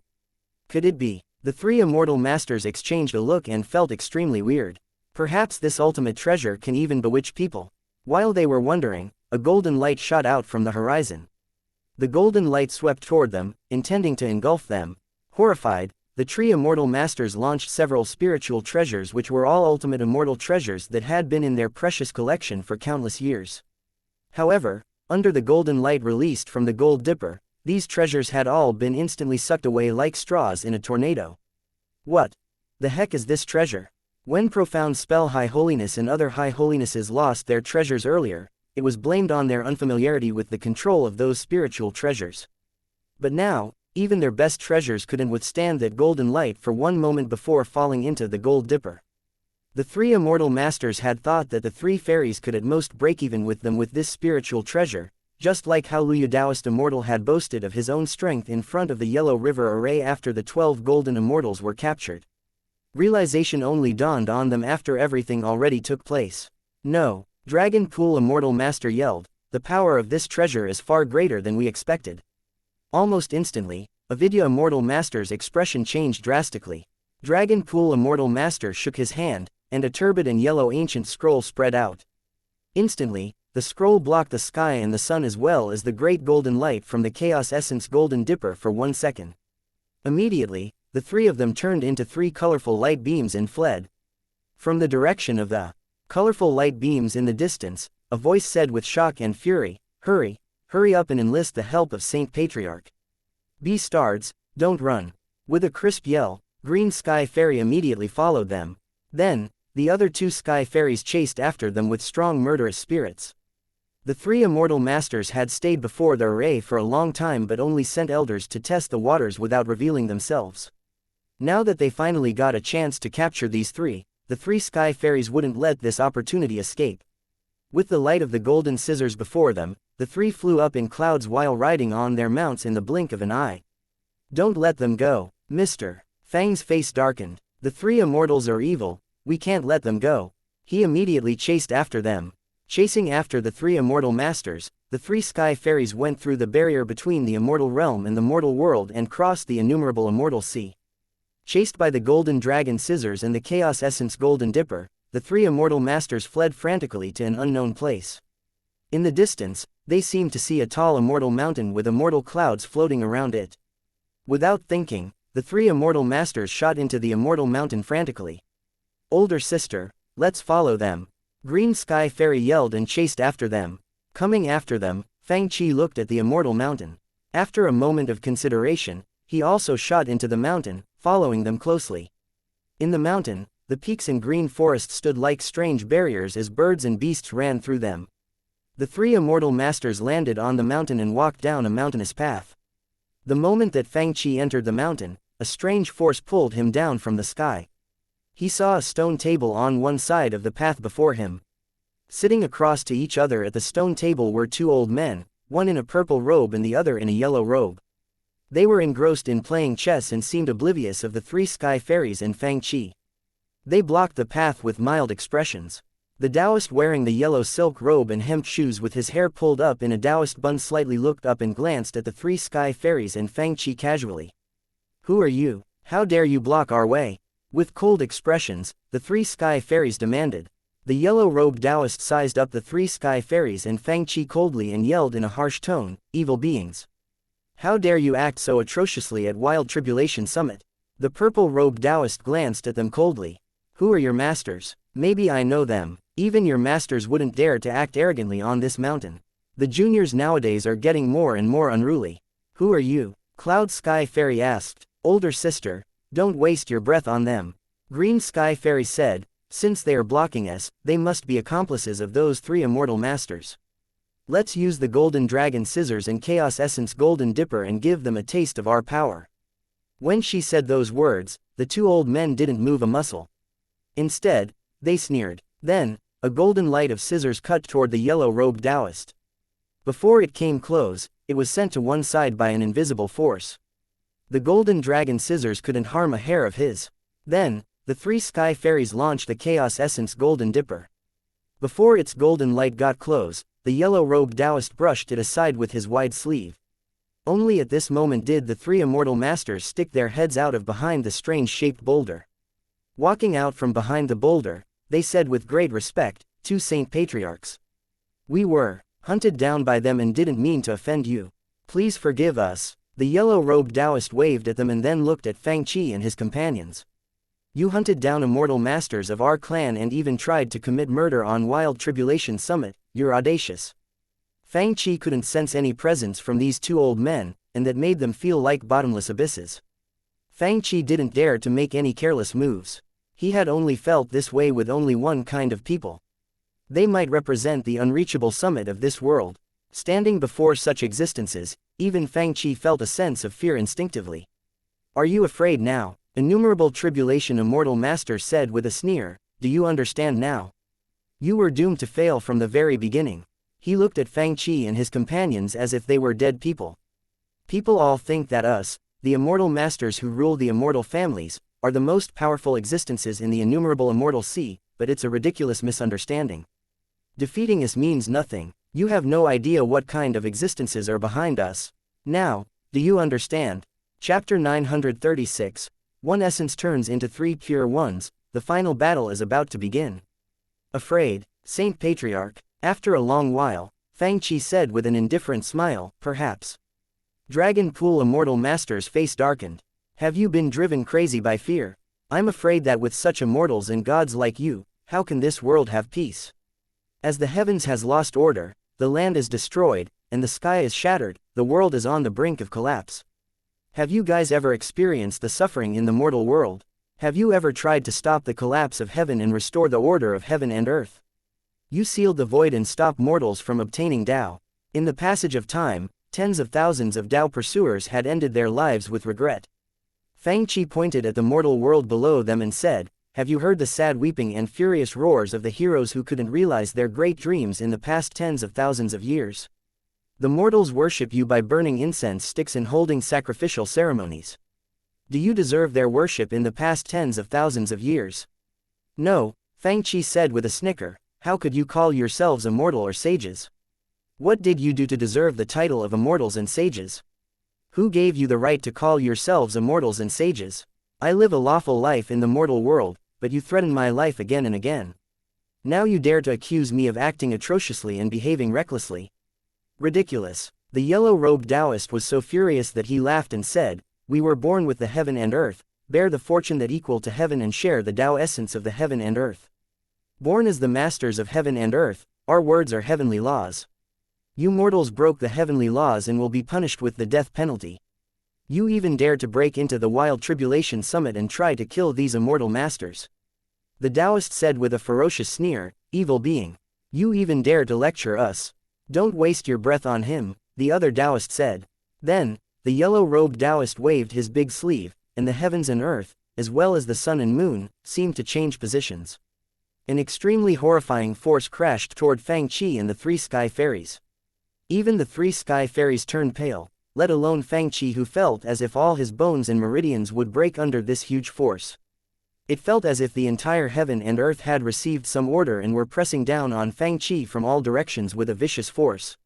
Speaker 1: Could it be? The three Immortal Masters exchanged a look and felt extremely weird. Perhaps this ultimate treasure can even bewitch people. While they were wondering, a golden light shot out from the horizon. The golden light swept toward them, intending to engulf them. Horrified, the three Immortal Masters launched several spiritual treasures which were all ultimate immortal treasures that had been in their precious collection for countless years. However, under the golden light released from the Gold Dipper, these treasures had all been instantly sucked away like straws in a tornado. What the heck is this treasure? When Profound Spell High Holiness and other High Holinesses lost their treasures earlier, it was blamed on their unfamiliarity with the control of those spiritual treasures. But now, even their best treasures couldn't withstand that golden light for one moment before falling into the Gold Dipper. The three Immortal Masters had thought that the three fairies could at most break even with them with this spiritual treasure, just like how Luya Taoist Immortal had boasted of his own strength in front of the Yellow River Array after the 12 Golden Immortals were captured. Realization only dawned on them after everything already took place. No, Dragon Pool Immortal Master yelled, the power of this treasure is far greater than we expected. Almost instantly, Avidya Immortal Master's expression changed drastically. Dragon Pool Immortal Master shook his hand, and a turbid and yellow ancient scroll spread out. Instantly, the scroll blocked the sky and the sun as well as the great golden light from the Chaos Essence Golden Dipper for 1 second. Immediately, the three of them turned into three colorful light beams and fled. From the direction of the colorful light beams in the distance, a voice said with shock and fury, hurry up and enlist the help of Saint Patriarch. Stards, don't run. With a crisp yell, Green Sky Fairy immediately followed them. Then, the other two Sky Fairies chased after them with strong murderous spirits. The three Immortal Masters had stayed before the array for a long time but only sent elders to test the waters without revealing themselves. Now that they finally got a chance to capture these three, the three Sky Fairies wouldn't let this opportunity escape. With the light of the golden scissors before them, the three flew up in clouds while riding on their mounts in the blink of an eye. Don't let them go, Mr. Fang's face darkened. The three immortals are evil, we can't let them go. He immediately chased after them. Chasing after the three Immortal Masters, the three Sky Fairies went through the barrier between the Immortal Realm and the mortal world and crossed the innumerable Immortal Sea. Chased by the Golden Dragon Scissors and the Chaos Essence Golden Dipper, the three Immortal Masters fled frantically to an unknown place. In the distance, they seemed to see a tall immortal mountain with immortal clouds floating around it. Without thinking, the three Immortal Masters shot into the immortal mountain frantically. Older sister, let's follow them. Green Sky Fairy yelled and chased after them. Coming after them, Fang Chi looked at the immortal mountain. After a moment of consideration, he also shot into the mountain, following them closely. In the mountain, the peaks and green forest stood like strange barriers as birds and beasts ran through them. The three Immortal Masters landed on the mountain and walked down a mountainous path. The moment that Fang Chi entered the mountain, a strange force pulled him down from the sky. He saw a stone table on one side of the path before him. Sitting across to each other at the stone table were two old men, one in a purple robe and the other in a yellow robe. They were engrossed in playing chess and seemed oblivious of the three Sky Fairies and Fang Chi. They blocked the path with mild expressions. The Taoist wearing the yellow silk robe and hemp shoes with his hair pulled up in a Taoist bun slightly looked up and glanced at the three Sky Fairies and Fang Chi casually. Who are you? How dare you block our way? With cold expressions, the three Sky Fairies demanded. The yellow-robed Taoist sized up the three sky fairies and Fang Qi coldly and yelled in a harsh tone, "Evil beings! How dare you act so atrociously at Wild Tribulation Summit?" The purple-robed Taoist glanced at them coldly. "Who are your masters? Maybe I know them. Even your masters wouldn't dare to act arrogantly on this mountain. The juniors nowadays are getting more and more unruly." "Who are you?" Cloud Sky Fairy asked. "Older sister, don't waste your breath on them." Green Sky Fairy said, "Since they are blocking us, they must be accomplices of those three immortal masters. Let's use the Golden Dragon Scissors and Chaos Essence Golden Dipper and give them a taste of our power." When she said those words, the two old men didn't move a muscle. Instead, they sneered. Then, a golden light of scissors cut toward the yellow-robed Taoist. Before it came close, it was sent to one side by an invisible force. The Golden Dragon Scissors couldn't harm a hair of his. Then, the three sky fairies launched the Chaos Essence Golden Dipper. Before its golden light got close, the yellow-robed Taoist brushed it aside with his wide sleeve. Only at this moment did the three immortal masters stick their heads out of behind the strange-shaped boulder. Walking out from behind the boulder, they said with great respect, "Two Saint Patriarchs. We were hunted down by them and didn't mean to offend you. Please forgive us." The yellow-robed Taoist waved at them and then looked at Fang Qi and his companions. "You hunted down immortal masters of our clan and even tried to commit murder on Wild Tribulation Summit. You're audacious." Fang Qi couldn't sense any presence from these two old men, and that made them feel like bottomless abysses. Fang Qi didn't dare to make any careless moves. He had only felt this way with only one kind of people. They might represent the unreachable summit of this world. Standing before such existences, even Fang Qi felt a sense of fear instinctively. "Are you afraid now?" Innumerable Tribulation Immortal Master said with a sneer. "Do you understand now? You were doomed to fail from the very beginning." He looked at Fang Qi and his companions as if they were dead people. "People all think that us, the immortal masters who rule the immortal families, are the most powerful existences in the innumerable immortal sea, but it's a ridiculous misunderstanding. Defeating us means nothing. You have no idea what kind of existences are behind us. Now, do you understand?" Chapter 936. One essence turns into three pure ones. The final battle is about to begin. "Afraid, Saint Patriarch?" After a long while, Fang Qi said with an indifferent smile, "Perhaps." Dragon Pool Immortal Master's face darkened. "Have you been driven crazy by fear? I'm afraid that with such immortals and gods like you, how can this world have peace? As the heavens has lost order, the land is destroyed, and the sky is shattered, the world is on the brink of collapse. Have you guys ever experienced the suffering in the mortal world? Have you ever tried to stop the collapse of heaven and restore the order of heaven and earth? You sealed the void and stopped mortals from obtaining Tao. In the passage of time, tens of thousands of Tao pursuers had ended their lives with regret." Fang Qi pointed at the mortal world below them and said, "Have you heard the sad weeping and furious roars of the heroes who couldn't realize their great dreams in the past tens of thousands of years? The mortals worship you by burning incense sticks and holding sacrificial ceremonies. Do you deserve their worship in the past tens of thousands of years?" "No," Fang Qi said with a snicker. "How could you call yourselves immortal or sages? What did you do to deserve the title of immortals and sages? Who gave you the right to call yourselves immortals and sages? I live a lawful life in the mortal world, but you threaten my life again and again. Now you dare to accuse me of acting atrociously and behaving recklessly. Ridiculous." The yellow-robed Taoist was so furious that he laughed and said, "We were born with the heaven and earth, bear the fortune that equal to heaven and share the Tao essence of the heaven and earth. Born as the masters of heaven and earth, our words are heavenly laws. You mortals broke the heavenly laws and will be punished with the death penalty. You even dared to break into the Wild Tribulation Summit and try to kill these immortal masters." The Taoist said with a ferocious sneer, "Evil being. You even dare to lecture us. Don't waste your breath on him," the other Taoist said. Then, the yellow-robed Taoist waved his big sleeve, and the heavens and earth, as well as the sun and moon, seemed to change positions. An extremely horrifying force crashed toward Fang Qi and the three sky fairies. Even the three sky fairies turned pale, let alone Fang Qi, who felt as if all his bones and meridians would break under this huge force. It felt as if the entire heaven and earth had received some order and were pressing down on Fang Qi from all directions with a vicious force.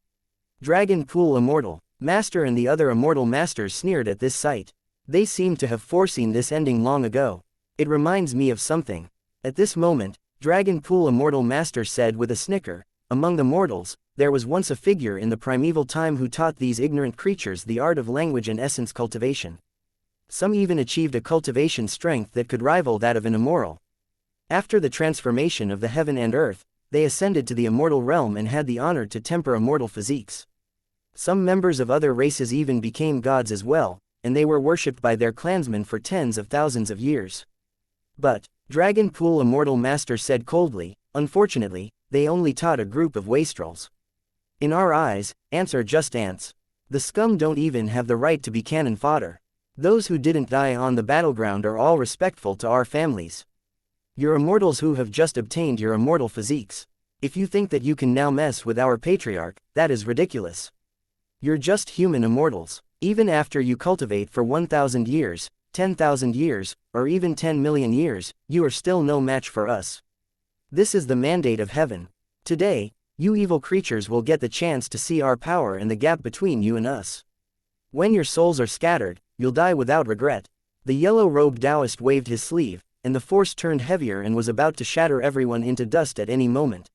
Speaker 1: Dragon Pool Immortal Master and the other immortal masters sneered at this sight. They seemed to have foreseen this ending long ago. "It reminds me of something." At this moment, Dragon Pool Immortal Master said with a snicker, "Among the mortals, there was once a figure in the primeval time who taught these ignorant creatures the art of language and essence cultivation. Some even achieved a cultivation strength that could rival that of an immortal. After the transformation of the heaven and earth, they ascended to the immortal realm and had the honor to temper immortal physiques. Some members of other races even became gods as well, and they were worshipped by their clansmen for tens of thousands of years. But, Dragon Pool Immortal Master said coldly, unfortunately, they only taught a group of wastrels. In our eyes, ants are just ants. The scum don't even have the right to be cannon fodder. Those who didn't die on the battleground are all respectful to our families. You're immortals who have just obtained your immortal physiques. If you think that you can now mess with our patriarch, that is ridiculous. You're just human immortals. Even after you cultivate for 1,000 years, 10,000 years, or even 10 million years, you are still no match for us. This is the mandate of heaven. Today, you evil creatures will get the chance to see our power and the gap between you and us. When your souls are scattered, you'll die without regret." The yellow-robed Taoist waved his sleeve, and the force turned heavier and was about to shatter everyone into dust at any moment.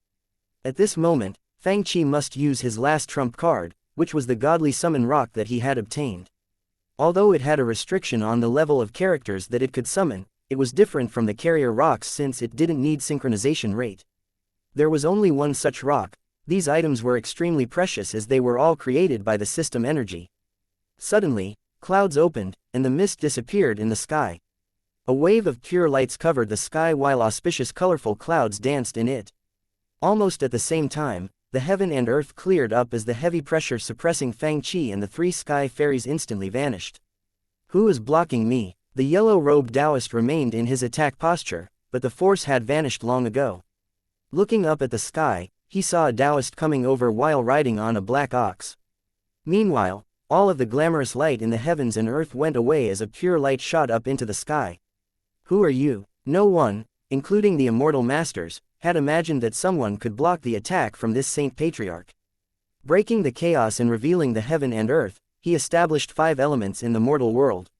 Speaker 1: At this moment, Fang must use his last trump card, which was the godly summon rock that he had obtained. Although it had a restriction on the level of characters that it could summon, it was different from the carrier rocks since it didn't need synchronization rate. There was only one such rock. These items were extremely precious as they were all created by the system energy. Suddenly, clouds opened, and the mist disappeared in the sky. A wave of pure lights covered the sky while auspicious colorful clouds danced in it. Almost at the same time, the heaven and earth cleared up as the heavy pressure suppressing Fang and the three sky fairies instantly vanished. "Who is blocking me?" The yellow-robed Taoist remained in his attack posture, but the force had vanished long ago. Looking up at the sky, he saw a Taoist coming over while riding on a black ox. Meanwhile, all of the glamorous light in the heavens and earth went away as a pure light shot up into the sky. "Who are you?" No one, including the immortal masters, had imagined that someone could block the attack from this saint patriarch. Breaking the chaos and revealing the heaven and earth, he established 5 elements in the mortal world.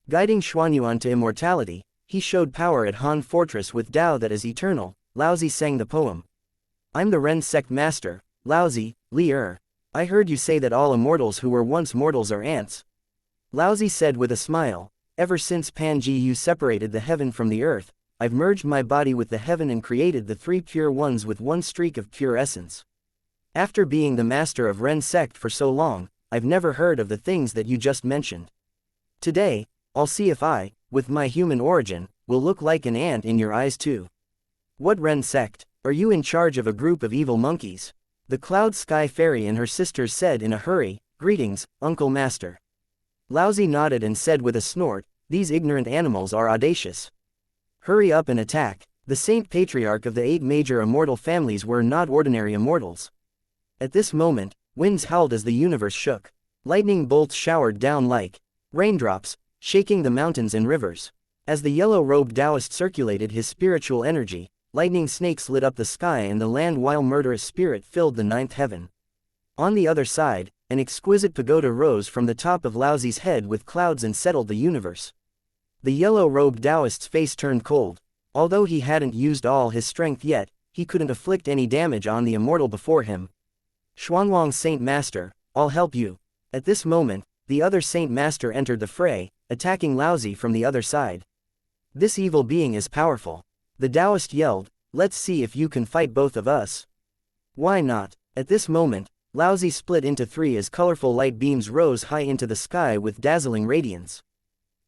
Speaker 1: Guiding Xuanyuan to immortality, he showed power at Han Fortress with Tao that is eternal. Laozi sang the poem. "I'm the Ren sect master, Laozi, Li Er. I heard you say that all immortals who were once mortals are ants." Laozi said with a smile, "Ever since Pangu separated the heaven from the earth, I've merged my body with the heaven and created the 3 pure ones with 1 streak of pure essence. After being the master of Ren sect for so long, I've never heard of the things that you just mentioned. Today, I'll see if I, with my human origin, will look like an ant in your eyes too." "What Ren sect? Are you in charge of a group of evil monkeys?" The Cloud Sky Fairy and her sisters said in a hurry, "Greetings, Uncle Master." Laozi nodded and said with a snort, "These ignorant animals are audacious. Hurry up and attack." The Saint Patriarch of the 8 major immortal families were not ordinary immortals. At this moment, winds howled as the universe shook. Lightning bolts showered down like raindrops, shaking the mountains and rivers. As the yellow-robed Taoist circulated his spiritual energy, lightning snakes lit up the sky and the land while murderous spirit filled the 9th heaven. On the other side, an exquisite pagoda rose from the top of Laozi's head with clouds and settled the universe. The yellow-robed Taoist's face turned cold. Although he hadn't used all his strength yet, he couldn't inflict any damage on the immortal before him. "Xuanwang Saint Master, I'll help you." At this moment, the other Saint Master entered the fray, attacking Laozi from the other side. "This evil being is powerful." The Taoist yelled, "Let's see if you can fight both of us." "Why not?" At this moment, Laozi split into 3 as colorful light beams rose high into the sky with dazzling radiance.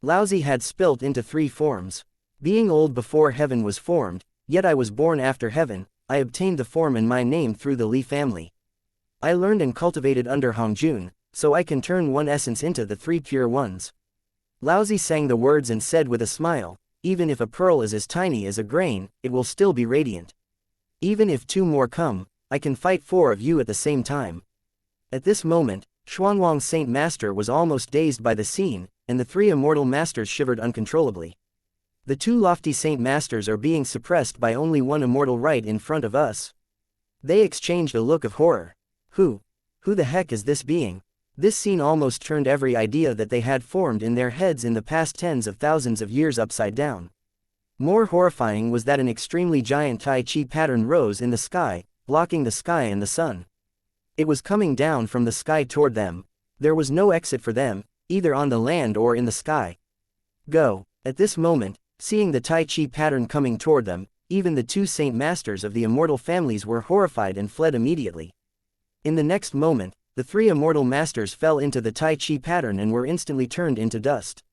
Speaker 1: Laozi had spilt into 3 forms. "Being old before heaven was formed, yet I was born after heaven, I obtained the form and my name through the Li family. I learned and cultivated under Hongjun, so I can turn 1 essence into the 3 pure ones." Laozi sang the words and said with a smile, "Even if a pearl is as tiny as a grain, it will still be radiant. Even if 2 more come, I can fight 4 of you at the same time." At this moment, Xuanwang Saint Master was almost dazed by the scene, and the 3 immortal masters shivered uncontrollably. "The 2 lofty Saint Masters are being suppressed by only 1 immortal right in front of us." They exchanged a look of horror. Who the heck is this being? This scene almost turned every idea that they had formed in their heads in the past tens of thousands of years upside down. More horrifying was that an extremely giant Tai Chi pattern rose in the sky, blocking the sky and the sun. It was coming down from the sky toward them. There was no exit for them, either on the land or in the sky. Go. At this moment, seeing the Tai Chi pattern coming toward them, even the two Saint Masters of the immortal families were horrified and fled immediately. In the next moment, the three immortal masters fell into the Tai Chi pattern and were instantly turned into dust.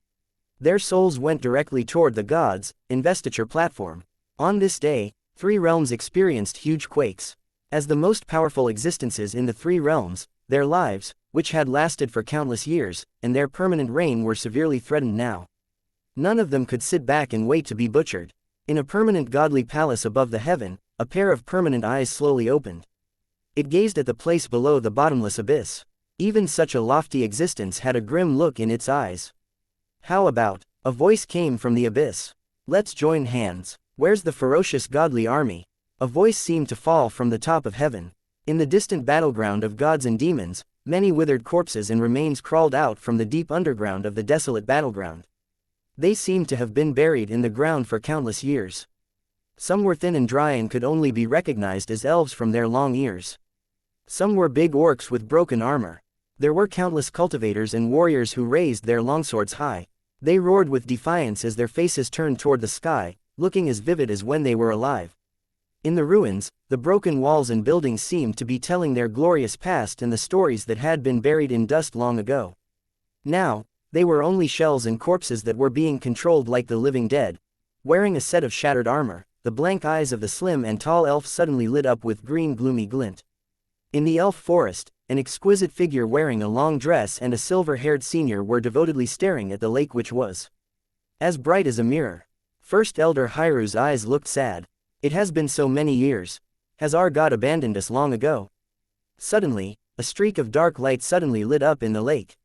Speaker 1: Their souls went directly toward the gods' investiture platform. On this day, three realms experienced huge quakes. As the most powerful existences in the three realms, their lives, which had lasted for countless years, and their permanent reign were severely threatened now. None of them could sit back and wait to be butchered. In a permanent godly palace above the heaven, a pair of permanent eyes slowly opened. It gazed at the place below the bottomless abyss. Even such a lofty existence had a grim look in its eyes. How about? A voice came from the abyss. Let's join hands. Where's the ferocious godly army? A voice seemed to fall from the top of heaven. In the distant battleground of gods and demons, many withered corpses and remains crawled out from the deep underground of the desolate battleground. They seemed to have been buried in the ground for countless years. Some were thin and dry and could only be recognized as elves from their long ears. Some were big orcs with broken armor. There were countless cultivators and warriors who raised their longswords high. They roared with defiance as their faces turned toward the sky, looking as vivid as when they were alive. In the ruins, the broken walls and buildings seemed to be telling their glorious past and the stories that had been buried in dust long ago. Now, they were only shells and corpses that were being controlled like the living dead. Wearing a set of shattered armor, the blank eyes of the slim and tall elf suddenly lit up with green gloomy glint. In the elf forest, an exquisite figure wearing a long dress and a silver-haired senior were devotedly staring at the lake which was as bright as a mirror. First Elder Hyru's eyes looked sad. It has been so many years. Has our god abandoned us long ago? Suddenly, a streak of dark light suddenly lit up in the lake.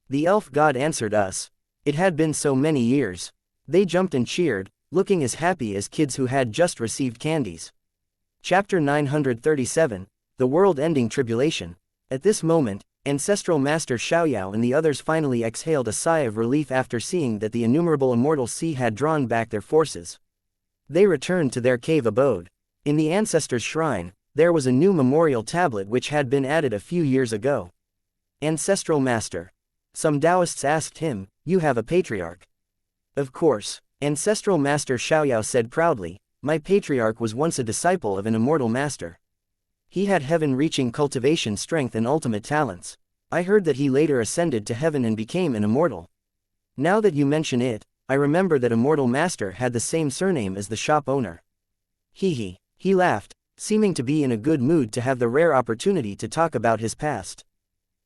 Speaker 1: The elf god answered us. It had been so many years. They jumped and cheered, looking as happy as kids who had just received candies. Chapter 937, The World-Ending Tribulation. At this moment, Ancestral Master Xiaoyao and the others finally exhaled a sigh of relief after seeing that the innumerable immortal sea had drawn back their forces. They returned to their cave abode. In the ancestors' shrine, there was a new memorial tablet which had been added a few years ago. Ancestral Master. Some Taoists asked him, "You have a patriarch?" "Of course," Ancestral Master Xiaoyao said proudly, "My patriarch was once a disciple of an immortal master. He had heaven-reaching cultivation strength and ultimate talents. I heard that he later ascended to heaven and became an immortal. Now that you mention it, I remember that immortal master had the same surname as the shop owner." He laughed, seeming to be in a good mood to have the rare opportunity to talk about his past.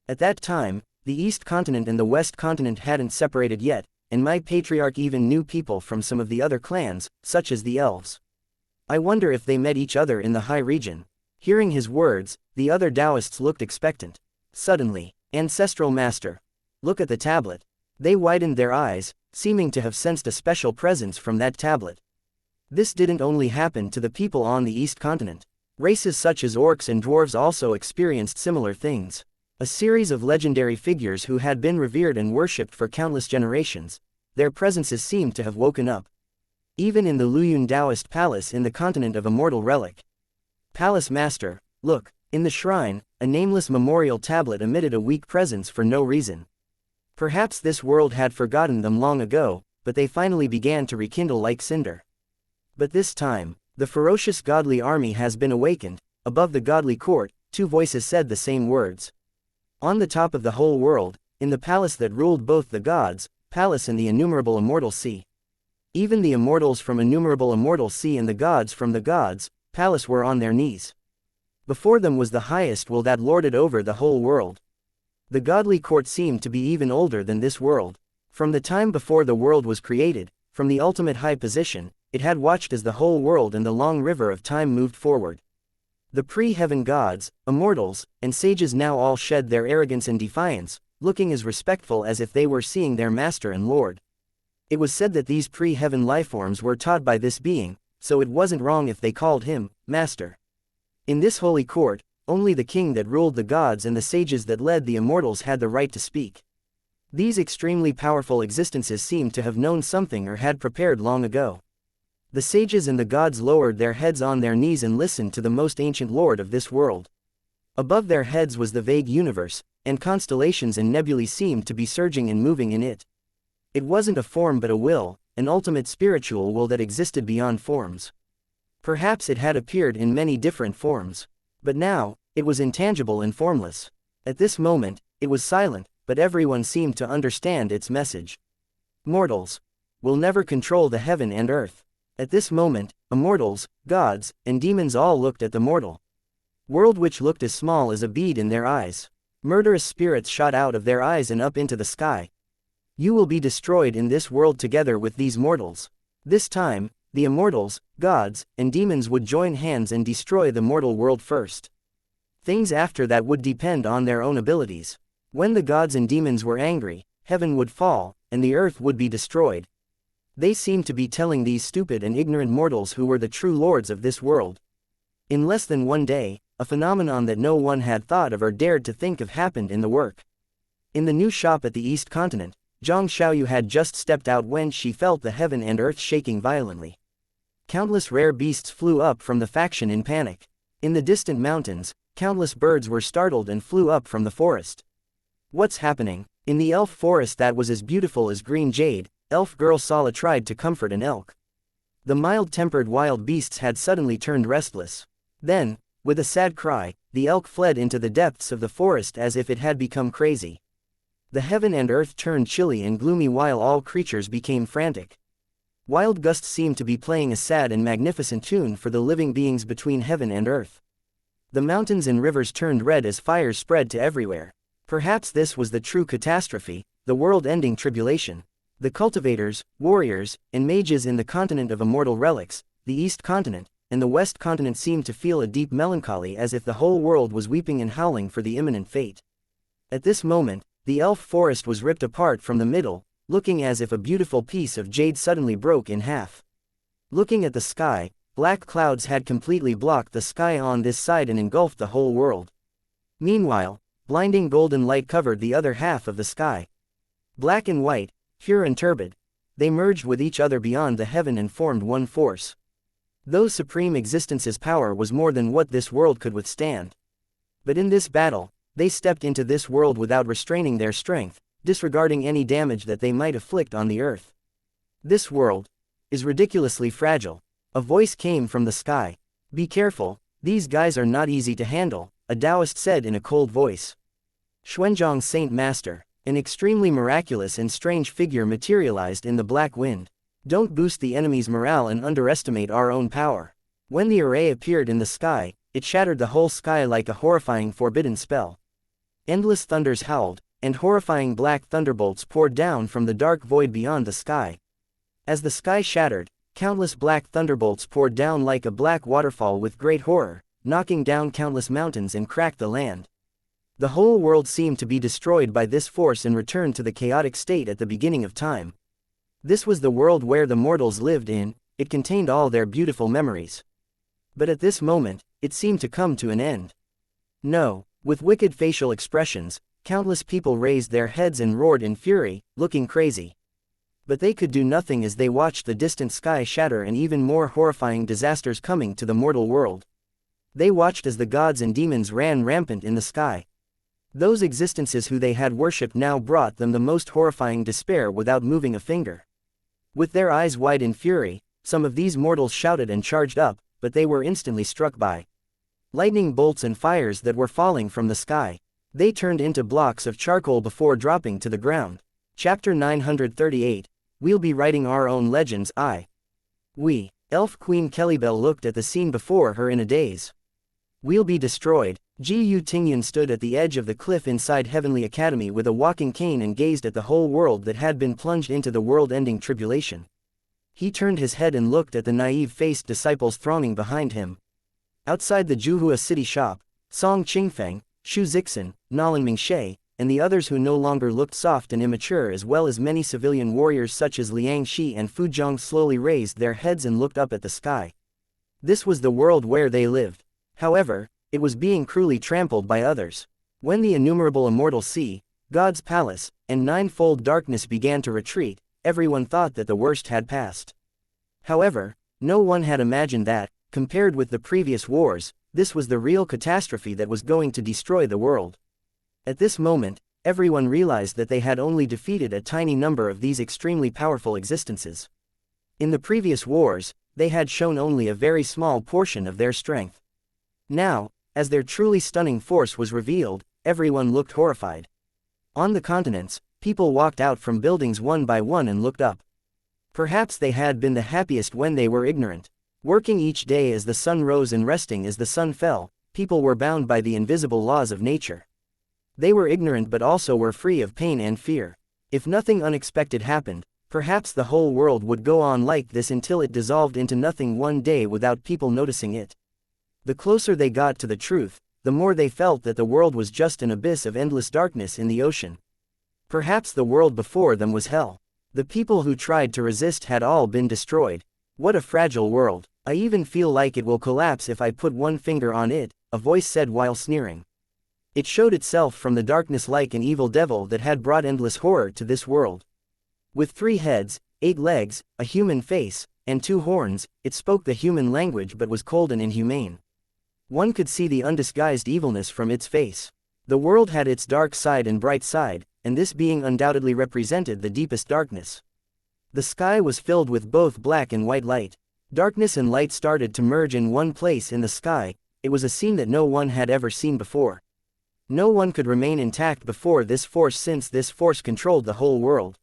Speaker 1: At that time, the East Continent and the West Continent hadn't separated yet, and my patriarch even knew people from some of the other clans, such as the elves. I wonder if they met each other in the high region. Hearing his words, the other Taoists looked expectant. Suddenly, Ancestral Master. Look at the tablet. They widened their eyes, seeming to have sensed a special presence from that tablet. This didn't only happen to the people on the East Continent. Races such as orcs and dwarves also experienced similar things. A series of legendary figures who had been revered and worshipped for countless generations. Their presences seemed to have woken up. Even in the Luyun Taoist Palace in the continent of Immortal Relic. Palace Master, look, in the shrine, a nameless memorial tablet emitted a weak presence for no reason. Perhaps this world had forgotten them long ago, but they finally began to rekindle like cinder. But this time, the ferocious godly army has been awakened. Above the godly court, two voices said the same words. On the top of the whole world, in the palace that ruled both the gods, palace and the innumerable immortal sea. Even the immortals from innumerable immortal sea and the gods from the gods, palace were on their knees. Before them was the highest will that lorded over the whole world. The godly court seemed to be even older than this world. From the time before the world was created, from the ultimate high position, it had watched as the whole world and the long river of time moved forward. The pre-heaven gods, immortals, and sages now all shed their arrogance and defiance, looking as respectful as if they were seeing their master and lord. It was said that these pre-heaven lifeforms were taught by this being, so it wasn't wrong if they called him master. In this holy court, only the king that ruled the gods and the sages that led the immortals had the right to speak. These extremely powerful existences seemed to have known something or had prepared long ago. The sages and the gods lowered their heads on their knees and listened to the most ancient lord of this world. Above their heads was the vague universe, and constellations and nebulae seemed to be surging and moving in it. It wasn't a form but a will, an ultimate spiritual will that existed beyond forms. Perhaps it had appeared in many different forms. But now, it was intangible and formless. At this moment, it was silent, but everyone seemed to understand its message. Mortals will never control the heaven and earth. At this moment, immortals, gods, and demons all looked at the mortal world, which looked as small as a bead in their eyes. Murderous spirits shot out of their eyes and up into the sky. You will be destroyed in this world together with these mortals. This time, the immortals, gods, and demons would join hands and destroy the mortal world first. Things after that would depend on their own abilities. When the gods and demons were angry, heaven would fall, and the earth would be destroyed. They seemed to be telling these stupid and ignorant mortals who were the true lords of this world. In less than one day, a phenomenon that no one had thought of or dared to think of happened in the work. In the new shop at the East Continent, Zhang Xiaoyu had just stepped out when she felt the heaven and earth shaking violently. Countless rare beasts flew up from the faction in panic. In the distant mountains, countless birds were startled and flew up from the forest. What's happening? In the elf forest that was as beautiful as green jade, elf girl Sala tried to comfort an elk. The mild-tempered wild beasts had suddenly turned restless. Then, with a sad cry, the elk fled into the depths of the forest as if it had become crazy. The heaven and earth turned chilly and gloomy while all creatures became frantic. Wild gusts seemed to be playing a sad and magnificent tune for the living beings between heaven and earth. The mountains and rivers turned red as fires spread to everywhere. Perhaps this was the true catastrophe, the world-ending tribulation. The cultivators, warriors, and mages in the continent of immortal relics, the East Continent, and the West Continent seemed to feel a deep melancholy as if the whole world was weeping and howling for the imminent fate. At this moment, the elf forest was ripped apart from the middle, looking as if a beautiful piece of jade suddenly broke in half. Looking at the sky, black clouds had completely blocked the sky on this side and engulfed the whole world. Meanwhile, blinding golden light covered the other half of the sky. Black and white, pure and turbid, they merged with each other beyond the heaven and formed one force. Those supreme existence's power was more than what this world could withstand. But in this battle, they stepped into this world without restraining their strength, disregarding any damage that they might inflict on the earth. This world is ridiculously fragile. A voice came from the sky. Be careful, these guys are not easy to handle, a Taoist said in a cold voice. Xuanzhang's Saint Master, an extremely miraculous and strange figure, materialized in the black wind. Don't boost the enemy's morale and underestimate our own power. When the array appeared in the sky, it shattered the whole sky like a horrifying forbidden spell. Endless thunders howled, and horrifying black thunderbolts poured down from the dark void beyond the sky. As the sky shattered, countless black thunderbolts poured down like a black waterfall with great horror, knocking down countless mountains and cracked the land. The whole world seemed to be destroyed by this force and returned to the chaotic state at the beginning of time. This was the world where the mortals lived in, it contained all their beautiful memories. But at this moment, it seemed to come to an end. No, with wicked facial expressions, countless people raised their heads and roared in fury, looking crazy. But they could do nothing as they watched the distant sky shatter and even more horrifying disasters coming to the mortal world. They watched as the gods and demons ran rampant in the sky. Those existences who they had worshipped now brought them the most horrifying despair without moving a finger. With their eyes wide in fury, some of these mortals shouted and charged up, but they were instantly struck by lightning bolts and fires that were falling from the sky. They turned into blocks of charcoal before dropping to the ground. Chapter 938, We'll be writing our own legends. We. Elf Queen Kellybell looked at the scene before her in a daze. We'll be destroyed. Yu Tingyun stood at the edge of the cliff inside Heavenly Academy with a walking cane and gazed at the whole world that had been plunged into the world-ending tribulation. He turned his head and looked at the naive-faced disciples thronging behind him. Outside the Juhua city shop, Song Qingfeng, Xu Zixin, Nalan Mingshe, and the others who no longer looked soft and immature, as well as many civilian warriors such as Liang Shi and Fu Zhong, slowly raised their heads and looked up at the sky. This was the world where they lived. However, it was being cruelly trampled by others. When the innumerable immortal sea, God's palace, and ninefold darkness began to retreat, everyone thought that the worst had passed. However, No one had imagined that, compared with the previous wars, this was the real catastrophe that was going to destroy the world. At this moment, everyone realized that they had only defeated a tiny number of these extremely powerful existences. In the previous wars, they had shown only a very small portion of their strength. Now, as their truly stunning force was revealed, everyone looked horrified. On the continents, people walked out from buildings one by one and looked up. Perhaps they had been the happiest when they were ignorant. Working each day as the sun rose and resting as the sun fell, people were bound by the invisible laws of nature. They were ignorant but also were free of pain and fear. If nothing unexpected happened, perhaps the whole world would go on like this until it dissolved into nothing one day without people noticing it. The closer they got to the truth, the more they felt that the world was just an abyss of endless darkness in the ocean. Perhaps the world before them was hell. The people who tried to resist had all been destroyed. What a fragile world. I even feel like it will collapse if I put one finger on it, a voice said while sneering. It showed itself from the darkness like an evil devil that had brought endless horror to this world. With 3 heads, 8 legs, a human face, and 2 horns, it spoke the human language but was cold and inhumane. One could see the undisguised evilness from its face. The world had its dark side and bright side, and this being undoubtedly represented the deepest darkness. The sky was filled with both black and white light. Darkness and light started to merge in one place in the sky. It was a scene that no one had ever seen before. No one could remain intact before this force, since this force controlled the whole world.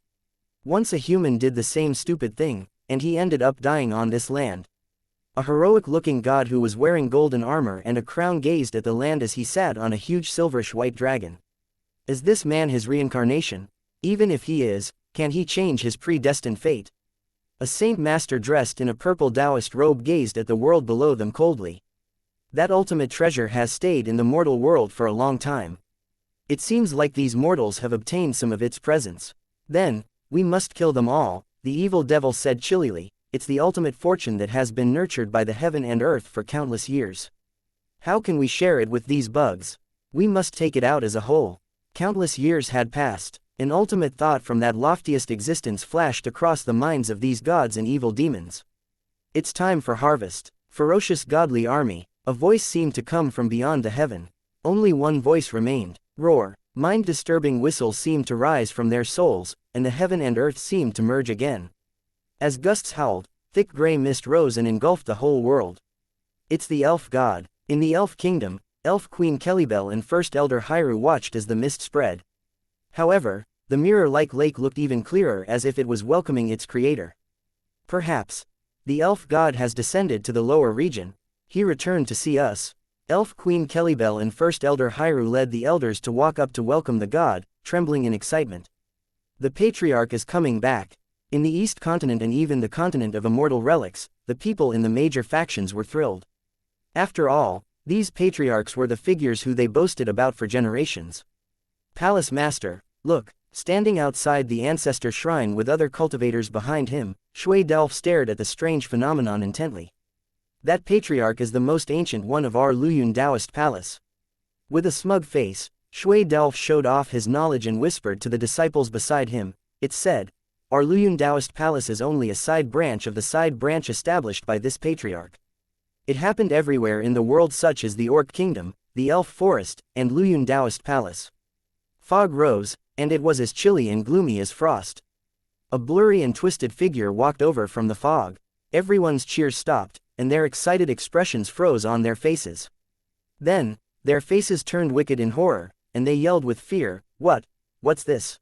Speaker 1: Once a human did the same stupid thing, and he ended up dying on this land. A heroic-looking god who was wearing golden armor and a crown gazed at the land as he sat on a huge silverish white dragon. Is this man his reincarnation? Even if he is, can he change his predestined fate? A saint master dressed in a purple Taoist robe gazed at the world below them coldly. That ultimate treasure has stayed in the mortal world for a long time. It seems like these mortals have obtained some of its presence. Then, we must kill them all, the evil devil said chillily. It's the ultimate fortune that has been nurtured by the heaven and earth for countless years. How can we share it with these bugs? We must take it out as a whole. Countless years had passed. An ultimate thought from that loftiest existence flashed across the minds of these gods and evil demons. It's time for harvest. Ferocious godly army. A voice seemed to come from beyond the heaven. Only one voice remained. Roar. Mind-disturbing whistles seemed to rise from their souls, and the heaven and earth seemed to merge again. As gusts howled, thick gray mist rose and engulfed the whole world. It's the elf god. In the elf kingdom, elf queen Kelibel and first elder Hyru watched as the mist spread. However, the mirror-like lake looked even clearer, as if it was welcoming its creator. Perhaps the elf god has descended to the lower region. He returned to see us. Elf queen Kelibel and first elder Hyru led the elders to walk up to welcome the god, trembling in excitement. The patriarch is coming back. In the East Continent and even the continent of immortal relics, the people in the major factions were thrilled. After all, these patriarchs were the figures who they boasted about for generations. Palace Master, look, standing outside the ancestor shrine with other cultivators behind him, Shui Delph stared at the strange phenomenon intently. That patriarch is the most ancient one of our Luyun Taoist palace. With a smug face, Shui Delph showed off his knowledge and whispered to the disciples beside him. It said, our Luyun Taoist palace is only a side branch of the side branch established by this patriarch. It happened everywhere in the world, such as the Orc Kingdom, the Elf Forest, and Luyun Taoist Palace. Fog rose, and it was as chilly and gloomy as frost. A blurry and twisted figure walked over from the fog. Everyone's cheers stopped, and their excited expressions froze on their faces. Then, their faces turned wicked in horror, and they yelled with fear, What's this?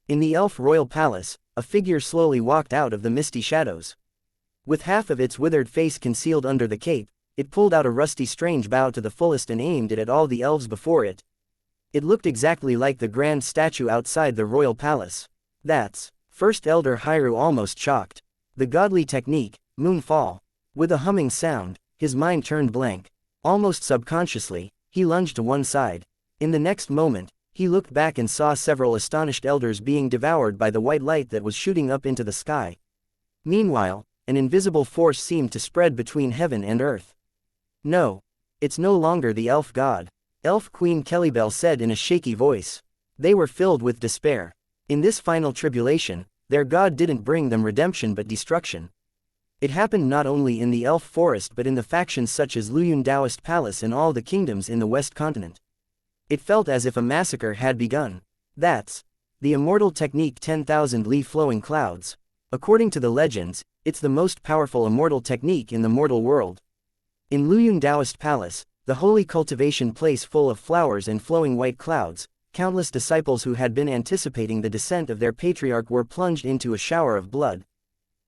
Speaker 1: In the Elf Royal Palace, a figure slowly walked out of the misty shadows. With half of its withered face concealed under the cape, it pulled out a rusty strange bow to the fullest and aimed it at all the elves before it. It looked exactly like the grand statue outside the royal palace. That's First Elder Hyru almost shocked. The godly technique, Moonfall. With a humming sound, his mind turned blank. Almost subconsciously, he lunged to one side. In the next moment, he looked back and saw several astonished elders being devoured by the white light that was shooting up into the sky. Meanwhile, an invisible force seemed to spread between heaven and earth. No. It's no longer the elf god. Elf Queen Kelibel said in a shaky voice. They were filled with despair. In this final tribulation, their god didn't bring them redemption but destruction. It happened not only in the elf forest but in the factions such as Luyun Taoist Palace and all the kingdoms in the West Continent. It felt as if a massacre had begun. That's the immortal technique 10,000 Li flowing clouds. According to the legends, it's the most powerful immortal technique in the mortal world. In Luyun Taoist Palace, the holy cultivation place full of flowers and flowing white clouds, countless disciples who had been anticipating the descent of their patriarch were plunged into a shower of blood.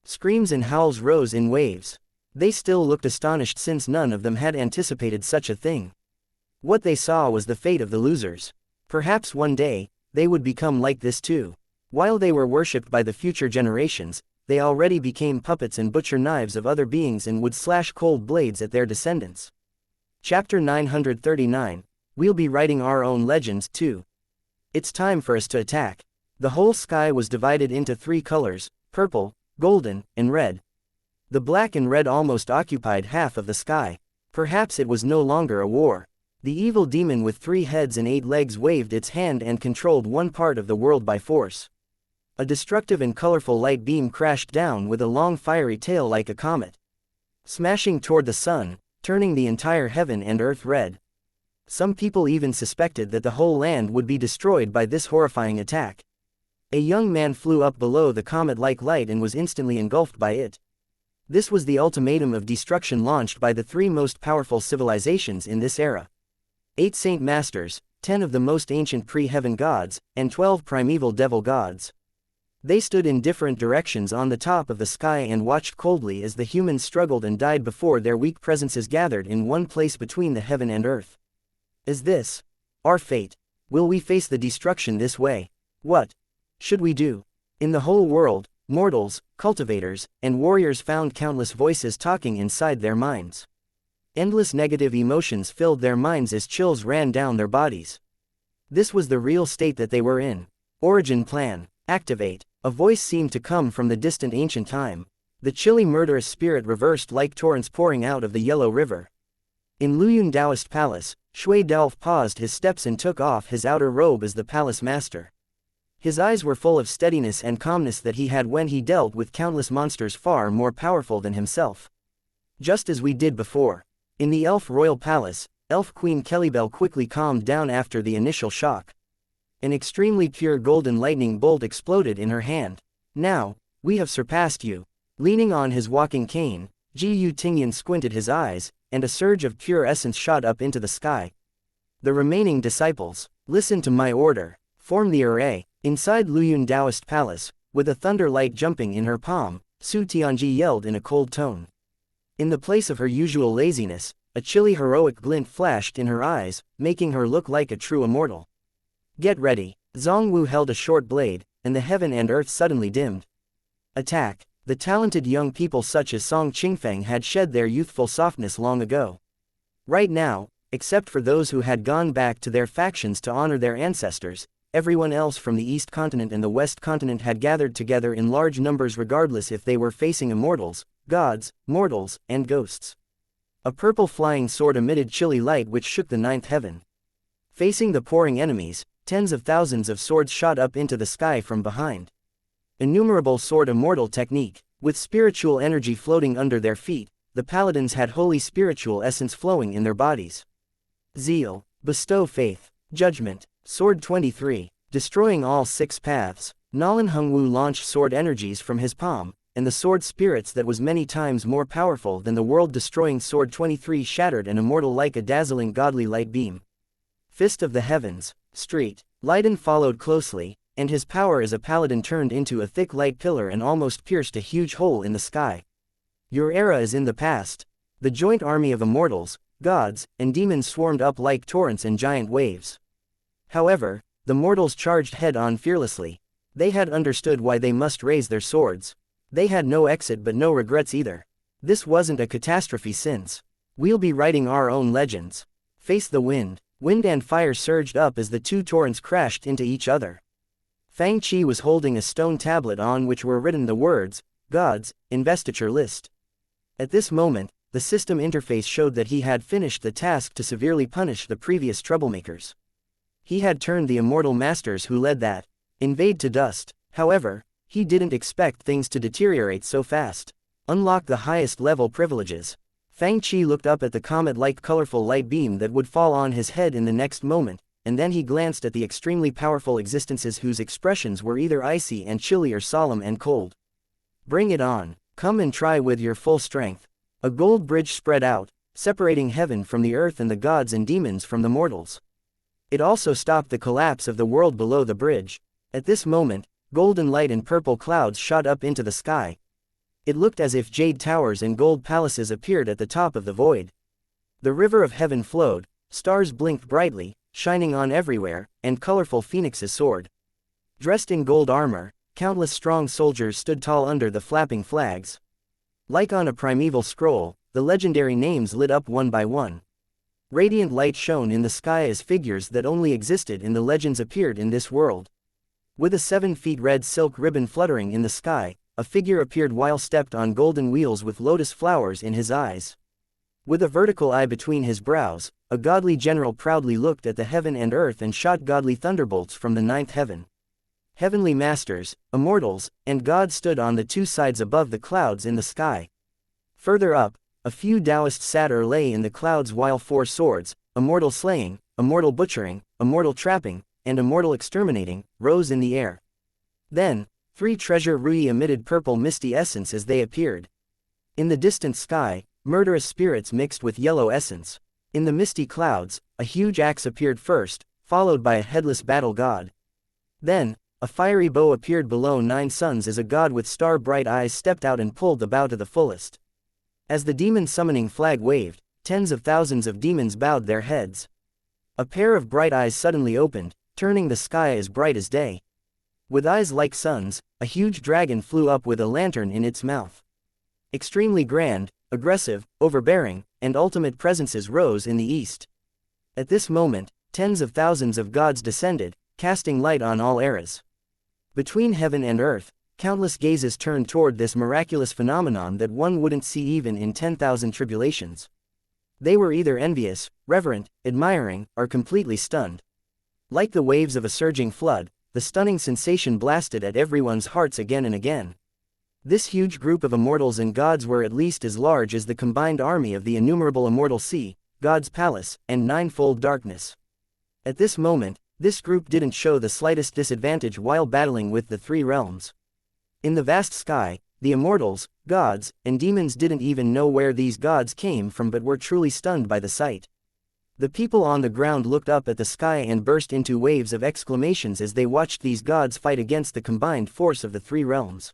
Speaker 1: Screams and howls rose in waves. They still looked astonished since none of them had anticipated such a thing. What they saw was the fate of the losers. Perhaps one day, they would become like this too. While they were worshipped by the future generations, they already became puppets and butcher knives of other beings and would slash cold blades at their descendants. Chapter 939, We'll be writing our own legends too. It's time for us to attack. The whole sky was divided into three colors, purple, golden, and red. The black and red almost occupied half of the sky. Perhaps it was no longer a war. The evil demon with 3 heads and 8 legs waved its hand and controlled one part of the world by force. A destructive and colorful light beam crashed down with a long fiery tail like a comet, smashing toward the sun, turning the entire heaven and earth red. Some people even suspected that the whole land would be destroyed by this horrifying attack. A young man flew up below the comet-like light and was instantly engulfed by it. This was the ultimatum of destruction launched by the 3 most powerful civilizations in this era. 8 saint masters, 10 of the most ancient pre-heaven gods, and 12 primeval devil gods. They stood in different directions on the top of the sky and watched coldly as the humans struggled and died before their weak presences gathered in one place between the heaven and earth. Is this our fate? Will we face the destruction this way? What should we do? In the whole world, mortals, cultivators, and warriors found countless voices talking inside their minds. Endless negative emotions filled their minds as chills ran down their bodies. This was the real state that they were in. Origin plan, activate. A voice seemed to come from the distant ancient time. The chilly murderous spirit reversed like torrents pouring out of the Yellow River. In Luyun Taoist Palace, Shui Daof paused his steps and took off his outer robe as the palace master. His eyes were full of steadiness and calmness that he had when he dealt with countless monsters far more powerful than himself. Just as we did before. In the Elf Royal Palace, Elf Queen Kellybell quickly calmed down after the initial shock. An extremely pure golden lightning bolt exploded in her hand. Now, we have surpassed you. Leaning on his walking cane, Ji Tingyan squinted his eyes, and a surge of pure essence shot up into the sky. The remaining disciples, listen to my order. Form the array. Inside Luyun Taoist Palace, with a thunder light jumping in her palm, Su Tianji yelled in a cold tone. In the place of her usual laziness, a chilly heroic glint flashed in her eyes, making her look like a true immortal. Get ready. Zhongwu held a short blade, and the heaven and earth suddenly dimmed. Attack. The talented young people such as Song Qingfeng had shed their youthful softness long ago. Right now, except for those who had gone back to their factions to honor their ancestors, everyone else from the East Continent and the West Continent had gathered together in large numbers regardless if they were facing immortals, gods, mortals, and ghosts. A purple flying sword emitted chilly light which shook the 9th heaven. Facing the pouring enemies, tens of thousands of swords shot up into the sky from behind. Innumerable sword immortal technique, with spiritual energy floating under their feet, the paladins had holy spiritual essence flowing in their bodies. Zeal, bestow faith, judgment, sword 23, destroying all 6 paths. Nolan Hungwu launched sword energies from his palm, and the sword spirits that was many times more powerful than the world-destroying sword 23 shattered an immortal like a dazzling godly light beam. Fist of the heavens, street. Leiden followed closely, and his power as a paladin turned into a thick light pillar and almost pierced a huge hole in the sky. Your era is in the past. The joint army of immortals, gods, and demons swarmed up like torrents and giant waves. However, the mortals charged head-on fearlessly. They had understood why they must raise their swords. They had no exit but no regrets either. This wasn't a catastrophe since. We'll be writing our own legends. Face the wind. Wind and fire surged up as the 2 torrents crashed into each other. Fang Qi was holding a stone tablet on which were written the words, Gods, Investiture List. At this moment, the system interface showed that he had finished the task to severely punish the previous troublemakers. He had turned the immortal masters who led that invade to dust. However, he didn't expect things to deteriorate so fast. Unlock the highest level privileges. Fang Qi looked up at the comet-like colorful light beam that would fall on his head in the next moment, and then he glanced at the extremely powerful existences whose expressions were either icy and chilly or solemn and cold. Bring it on. Come and try with your full strength. A gold bridge spread out, separating heaven from the earth and the gods and demons from the mortals. It also stopped the collapse of the world below the bridge. At this moment, golden light and purple clouds shot up into the sky. It looked as if jade towers and gold palaces appeared at the top of the void. The river of heaven flowed, stars blinked brightly, shining on everywhere, and colorful phoenixes soared. Dressed in gold armor, countless strong soldiers stood tall under the flapping flags. Like on a primeval scroll, the legendary names lit up one by one. Radiant light shone in the sky as figures that only existed in the legends appeared in this world. With a 7 feet red silk ribbon fluttering in the sky, a figure appeared while stepped on golden wheels with lotus flowers in his eyes. With a vertical eye between his brows, a godly general proudly looked at the heaven and earth and shot godly thunderbolts from the 9th heaven. Heavenly masters, immortals, and gods stood on the 2 sides above the clouds in the sky. Further up, a few Taoist sat or lay in the clouds while 4 swords, immortal slaying, immortal butchering, immortal trapping, and immortal exterminating, rose in the air. Then, 3 treasure rui emitted purple misty essence as they appeared. In the distant sky, murderous spirits mixed with yellow essence. In the misty clouds, a huge axe appeared first, followed by a headless battle god. Then, a fiery bow appeared below 9 suns as a god with star-bright eyes stepped out and pulled the bow to the fullest. As the demon summoning flag waved, tens of thousands of demons bowed their heads. A pair of bright eyes suddenly opened, turning the sky as bright as day. With eyes like suns, a huge dragon flew up with a lantern in its mouth. Extremely grand, aggressive, overbearing, and ultimate presences rose in the east. At this moment, tens of thousands of gods descended, casting light on all eras. Between heaven and earth, countless gazes turned toward this miraculous phenomenon that one wouldn't see even in 10,000 tribulations. They were either envious, reverent, admiring, or completely stunned. Like the waves of a surging flood, the stunning sensation blasted at everyone's hearts again and again. This huge group of immortals and gods were at least as large as the combined army of the innumerable immortal sea, God's palace, and ninefold darkness. At this moment, this group didn't show the slightest disadvantage while battling with the 3 realms. In the vast sky, the immortals, gods, and demons didn't even know where these gods came from but were truly stunned by the sight. The people on the ground looked up at the sky and burst into waves of exclamations as they watched these gods fight against the combined force of the 3 realms.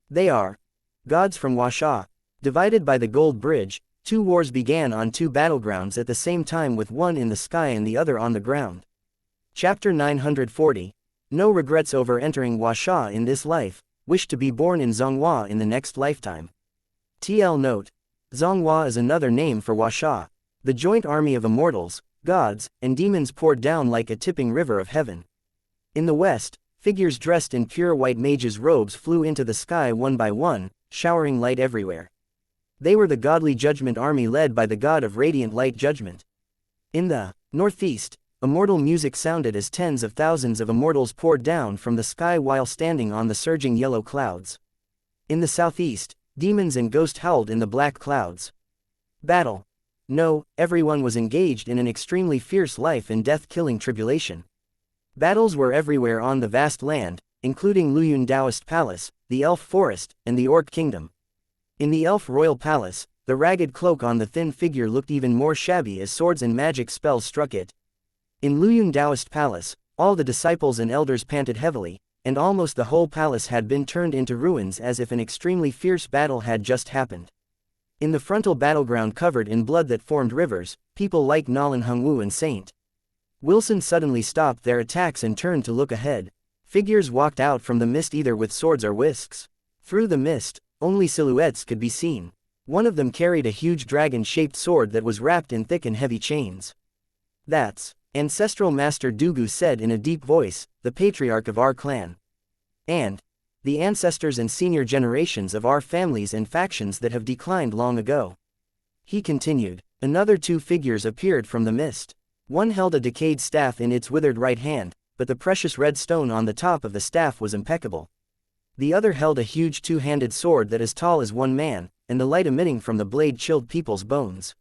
Speaker 1: They are gods from Washa. Divided by the Gold Bridge, 2 wars began on 2 battlegrounds at the same time with one in the sky and the other on the ground. Chapter 940. No regrets over entering Washa in this life, wish to be born in Zhonghua in the next lifetime. TL note. Zhonghua is another name for Washa. The joint army of immortals, gods, and demons poured down like a tipping river of heaven. In the west, figures dressed in pure white mages' robes flew into the sky one by one, showering light everywhere. They were the godly judgment army led by the god of radiant light judgment. In the northeast, immortal music sounded as tens of thousands of immortals poured down from the sky while standing on the surging yellow clouds. In the southeast, demons and ghosts howled in the black clouds. Battle. No, everyone was engaged in an extremely fierce life and death-killing tribulation. Battles were everywhere on the vast land, including Luyun Taoist Palace, the Elf Forest, and the Orc Kingdom. In the Elf Royal Palace, the ragged cloak on the thin figure looked even more shabby as swords and magic spells struck it. In Luyun Taoist Palace, all the disciples and elders panted heavily, and almost the whole palace had been turned into ruins as if an extremely fierce battle had just happened. In the frontal battleground covered in blood that formed rivers, people like Nolan Hongwu and Saint Wilson suddenly stopped their attacks and turned to look ahead. Figures walked out from the mist either with swords or whisks. Through the mist, only silhouettes could be seen. One of them carried a huge dragon-shaped sword that was wrapped in thick and heavy chains. "That's Ancestral Master Dugu said in a deep voice, the patriarch of our clan. And the ancestors and senior generations of our families and factions that have declined long ago." He continued. Another 2 figures appeared from the mist. One held a decayed staff in its withered right hand, but the precious red stone on the top of the staff was impeccable. The other held a huge two-handed sword that as tall as one man, and the light emitting from the blade chilled people's bones.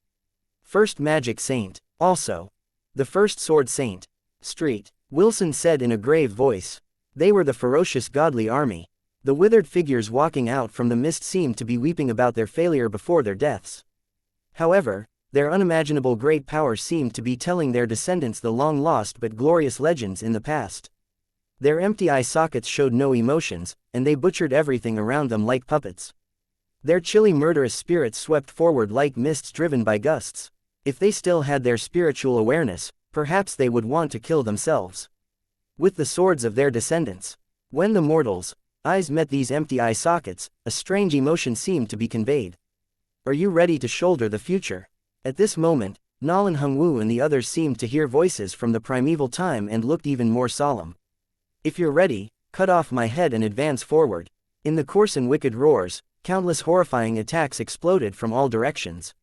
Speaker 1: First Magic Saint, also. The First Sword Saint. Street. Wilson said in a grave voice. They were the ferocious godly army. The withered figures walking out from the mist seemed to be weeping about their failure before their deaths. However, their unimaginable great power seemed to be telling their descendants the long-lost but glorious legends in the past. Their empty eye sockets showed no emotions, and they butchered everything around them like puppets. Their chilly murderous spirits swept forward like mists driven by gusts. If they still had their spiritual awareness, perhaps they would want to kill themselves with the swords of their descendants. When the mortals' eyes met these empty eye sockets, a strange emotion seemed to be conveyed. Are you ready to shoulder the future? At this moment, Nolan Hungwu and the others seemed to hear voices from the primeval time and looked even more solemn. If you're ready, cut off my head and advance forward. In the coarse and wicked roars, countless horrifying attacks exploded from all directions.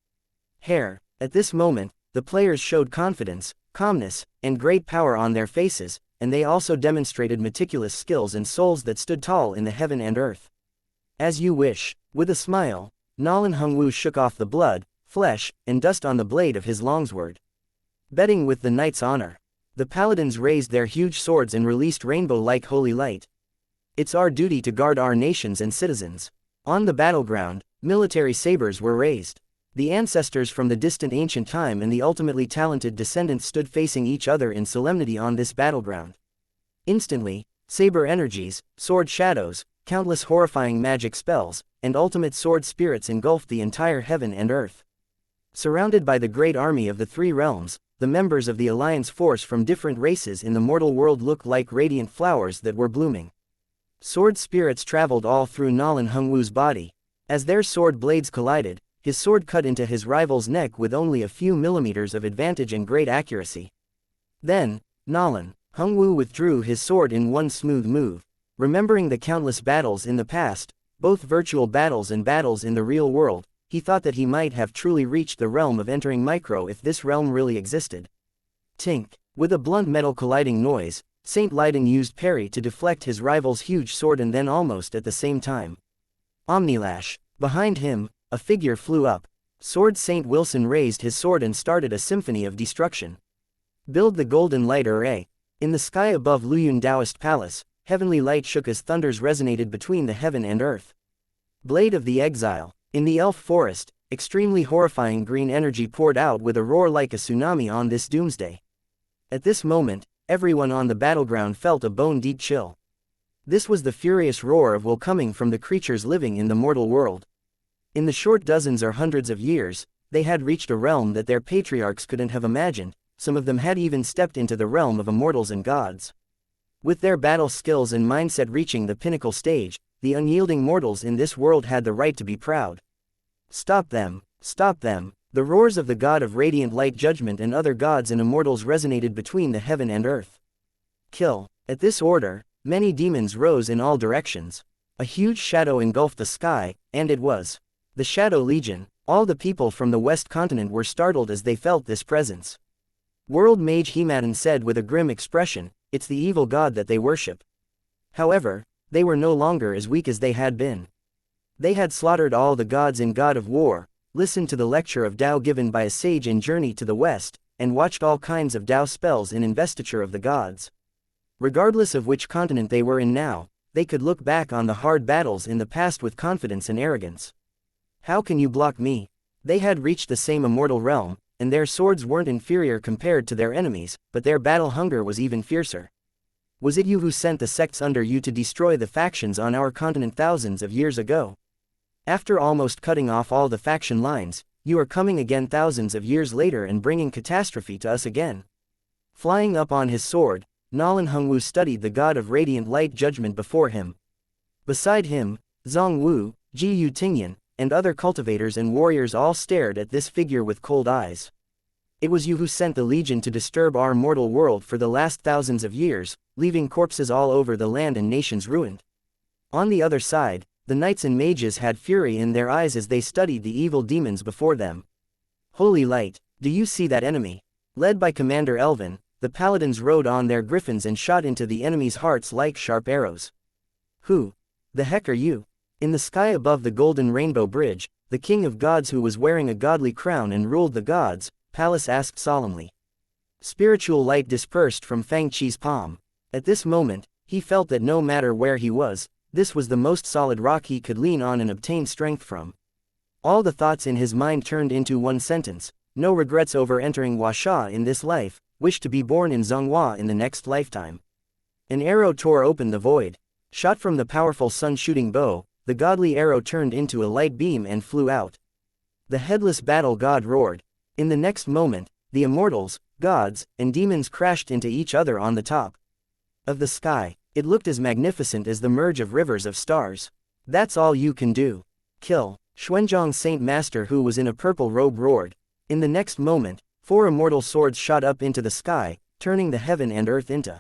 Speaker 1: At this moment, the players showed confidence, calmness, and great power on their faces, and they also demonstrated meticulous skills and souls that stood tall in the heaven and earth. As you wish. With a smile, Nolan Hungwu shook off the blood, flesh, and dust on the blade of his longsword. Betting with the knight's honor. The paladins raised their huge swords and released rainbow-like holy light. It's our duty to guard our nations and citizens. On the battleground, military sabers were raised. The ancestors from the distant ancient time and the ultimately talented descendants stood facing each other in solemnity on this battleground. Instantly, saber energies, sword shadows, countless horrifying magic spells, and ultimate sword spirits engulfed the entire heaven and earth. Surrounded by the great army of the three realms, the members of the Alliance force from different races in the mortal world looked like radiant flowers that were blooming. Sword spirits traveled all through Nolan Hungwu's body. As their sword blades collided, his sword cut into his rival's neck with only a few millimeters of advantage and great accuracy. Then, Nolan Hungwu withdrew his sword in one smooth move. Remembering the countless battles in the past, both virtual battles and battles in the real world, he thought that he might have truly reached the realm of entering micro if this realm really existed. Tink. With a blunt metal colliding noise, Saint Leiden used parry to deflect his rival's huge sword, and then almost at the same time, Omnilash. Behind him, a figure flew up. Sword Saint Wilson raised his sword and started a symphony of destruction. Build the golden light array. In the sky above Luyun Taoist Palace, heavenly light shook as thunders resonated between the heaven and earth. Blade of the Exile. In the elf forest, extremely horrifying green energy poured out with a roar like a tsunami on this doomsday. At this moment, everyone on the battleground felt a bone-deep chill. This was the furious roar of will coming from the creatures living in the mortal world. In the short dozens or hundreds of years, they had reached a realm that their patriarchs couldn't have imagined. Some of them had even stepped into the realm of immortals and gods. With their battle skills and mindset reaching the pinnacle stage, the unyielding mortals in this world had the right to be proud. Stop them! Stop them! The roars of the god of radiant light judgment and other gods and immortals resonated between the heaven and earth. Kill! At this order, many demons rose in all directions. A huge shadow engulfed the sky, and it was the Shadow Legion. All the people from the West Continent were startled as they felt this presence. World Mage Hemadan said with a grim expression, "It's the evil god that they worship." However, they were no longer as weak as they had been. They had slaughtered all the gods in God of War, listened to the lecture of Tao given by a sage in Journey to the West, and watched all kinds of Tao spells in Investiture of the Gods. Regardless of which continent they were in now, they could look back on the hard battles in the past with confidence and arrogance. How can you block me? They had reached the same immortal realm, and their swords weren't inferior compared to their enemies, but their battle hunger was even fiercer. Was it you who sent the sects under you to destroy the factions on our continent thousands of years ago? After almost cutting off all the faction lines, you are coming again thousands of years later and bringing catastrophe to us again. Flying up on his sword, Nolan Hungwu studied the god of radiant light judgment before him. Beside him, Zhong Wu, Ji Yu Tingyan, and other cultivators and warriors all stared at this figure with cold eyes. It was you who sent the Legion to disturb our mortal world for the last thousands of years, leaving corpses all over the land and nations ruined. On the other side, the knights and mages had fury in their eyes as they studied the evil demons before them. Holy light, do you see that enemy? Led by Commander Elvin, the paladins rode on their griffins and shot into the enemy's hearts like sharp arrows. Who? The heck are you? In the sky above the golden rainbow bridge, the king of gods who was wearing a godly crown and ruled the gods, Palace asked solemnly. Spiritual light dispersed from Fang Qi's palm. At this moment, he felt that no matter where he was, this was the most solid rock he could lean on and obtain strength from. All the thoughts in his mind turned into one sentence: no regrets over entering Huasha in this life, wish to be born in Zhonghua in the next lifetime. An arrow tore open the void. Shot from the powerful sun-shooting bow, the godly arrow turned into a light beam and flew out. The headless battle god roared. In the next moment, the immortals, gods, and demons crashed into each other on the top of the sky. It looked as magnificent as the merge of rivers of stars. That's all you can do. Kill. Xuanzhang Saint Master who was in a purple robe roared. In the next moment, 4 immortal swords shot up into the sky, turning the heaven and earth into.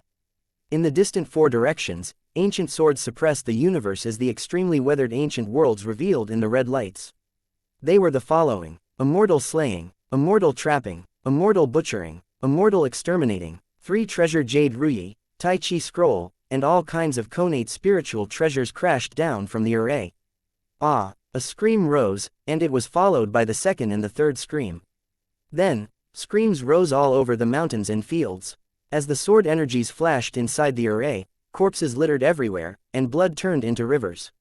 Speaker 1: In the distant 4 directions, ancient swords suppressed the universe as the extremely weathered ancient worlds revealed in the red lights. They were the following: immortal slaying, immortal trapping, immortal butchering, immortal exterminating, 3 treasure jade ruyi, Tai Chi scroll, and all kinds of connate spiritual treasures crashed down from the array. Ah! A scream rose, and it was followed by the second and the third scream. Then, screams rose all over the mountains and fields. As the sword energies flashed inside the array, corpses littered everywhere, and blood turned into rivers.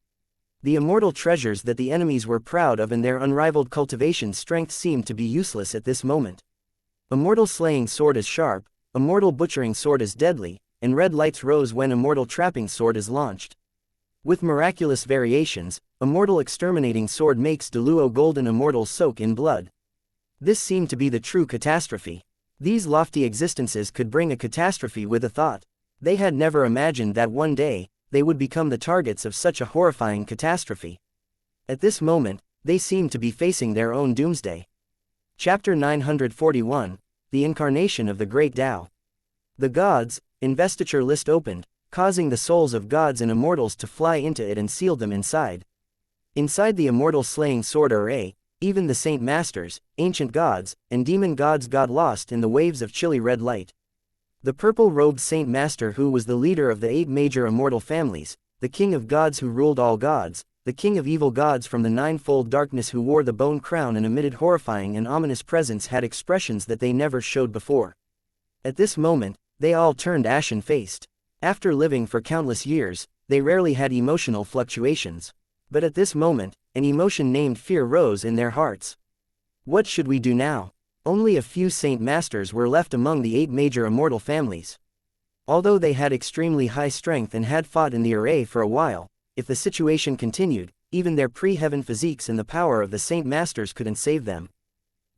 Speaker 1: The immortal treasures that the enemies were proud of and their unrivaled cultivation strength seemed to be useless at this moment. Immortal slaying sword is sharp, immortal butchering sword is deadly, and red lights rose when immortal trapping sword is launched. With miraculous variations, immortal exterminating sword makes Deluo golden immortals soak in blood. This seemed to be the true catastrophe. These lofty existences could bring a catastrophe with a thought. They had never imagined that one day, they would become the targets of such a horrifying catastrophe. At this moment, they seemed to be facing their own doomsday. Chapter 941, The Incarnation of the Great Tao. The gods, investiture list opened, causing the souls of gods and immortals to fly into it and sealed them inside. Inside the immortal slaying sword array, even the saint masters, ancient gods, and demon gods got lost in the waves of chilly red light. The purple-robed saint master who was the leader of the 8 major immortal families, the king of gods who ruled all gods, the king of evil gods from the ninefold darkness who wore the bone crown and emitted horrifying and ominous presence had expressions that they never showed before. At this moment, they all turned ashen-faced. After living for countless years, they rarely had emotional fluctuations. But at this moment, an emotion named fear rose in their hearts. What should we do now? Only a few saint masters were left among the 8 major immortal families. Although they had extremely high strength and had fought in the array for a while, if the situation continued, even their pre-heaven physiques and the power of the saint masters couldn't save them.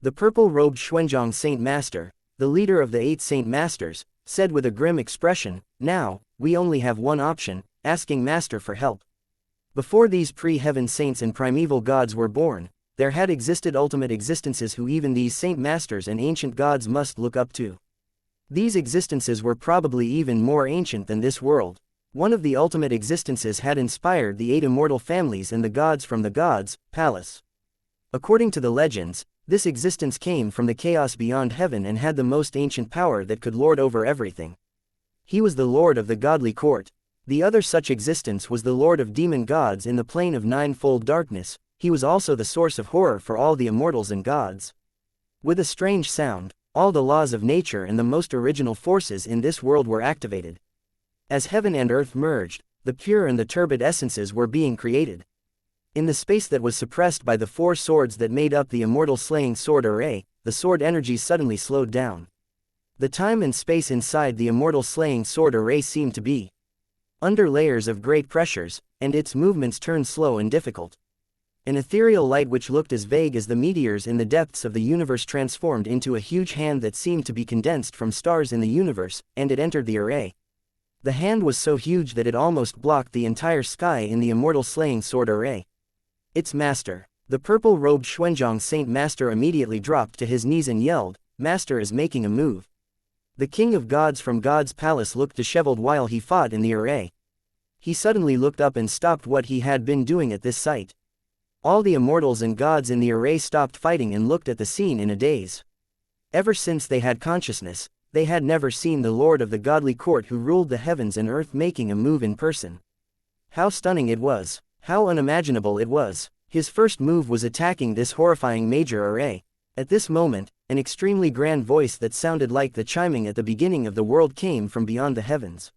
Speaker 1: The purple-robed Xuanzhang Saint Master, the leader of the 8 saint masters, said with a grim expression, "Now, we only have one option, asking Master for help." Before these pre-heaven saints and primeval gods were born, there had existed ultimate existences who even these saint masters and ancient gods must look up to. These existences were probably even more ancient than this world. One of the ultimate existences had inspired the 8 immortal families and the gods from the gods' palace. According to the legends, this existence came from the chaos beyond heaven and had the most ancient power that could lord over everything. He was the lord of the godly court. The other such existence was the lord of demon gods in the plane of ninefold darkness. He was also the source of horror for all the immortals and gods. With a strange sound, all the laws of nature and the most original forces in this world were activated. As heaven and earth merged, the pure and the turbid essences were being created. In the space that was suppressed by the 4 swords that made up the immortal slaying sword array, the sword energies suddenly slowed down. The time and space inside the immortal slaying sword array seemed to be under layers of great pressures, and its movements turned slow and difficult. An ethereal light which looked as vague as the meteors in the depths of the universe transformed into a huge hand that seemed to be condensed from stars in the universe, and it entered the array. The hand was so huge that it almost blocked the entire sky in the immortal slaying sword array. Its master, the purple-robed Xuanzhang Saint Master immediately dropped to his knees and yelled, "Master is making a move." The king of gods from God's palace looked disheveled while he fought in the array. He suddenly looked up and stopped what he had been doing at this sight. All the immortals and gods in the array stopped fighting and looked at the scene in a daze. Ever since they had consciousness, they had never seen the lord of the godly court who ruled the heavens and earth making a move in person. How stunning it was. How unimaginable it was. His first move was attacking this horrifying major array. At this moment, an extremely grand voice that sounded like the chiming at the beginning of the world came from beyond the heavens.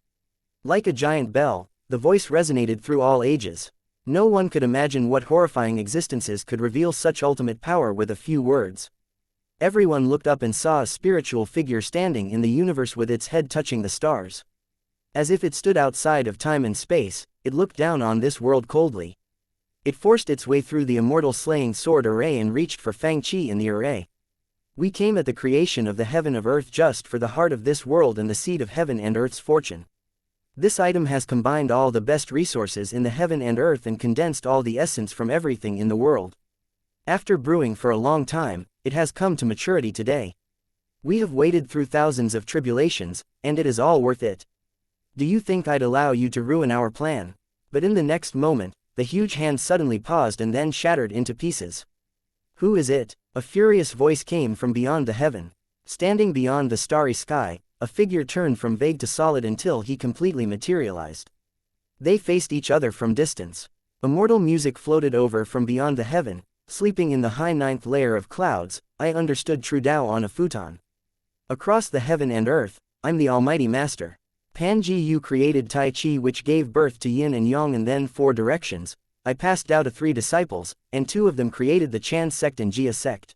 Speaker 1: Like a giant bell, the voice resonated through all ages. No one could imagine what horrifying existences could reveal such ultimate power with a few words. Everyone looked up and saw a spiritual figure standing in the universe with its head touching the stars. As if it stood outside of time and space, it looked down on this world coldly. It forced its way through the immortal slaying sword array and reached for Fang in the array. We came at the creation of the heaven of earth just for the heart of this world and the seed of heaven and earth's fortune. This item has combined all the best resources in the heaven and earth and condensed all the essence from everything in the world. After brewing for a long time, it has come to maturity today. We have waded through thousands of tribulations, and it is all worth it. Do you think I'd allow you to ruin our plan? But in the next moment, the huge hand suddenly paused and then shattered into pieces. Who is it? A furious voice came from beyond the heaven. Standing beyond the starry sky, a figure turned from vague to solid until he completely materialized. They faced each other from distance. Immortal music floated over from beyond the heaven, sleeping in the high ninth layer of clouds. I understood true Tao on a futon. Across the heaven and earth, I'm the Almighty Master. Panji Yu created Tai Chi, which gave birth to Yin and Yang and then 4 directions. I passed Tao to 3 disciples, and 2 of them created the Chan sect and Jia sect.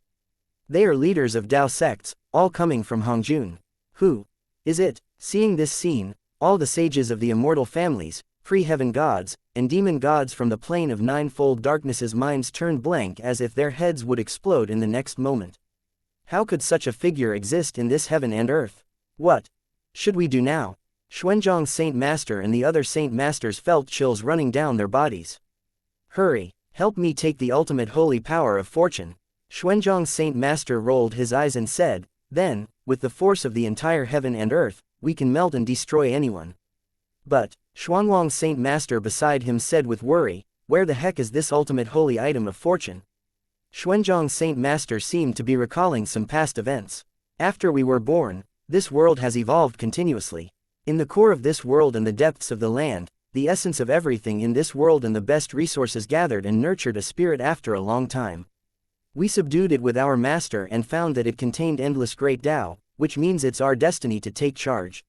Speaker 1: They are leaders of Tao sects, all coming from Hongjun. Who is it? Seeing this scene, all the sages of the immortal families, pre-heaven gods, and demon gods from the plane of ninefold darkness's minds turned blank as if their heads would explode in the next moment. How could such a figure exist in this heaven and earth? What should we do now? Xuanzhang's Saint Master and the other Saint Masters felt chills running down their bodies. Hurry, help me take the ultimate holy power of fortune. Xuanzhang's Saint Master rolled his eyes and said, then, with the force of the entire heaven and earth, we can melt and destroy anyone. But, Xuanwang's Saint Master beside him said with worry, where the heck is this ultimate holy item of fortune? Xuanzhang's Saint Master seemed to be recalling some past events. After we were born, this world has evolved continuously. In the core of this world and the depths of the land, the essence of everything in this world and the best resources gathered and nurtured a spirit after a long time. We subdued it with our master and found that it contained endless great Tao, which means it's our destiny to take charge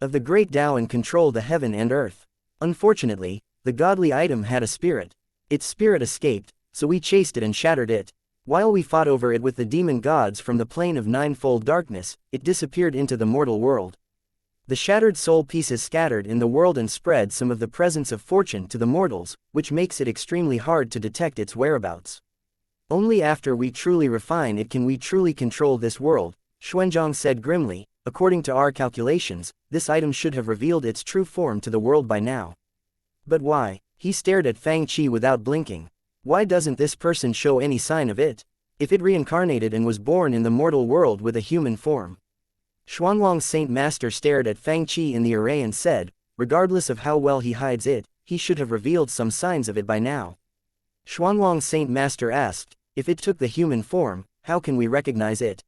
Speaker 1: of the great Tao and control the heaven and earth. Unfortunately, the godly item had a spirit. Its spirit escaped, so we chased it and shattered it. While we fought over it with the demon gods from the plane of ninefold darkness, it disappeared into the mortal world. The shattered soul pieces scattered in the world and spread some of the presence of fortune to the mortals, which makes it extremely hard to detect its whereabouts. Only after we truly refine it can we truly control this world, Xuanzhang said grimly. According to our calculations, this item should have revealed its true form to the world by now. But why? He stared at Fang Qi without blinking. Why doesn't this person show any sign of it? If it reincarnated and was born in the mortal world with a human form. Xuanwang's Saint Master stared at Fang Qi in the array and said, regardless of how well he hides it, he should have revealed some signs of it by now. Xuanwang's Saint Master asked, if it took the human form, how can we recognize it?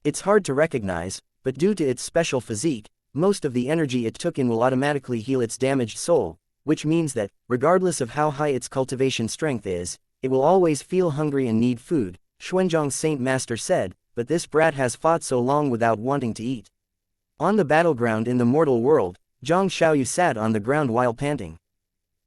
Speaker 1: It's hard to recognize, but due to its special physique, most of the energy it took in will automatically heal its damaged soul, which means that, regardless of how high its cultivation strength is, it will always feel hungry and need food, Xuanzhang's Saint Master said, but this brat has fought so long without wanting to eat. On the battleground in the mortal world, Zhang Xiaoyu sat on the ground while panting.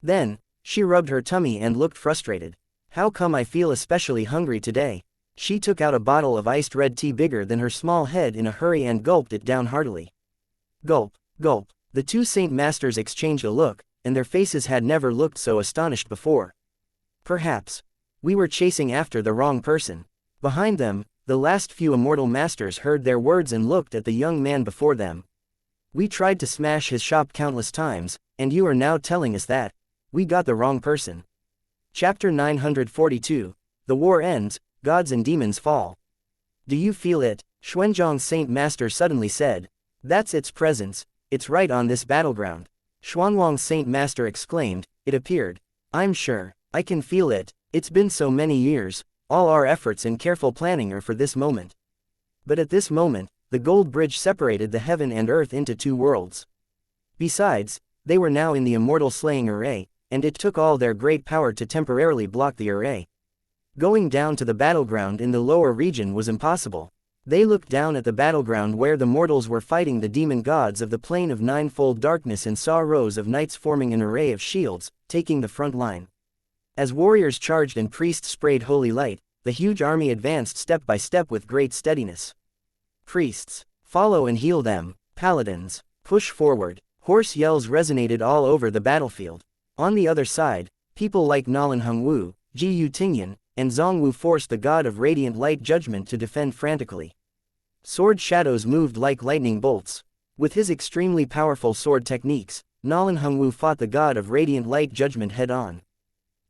Speaker 1: Then, she rubbed her tummy and looked frustrated. How come I feel especially hungry today? She took out a bottle of iced red tea bigger than her small head in a hurry and gulped it down heartily. Gulp, gulp. The 2 Saint Masters exchanged a look, and their faces had never looked so astonished before. Perhaps we were chasing after the wrong person. Behind them, the last few immortal masters heard their words and looked at the young man before them. We tried to smash his shop countless times, and you are now telling us that we got the wrong person. Chapter 942. The war ends, gods and demons fall. Do you feel it? Xuanzhang's Saint Master suddenly said. That's its presence, it's right on this battleground. Xuanwang's Saint Master exclaimed, it appeared. I'm sure, I can feel it, it's been so many years, all our efforts and careful planning are for this moment. But at this moment, the gold bridge separated the heaven and earth into 2 worlds. Besides, they were now in the immortal slaying array, and it took all their great power to temporarily block the array. Going down to the battleground in the lower region was impossible. They looked down at the battleground where the mortals were fighting the demon gods of the plane of ninefold darkness and saw rows of knights forming an array of shields, taking the front line. As warriors charged and priests sprayed holy light, the huge army advanced step by step with great steadiness. Priests, follow and heal them. Paladins, push forward. Hoarse yells resonated all over the battlefield. On the other side, people like Nalan Hongwu, Ji Yutingyan, and Zhongwu forced the god of radiant light judgment to defend frantically. Sword shadows moved like lightning bolts. With his extremely powerful sword techniques, Nalan Hongwu fought the god of radiant light judgment head-on.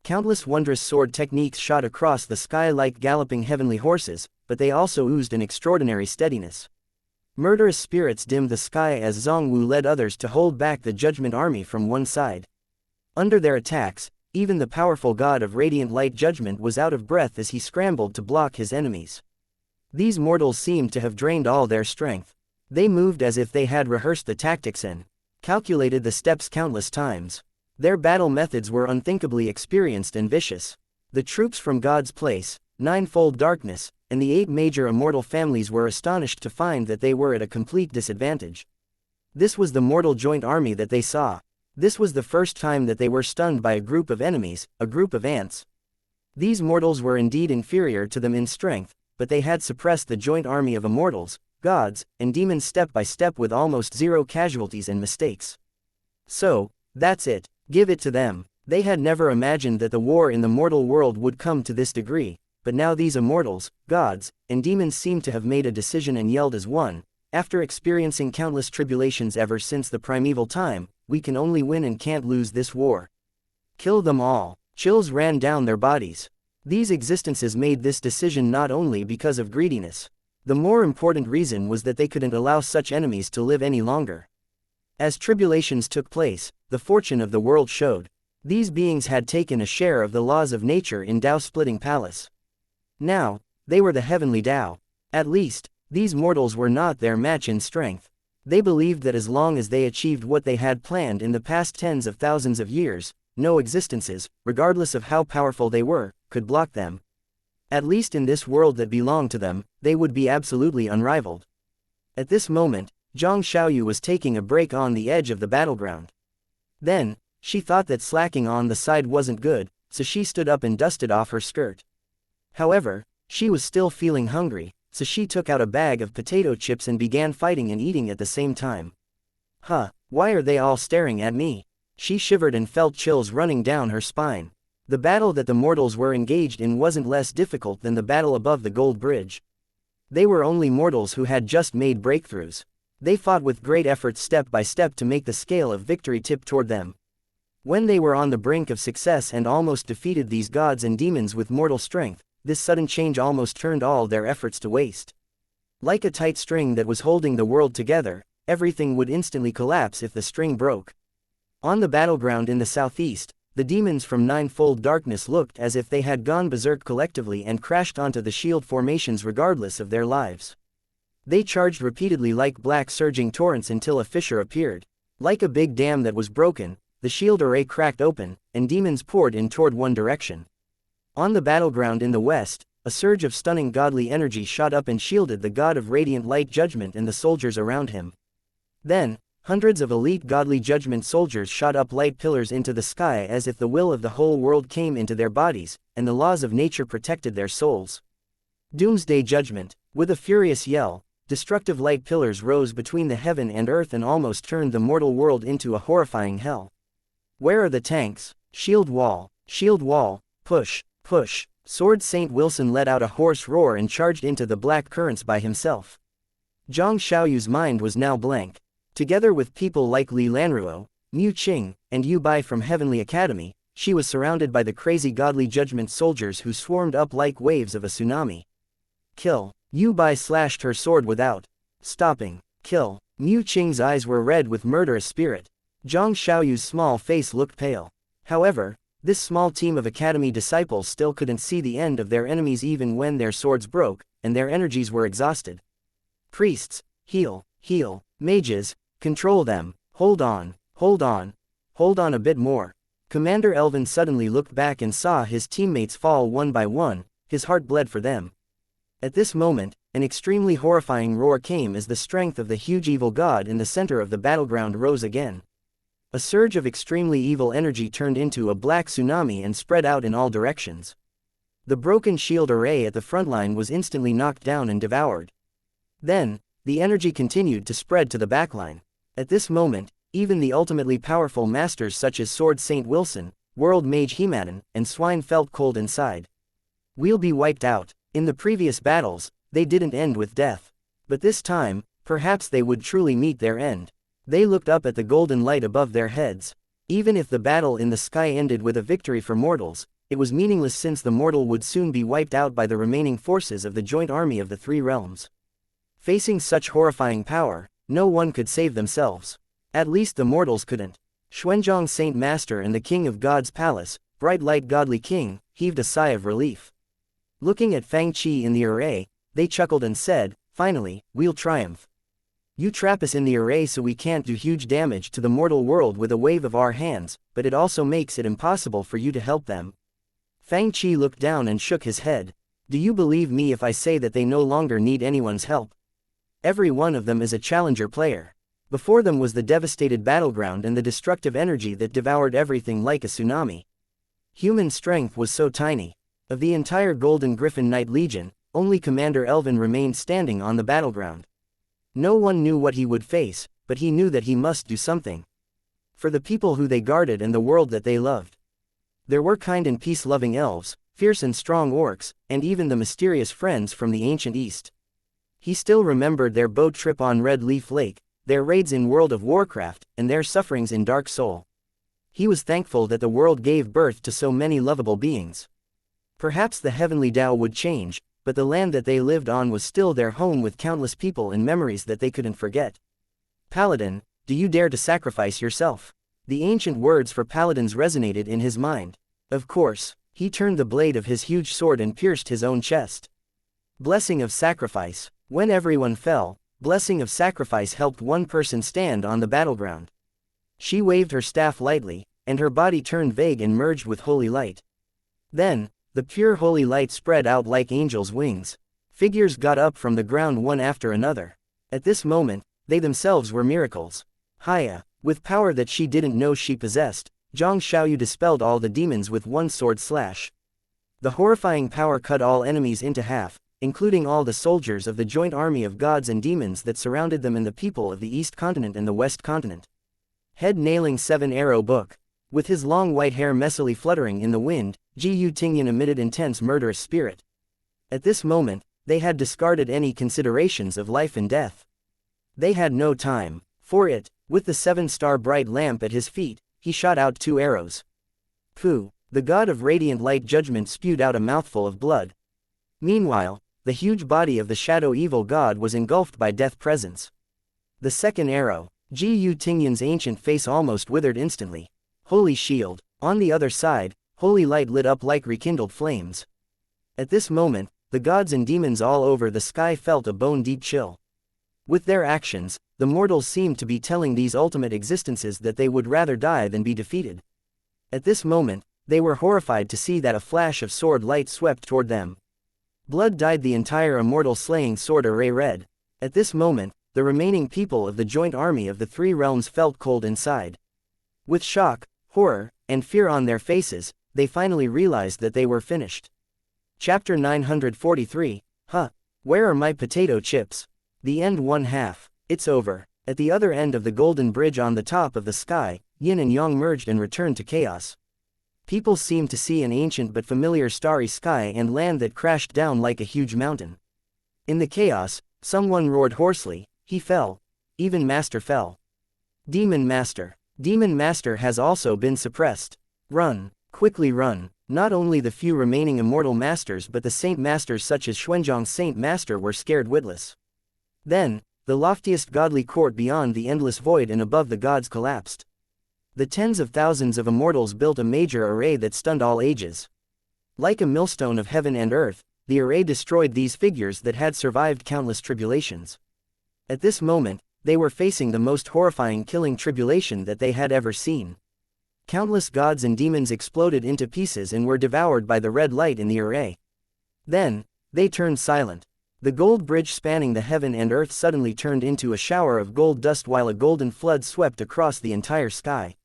Speaker 1: Countless wondrous sword techniques shot across the sky like galloping heavenly horses, but they also oozed an extraordinary steadiness. Murderous spirits dimmed the sky as Zhongwu led others to hold back the judgment army from one side. Under their attacks, even the powerful god of radiant light judgment was out of breath as he scrambled to block his enemies. These mortals seemed to have drained all their strength. They moved as if they had rehearsed the tactics and calculated the steps countless times. Their battle methods were unthinkably experienced and vicious. The troops from God's Place, Ninefold Darkness, and the 8 major immortal families were astonished to find that they were at a complete disadvantage. This was the mortal joint army that they saw. This was the first time that they were stunned by a group of enemies, a group of ants. These mortals were indeed inferior to them in strength, but they had suppressed the joint army of immortals, gods, and demons step by step with almost zero casualties and mistakes. So, that's it, give it to them. They had never imagined that the war in the mortal world would come to this degree, but now these immortals, gods, and demons seemed to have made a decision and yelled as one. After experiencing countless tribulations ever since the primeval time, we can only win and can't lose this war. Kill them all. Chills ran down their bodies. These existences made this decision not only because of greediness. The more important reason was that they couldn't allow such enemies to live any longer. As tribulations took place, the fortune of the world showed. These beings had taken a share of the laws of nature in Tao-splitting palace. Now, they were the heavenly Tao. At least, these mortals were not their match in strength. They believed that as long as they achieved what they had planned in the past tens of thousands of years, no existences, regardless of how powerful they were, could block them. At least in this world that belonged to them, they would be absolutely unrivaled. At this moment, Zhang Xiaoyu was taking a break on the edge of the battleground. Then, she thought that slacking on the side wasn't good, so she stood up and dusted off her skirt. However, she was still feeling hungry, so she took out a bag of potato chips and began fighting and eating at the same time. Why are they all staring at me? She shivered and felt chills running down her spine. The battle that the mortals were engaged in wasn't less difficult than the battle above the Gold Bridge. They were only mortals who had just made breakthroughs. They fought with great efforts step by step to make the scale of victory tip toward them. When they were on the brink of success and almost defeated these gods and demons with mortal strength, this sudden change almost turned all their efforts to waste. Like a tight string that was holding the world together, everything would instantly collapse if the string broke. On the battleground in the southeast, the demons from Ninefold Darkness looked as if they had gone berserk collectively and crashed onto the shield formations regardless of their lives. They charged repeatedly like black surging torrents until a fissure appeared. Like a big dam that was broken, the shield array cracked open, and demons poured in toward one direction. On the battleground in the west, a surge of stunning godly energy shot up and shielded the god of radiant light judgment and the soldiers around him. Then, hundreds of elite godly judgment soldiers shot up light pillars into the sky as if the will of the whole world came into their bodies, and the laws of nature protected their souls. Doomsday Judgment. With a furious yell, destructive light pillars rose between the heaven and earth and almost turned the mortal world into a horrifying hell. Where are the tanks? Shield wall, push, push. Sword Saint Wilson let out a hoarse roar and charged into the black currents by himself. Zhang Xiaoyu's mind was now blank. Together with people like Li Lanruo, Mu Qing, and Yu Bai from Heavenly Academy, she was surrounded by the crazy godly judgment soldiers who swarmed up like waves of a tsunami. Kill. Yu Bai slashed her sword without stopping. Kill. Mu Qing's eyes were red with murderous spirit. Zhang Xiaoyu's small face looked pale. However, this small team of Academy disciples still couldn't see the end of their enemies even when their swords broke, and their energies were exhausted. Priests, heal. Mages, control them. Hold on a bit more. Commander Elvin suddenly looked back and saw his teammates fall one by one, his heart bled for them. At this moment, an extremely horrifying roar came as the strength of the huge evil god in the center of the battleground rose again. A surge of extremely evil energy turned into a black tsunami and spread out in all directions. The broken shield array at the front line was instantly knocked down and devoured. Then, the energy continued to spread to the backline. At this moment, even the ultimately powerful masters such as Sword Saint Wilson, World Mage Hemadan, and Swine felt cold inside. We'll be wiped out. In the previous battles, they didn't end with death. But this time, perhaps they would truly meet their end. They looked up at the golden light above their heads. Even if the battle in the sky ended with a victory for mortals, it was meaningless since the mortal would soon be wiped out by the remaining forces of the joint army of the three realms. Facing such horrifying power, no one could save themselves. At least the mortals couldn't. Xuanzhong Saint Master and the King of God's Palace, Bright Light Godly King, heaved a sigh of relief. Looking at Fang Qi in the array, they chuckled and said, "Finally, we'll triumph. You trap us in the array so we can't do huge damage to the mortal world with a wave of our hands, but it also makes it impossible for you to help them." Fang Qi looked down and shook his head. "Do you believe me if I say that they no longer need anyone's help? Every one of them is a challenger player. Before them was the devastated battleground and the destructive energy that devoured everything like a tsunami. Human strength was so tiny. Of the entire Golden Griffin Knight Legion, only Commander Elvin remained standing on the battleground. No one knew what he would face, but he knew that he must do something. For the people who they guarded and the world that they loved. There were kind and peace-loving elves, fierce and strong orcs, and even the mysterious friends from the ancient East. He still remembered their boat trip on Red Leaf Lake, their raids in World of Warcraft, and their sufferings in Dark Soul. He was thankful that the world gave birth to so many lovable beings. Perhaps the heavenly Tao would change, but the land that they lived on was still their home with countless people and memories that they couldn't forget. "Paladin, do you dare to sacrifice yourself?" The ancient words for paladins resonated in his mind. Of course, he turned the blade of his huge sword and pierced his own chest. Blessing of sacrifice. When everyone fell, blessing of sacrifice helped one person stand on the battleground. She waved her staff lightly, and her body turned vague and merged with holy light. Then, the pure holy light spread out like angels' wings. Figures got up from the ground one after another. At this moment, they themselves were miracles. Haya, with power that she didn't know she possessed, Zhang Xiaoyu dispelled all the demons with one sword slash. The horrifying power cut all enemies into half, including all the soldiers of the joint army of gods and demons that surrounded them and the people of the East Continent and the West Continent. Head nailing 7-arrow book. With his long white hair messily fluttering in the wind, Ji Tingyan emitted intense murderous spirit. At this moment, they had discarded any considerations of life and death. They had no time for it. With the 7-star bright lamp at his feet, he shot out 2 arrows. Pu, the god of radiant light judgment, spewed out a mouthful of blood. Meanwhile, the huge body of the shadow evil god was engulfed by death presence. The second arrow, Ji Tingyan's ancient face almost withered instantly. Holy shield. On the other side, holy light lit up like rekindled flames. At this moment, the gods and demons all over the sky felt a bone-deep chill. With their actions, the mortals seemed to be telling these ultimate existences that they would rather die than be defeated. At this moment, they were horrified to see that a flash of sword light swept toward them. Blood dyed the entire immortal slaying sword array red. At this moment, the remaining people of the joint army of the three realms felt cold inside. With shock, horror, and fear on their faces, they finally realized that they were finished. Chapter 943, Where are my potato chips? The end 1/2. It's over. At the other end of the golden bridge on the top of the sky, yin and yang merged and returned to chaos. People seemed to see an ancient but familiar starry sky and land that crashed down like a huge mountain. In the chaos, someone roared hoarsely, "He fell. Even Master fell. Demon Master. Demon Master has also been suppressed. Run. Quickly run." Not only the few remaining immortal masters but the saint masters such as Xuanzhong Saint Master were scared witless. Then, the loftiest godly court beyond the endless void and above the gods collapsed. The tens of thousands of immortals built a major array that stunned all ages. Like a millstone of heaven and earth, the array destroyed these figures that had survived countless tribulations. At this moment, they were facing the most horrifying killing tribulation that they had ever seen. Countless gods and demons exploded into pieces and were devoured by the red light in the array. Then, they turned silent. The gold bridge spanning the heaven and earth suddenly turned into a shower of gold dust while a golden flood swept across the entire sky.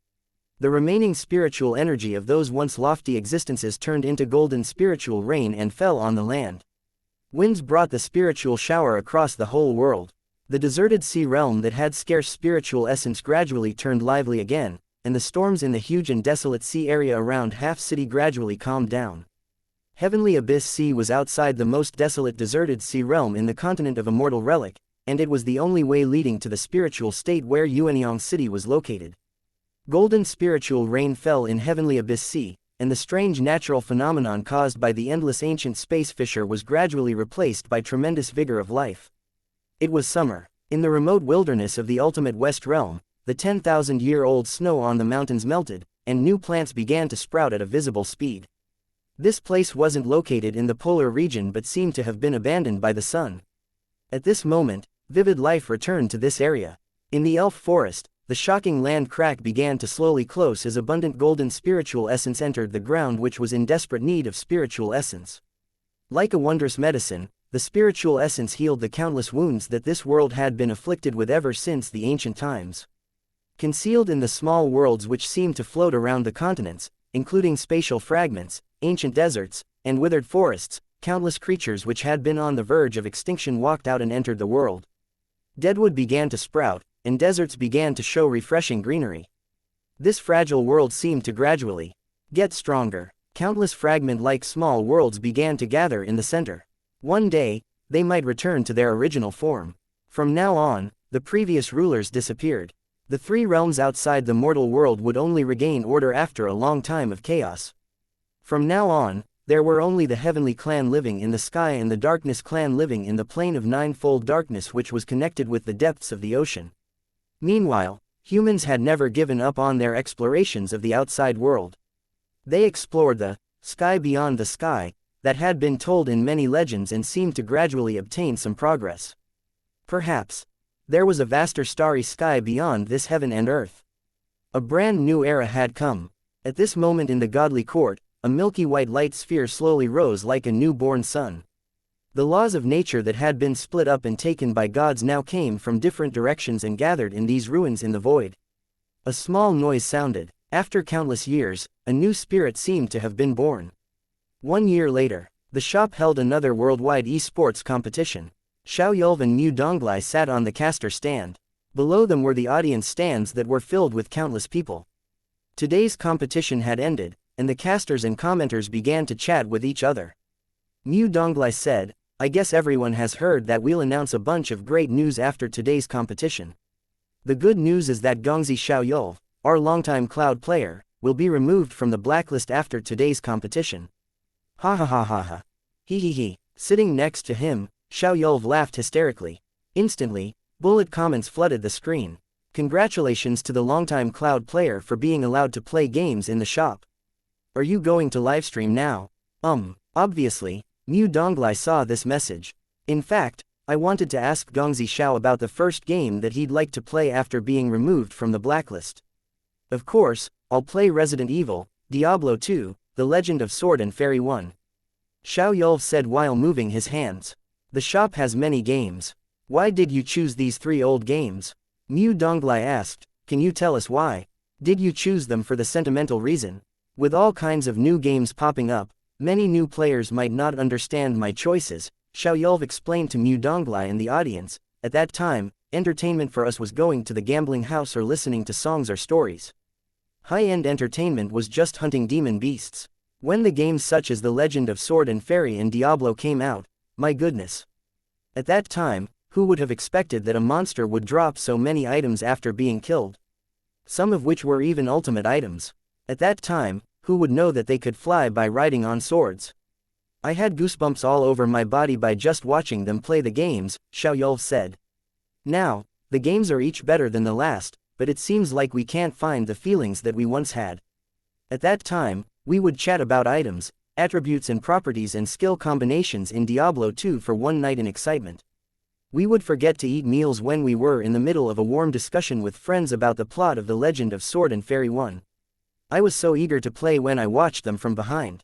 Speaker 1: The remaining spiritual energy of those once lofty existences turned into golden spiritual rain and fell on the land. Winds brought the spiritual shower across the whole world. The deserted sea realm that had scarce spiritual essence gradually turned lively again, and the storms in the huge and desolate sea area around half-city gradually calmed down. Heavenly Abyss Sea was outside the most desolate deserted sea realm in the continent of Immortal Relic, and it was the only way leading to the spiritual state where Yuanyang City was located. Golden spiritual rain fell in Heavenly Abyss Sea, and the strange natural phenomenon caused by the endless ancient space fissure was gradually replaced by tremendous vigor of life. It was summer. In the remote wilderness of the ultimate West Realm, the 10,000-year-old snow on the mountains melted, and new plants began to sprout at a visible speed. This place wasn't located in the polar region but seemed to have been abandoned by the sun. At this moment, vivid life returned to this area. In the elf forest, the shocking land crack began to slowly close as abundant golden spiritual essence entered the ground, which was in desperate need of spiritual essence. Like a wondrous medicine, the spiritual essence healed the countless wounds that this world had been afflicted with ever since the ancient times. Concealed in the small worlds which seemed to float around the continents, including spatial fragments, ancient deserts, and withered forests, countless creatures which had been on the verge of extinction walked out and entered the world. Deadwood began to sprout, and deserts began to show refreshing greenery. This fragile world seemed to gradually get stronger. Countless fragment-like small worlds began to gather in the center. One day, they might return to their original form. From now on, the previous rulers disappeared. The three realms outside the mortal world would only regain order after a long time of chaos. From now on, there were only the heavenly clan living in the sky and the darkness clan living in the plane of ninefold darkness which was connected with the depths of the ocean. Meanwhile, humans had never given up on their explorations of the outside world. They explored the sky beyond the sky that had been told in many legends and seemed to gradually obtain some progress. Perhaps there was a vaster starry sky beyond this heaven and earth. A brand new era had come. At this moment in the godly court, a milky white light sphere slowly rose like a newborn sun. The laws of nature that had been split up and taken by gods now came from different directions and gathered in these ruins in the void. A small noise sounded. After countless years, a new spirit seemed to have been born. 1 year later, the shop held another worldwide esports competition. Xiao Yulv and Mu Donglai sat on the caster stand. Below them were the audience stands that were filled with countless people. Today's competition had ended, and the casters and commenters began to chat with each other. Mu Donglai said, "I guess everyone has heard that we'll announce a bunch of great news after today's competition. The good news is that Gongzi Xiao Yulv, our longtime cloud player, will be removed from the blacklist after today's competition." Ha ha ha ha ha. He he he. Sitting next to him, Xiao Yulv laughed hysterically. Instantly, bullet comments flooded the screen. Congratulations to the longtime cloud player for being allowed to play games in the shop. Are you going to livestream now? Obviously, Mu Donglai saw this message. In fact, I wanted to ask Gongzi Xiao about the first game that he'd like to play after being removed from the blacklist. Of course, I'll play Resident Evil, Diablo 2, The Legend of Sword and Fairy 1. Xiao Yulv said while moving his hands. The shop has many games. Why did you choose these 3 old games? Mu Donglai asked, can you tell us why? Did you choose them for the sentimental reason? With all kinds of new games popping up, many new players might not understand my choices, Xiao Yulv explained to Mu Donglai and the audience. At that time, entertainment for us was going to the gambling house or listening to songs or stories. High-end entertainment was just hunting demon beasts. When the games such as The Legend of Sword and Fairy and Diablo came out, my goodness. At that time, who would have expected that a monster would drop so many items after being killed? Some of which were even ultimate items. At that time, who would know that they could fly by riding on swords? I had goosebumps all over my body by just watching them play the games, Xiao Yulv said. Now, the games are each better than the last, but it seems like we can't find the feelings that we once had. At that time, we would chat about items, attributes and properties and skill combinations in Diablo 2 for one night in excitement. We would forget to eat meals when we were in the middle of a warm discussion with friends about the plot of The Legend of Sword and Fairy 1. I was so eager to play when I watched them from behind.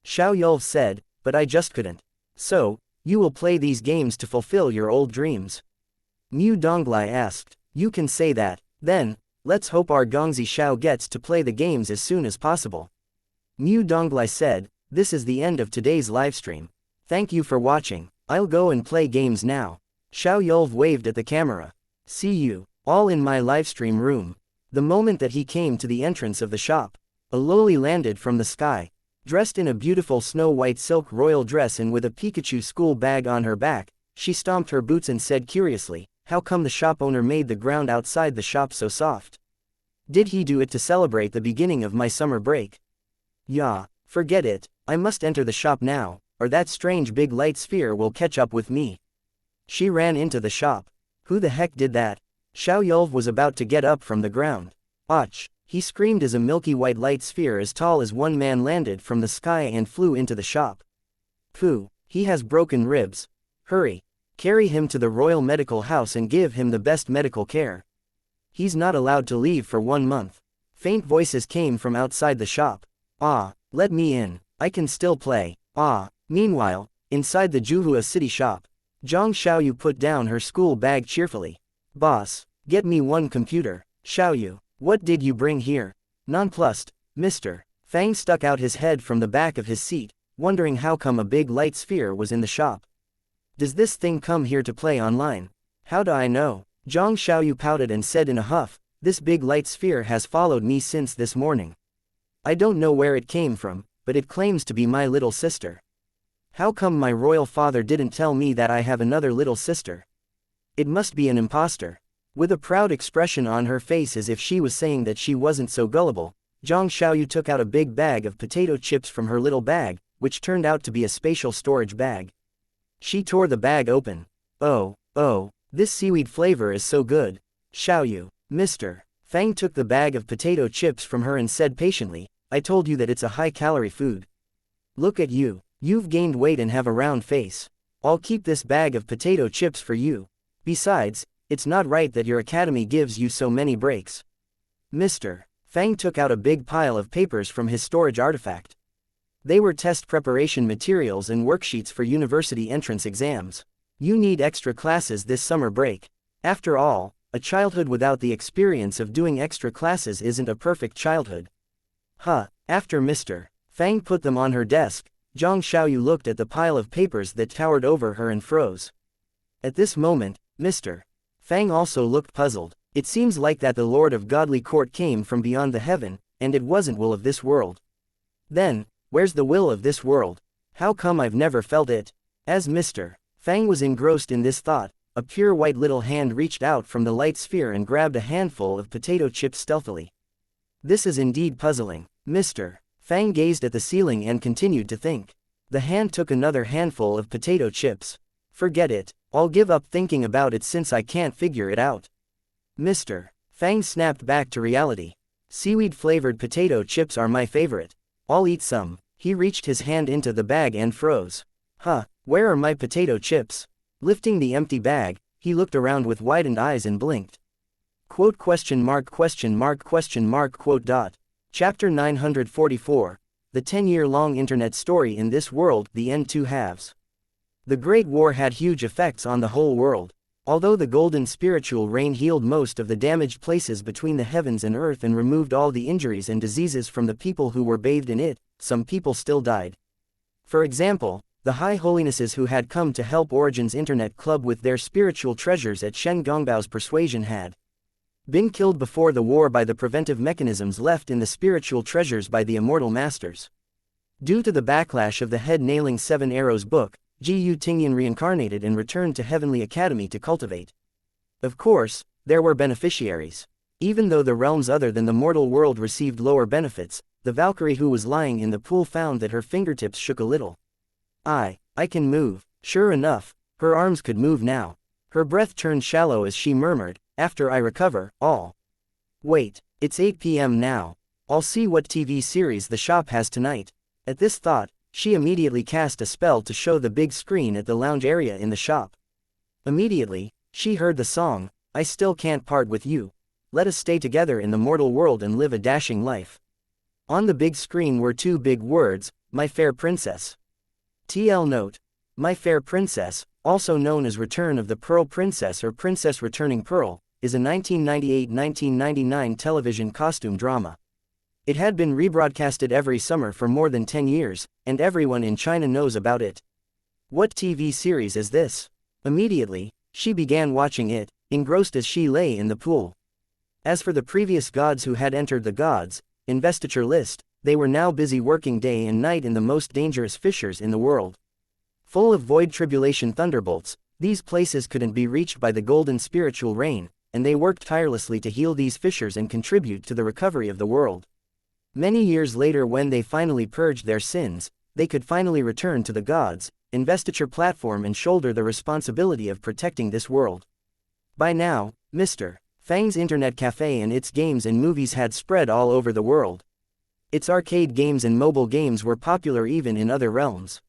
Speaker 1: Xiao Yulv said, but I just couldn't. So, you will play these games to fulfill your old dreams? Mu Donglai asked. You can say that. Then, let's hope our Gongzi Xiao gets to play the games as soon as possible. Mu Donglai said, this is the end of today's livestream. Thank you for watching. I'll go and play games now. Xiao Yulv waved at the camera. See you, all in my livestream room. The moment that he came to the entrance of the shop, a loli landed from the sky, dressed in a beautiful snow-white silk royal dress and with a Pikachu school bag on her back. She stomped her boots and said curiously, how come the shop owner made the ground outside the shop so soft? Did he do it to celebrate the beginning of my summer break? Yeah, forget it, I must enter the shop now, or that strange big light sphere will catch up with me. She ran into the shop. Who the heck did that? Xiao Yulv was about to get up from the ground. Ach! He screamed as a milky white light sphere as tall as one man landed from the sky and flew into the shop. Pooh, he has broken ribs. Hurry! Carry him to the royal medical house and give him the best medical care. He's not allowed to leave for 1 month. Faint voices came from outside the shop. Ah, let me in, I can still play. Ah, meanwhile, inside the Juhua city shop, Zhang Xiaoyu put down her school bag cheerfully. Boss, get me one computer. Xiaoyu, what did you bring here? Nonplussed, Mr. Fang stuck out his head from the back of his seat, wondering how come a big light sphere was in the shop. Does this thing come here to play online? How do I know? Zhang Xiaoyu pouted and said in a huff, this big light sphere has followed me since this morning. I don't know where it came from, but it claims to be my little sister. How come my royal father didn't tell me that I have another little sister? It must be an imposter. With a proud expression on her face as if she was saying that she wasn't so gullible, Zhang Xiaoyu took out a big bag of potato chips from her little bag, which turned out to be a spatial storage bag. She tore the bag open. Oh, this seaweed flavor is so good. Xiaoyu, Mr. Fang took the bag of potato chips from her and said patiently, I told you that it's a high-calorie food. Look at you, you've gained weight and have a round face. I'll keep this bag of potato chips for you. Besides, it's not right that your academy gives you so many breaks. Mr. Fang took out a big pile of papers from his storage artifact. They were test preparation materials and worksheets for university entrance exams. You need extra classes this summer break. After all, a childhood without the experience of doing extra classes isn't a perfect childhood. After Mr. Fang put them on her desk, Zhang Xiaoyu looked at the pile of papers that towered over her and froze. At this moment, Mr. Fang also looked puzzled. It seems like that the Lord of Godly Court came from beyond the heaven, and it wasn't will of this world. Then, where's the will of this world? How come I've never felt it? As Mr. Fang was engrossed in this thought, a pure white little hand reached out from the light sphere and grabbed a handful of potato chips stealthily. This is indeed puzzling. Mr. Fang gazed at the ceiling and continued to think. The hand took another handful of potato chips. Forget it, I'll give up thinking about it since I can't figure it out. Mr. Fang snapped back to reality. Seaweed-flavored potato chips are my favorite. I'll eat some. He reached his hand into the bag and froze. Where are my potato chips? Lifting the empty bag, he looked around with widened eyes and blinked. Quote question mark. Quote. Chapter 944, The 10-year-long internet story in this world, the end 2 halves. The Great War had huge effects on the whole world. Although the golden spiritual rain healed most of the damaged places between the heavens and earth and removed all the injuries and diseases from the people who were bathed in it, some people still died. For example, the High Holinesses who had come to help Origin's Internet Club with their spiritual treasures at Shen Gongbao's persuasion had been killed before the war by the preventive mechanisms left in the spiritual treasures by the immortal masters. Due to the backlash of the head-nailing 7 Arrows book, Ji Tingyan reincarnated and returned to Heavenly Academy to cultivate. Of course, there were beneficiaries. Even though the realms other than the mortal world received lower benefits, the Valkyrie who was lying in the pool found that her fingertips shook a little. I can move. Sure enough, her arms could move now. Her breath turned shallow as she murmured, after I recover, I'll. Wait, it's 8 p.m. now. I'll see what TV series the shop has tonight. At this thought, she immediately cast a spell to show the big screen at the lounge area in the shop. Immediately, she heard the song, I Still Can't Part With You. Let us stay together in the mortal world and live a dashing life. On the big screen were two big words, "My Fair Princess." TL note. My Fair Princess, also known as Return of the Pearl Princess or Princess Returning Pearl, is a 1998-1999 television costume drama. It had been rebroadcasted every summer for more than 10 years, and everyone in China knows about it. What TV series is this? Immediately, she began watching it, engrossed as she lay in the pool. As for the previous gods who had entered the gods' investiture list, they were now busy working day and night in the most dangerous fissures in the world. Full of void tribulation thunderbolts, these places couldn't be reached by the golden spiritual rain, and they worked tirelessly to heal these fissures and contribute to the recovery of the world. Many years later, when they finally purged their sins, they could finally return to the gods' investiture platform and shoulder the responsibility of protecting this world. By now, Mr. Fang's Internet Café and its games and movies had spread all over the world. Its arcade games and mobile games were popular even in other realms.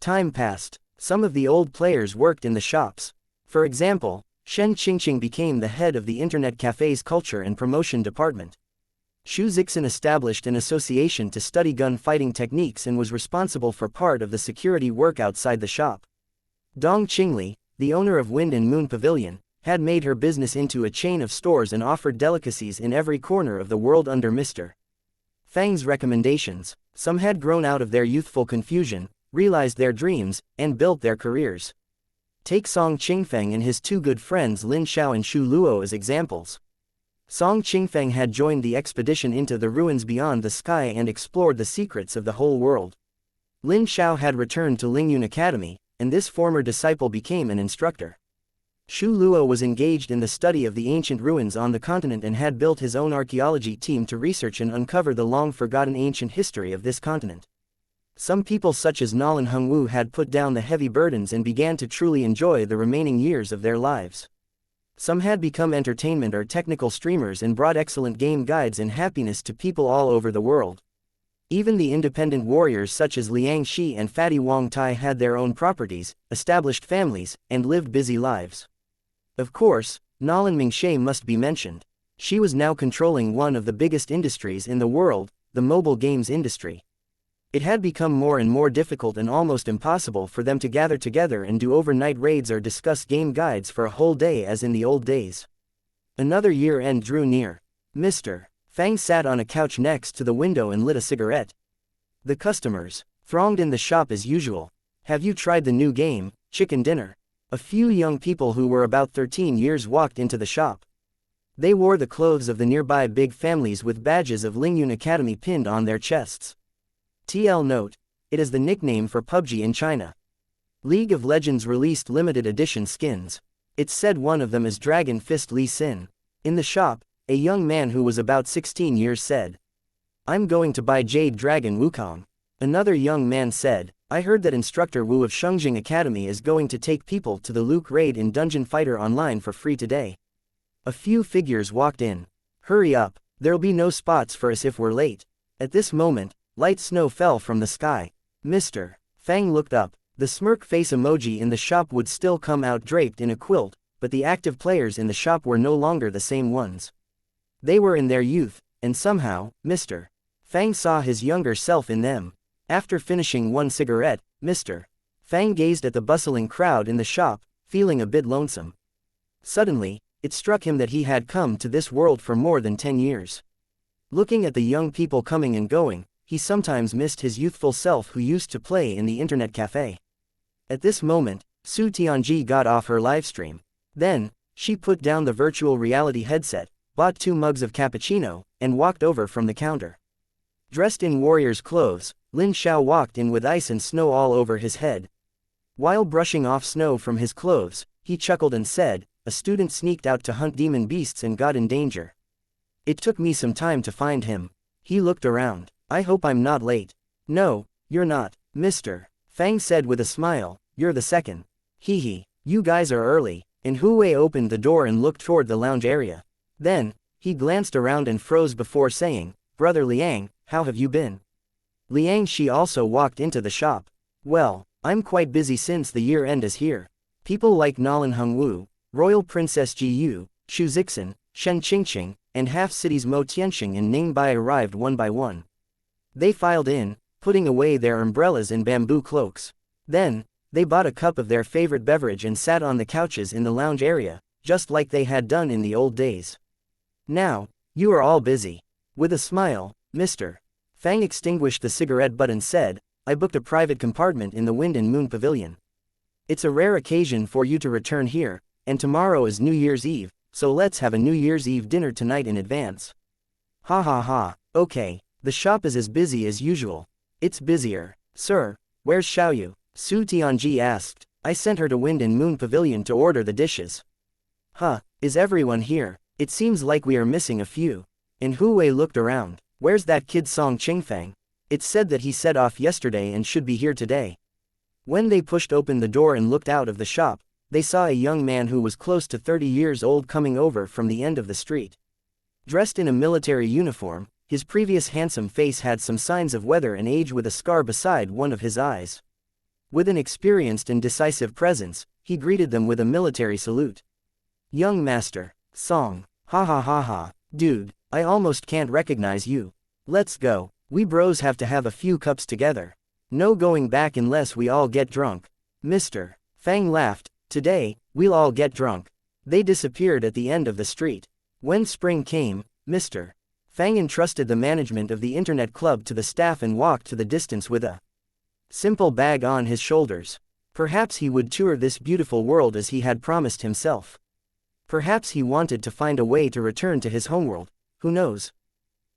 Speaker 1: Time passed. Some of the old players worked in the shops. For example, Shen Qingqing became the head of the Internet Café's culture and promotion department. Xu Zixin established an association to study gun fighting techniques and was responsible for part of the security work outside the shop. Dong Qingli, the owner of Wind and Moon Pavilion, had made her business into a chain of stores and offered delicacies in every corner of the world under Mr. Fang's recommendations. Some had grown out of their youthful confusion, realized their dreams, and built their careers. Take Song Qingfeng and his two good friends Lin Xiao and Xu Luo as examples. Song Qingfeng had joined the expedition into the ruins beyond the sky and explored the secrets of the whole world. Lin Xiao had returned to Lingyun Academy, and this former disciple became an instructor. Xu Luo was engaged in the study of the ancient ruins on the continent and had built his own archaeology team to research and uncover the long-forgotten ancient history of this continent. Some people such as Nolan Hongwu had put down the heavy burdens and began to truly enjoy the remaining years of their lives. Some had become entertainment or technical streamers and brought excellent game guides and happiness to people all over the world. Even the independent warriors such as Liang Shi and Fatty Wong Tai had their own properties, established families, and lived busy lives. Of course, Nolan Mingshe must be mentioned. She was now controlling one of the biggest industries in the world, the mobile games industry. It had become more and more difficult and almost impossible for them to gather together and do overnight raids or discuss game guides for a whole day as in the old days. Another year-end drew near. Mr. Fang sat on a couch next to the window and lit a cigarette. The customers thronged in the shop as usual. Have you tried the new game, Chicken Dinner? A few young people who were about 13 years walked into the shop. They wore the clothes of the nearby big families with badges of Lingyun Academy pinned on their chests. TL note, it is the nickname for PUBG in China. League of Legends released limited edition skins. It's said one of them is Dragon Fist Lee Sin. In the shop, a young man who was about 16 years said, "I'm going to buy Jade Dragon Wukong." Another young man said, "I heard that instructor Wu of Shengjing Academy is going to take people to the Luke raid in Dungeon Fighter Online for free today." A few figures walked in. "Hurry up, there'll be no spots for us if we're late." At this moment, light snow fell from the sky. Mr. Fang looked up. The smirk face emoji in the shop would still come out draped in a quilt, but the active players in the shop were no longer the same ones. They were in their youth, and somehow, Mr. Fang saw his younger self in them. After finishing one cigarette, Mr. Fang gazed at the bustling crowd in the shop, feeling a bit lonesome. Suddenly, it struck him that he had come to this world for more than 10 years. Looking at the young people coming and going, he sometimes missed his youthful self who used to play in the internet cafe. At this moment, Su Tianji got off her livestream. Then, she put down the virtual reality headset, bought 2 mugs of cappuccino, and walked over from the counter. Dressed in warrior's clothes, Lin Xiao walked in with ice and snow all over his head. While brushing off snow from his clothes, he chuckled and said, "A student sneaked out to hunt demon beasts and got in danger. It took me some time to find him." He looked around. "I hope I'm not late." "No, you're not, Mr. Fang said with a smile, "You're the second." "Hee hee, you guys are early," and Hu Wei opened the door and looked toward the lounge area. Then, he glanced around and froze before saying, "Brother Liang, how have you been?" Liang Shi also walked into the shop. "Well, I'm quite busy since the year-end is here. People like Nolan Hongwu, Royal Princess Ji Yu, Xu Zixin, Shen Qingqing, and half cities Mo Tianxing and Ningbai arrived one by one. They filed in, putting away their umbrellas and bamboo cloaks. Then, they bought a cup of their favorite beverage and sat on the couches in the lounge area, just like they had done in the old days. Now, you are all busy. With a smile, Mr. Fang extinguished the cigarette butt and said, I booked a private compartment in the Wind and Moon Pavilion. It's a rare occasion for you to return here, and tomorrow is New Year's Eve, so let's have a New Year's Eve dinner tonight in advance. Ha ha ha, okay, the shop is as busy as usual. It's busier. Sir, where's Xiaoyu? Su Tianji asked. I sent her to Wind and Moon Pavilion to order the dishes. Huh, is everyone here? It seems like we are missing a few. And Hu Wei looked around. Where's that kid Song Qingfang? It's said that he set off yesterday and should be here today. When they pushed open the door and looked out of the shop, they saw a young man who was close to 30 years old coming over from the end of the street. Dressed in a military uniform, his previous handsome face had some signs of weather and age with a scar beside one of his eyes. With an experienced and decisive presence, he greeted them with a military salute. Young master, Song, ha ha ha ha, dude, I almost can't recognize you. Let's go, we bros have to have a few cups together. No going back unless we all get drunk. Mr. Fang laughed, today, we'll all get drunk. They disappeared at the end of the street. When spring came, Mr. Fang entrusted the management of the Internet Club to the staff and walked to the distance with a simple bag on his shoulders. Perhaps he would tour this beautiful world as he had promised himself. Perhaps he wanted to find a way to return to his homeworld, who knows?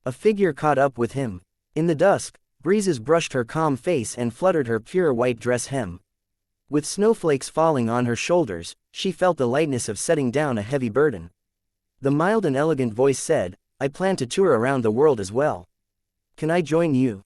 Speaker 1: A figure caught up with him. In the dusk, breezes brushed her calm face and fluttered her pure white dress hem. With snowflakes falling on her shoulders, she felt the lightness of setting down a heavy burden. The mild and elegant voice said, I plan to tour around the world as well. Can I join you?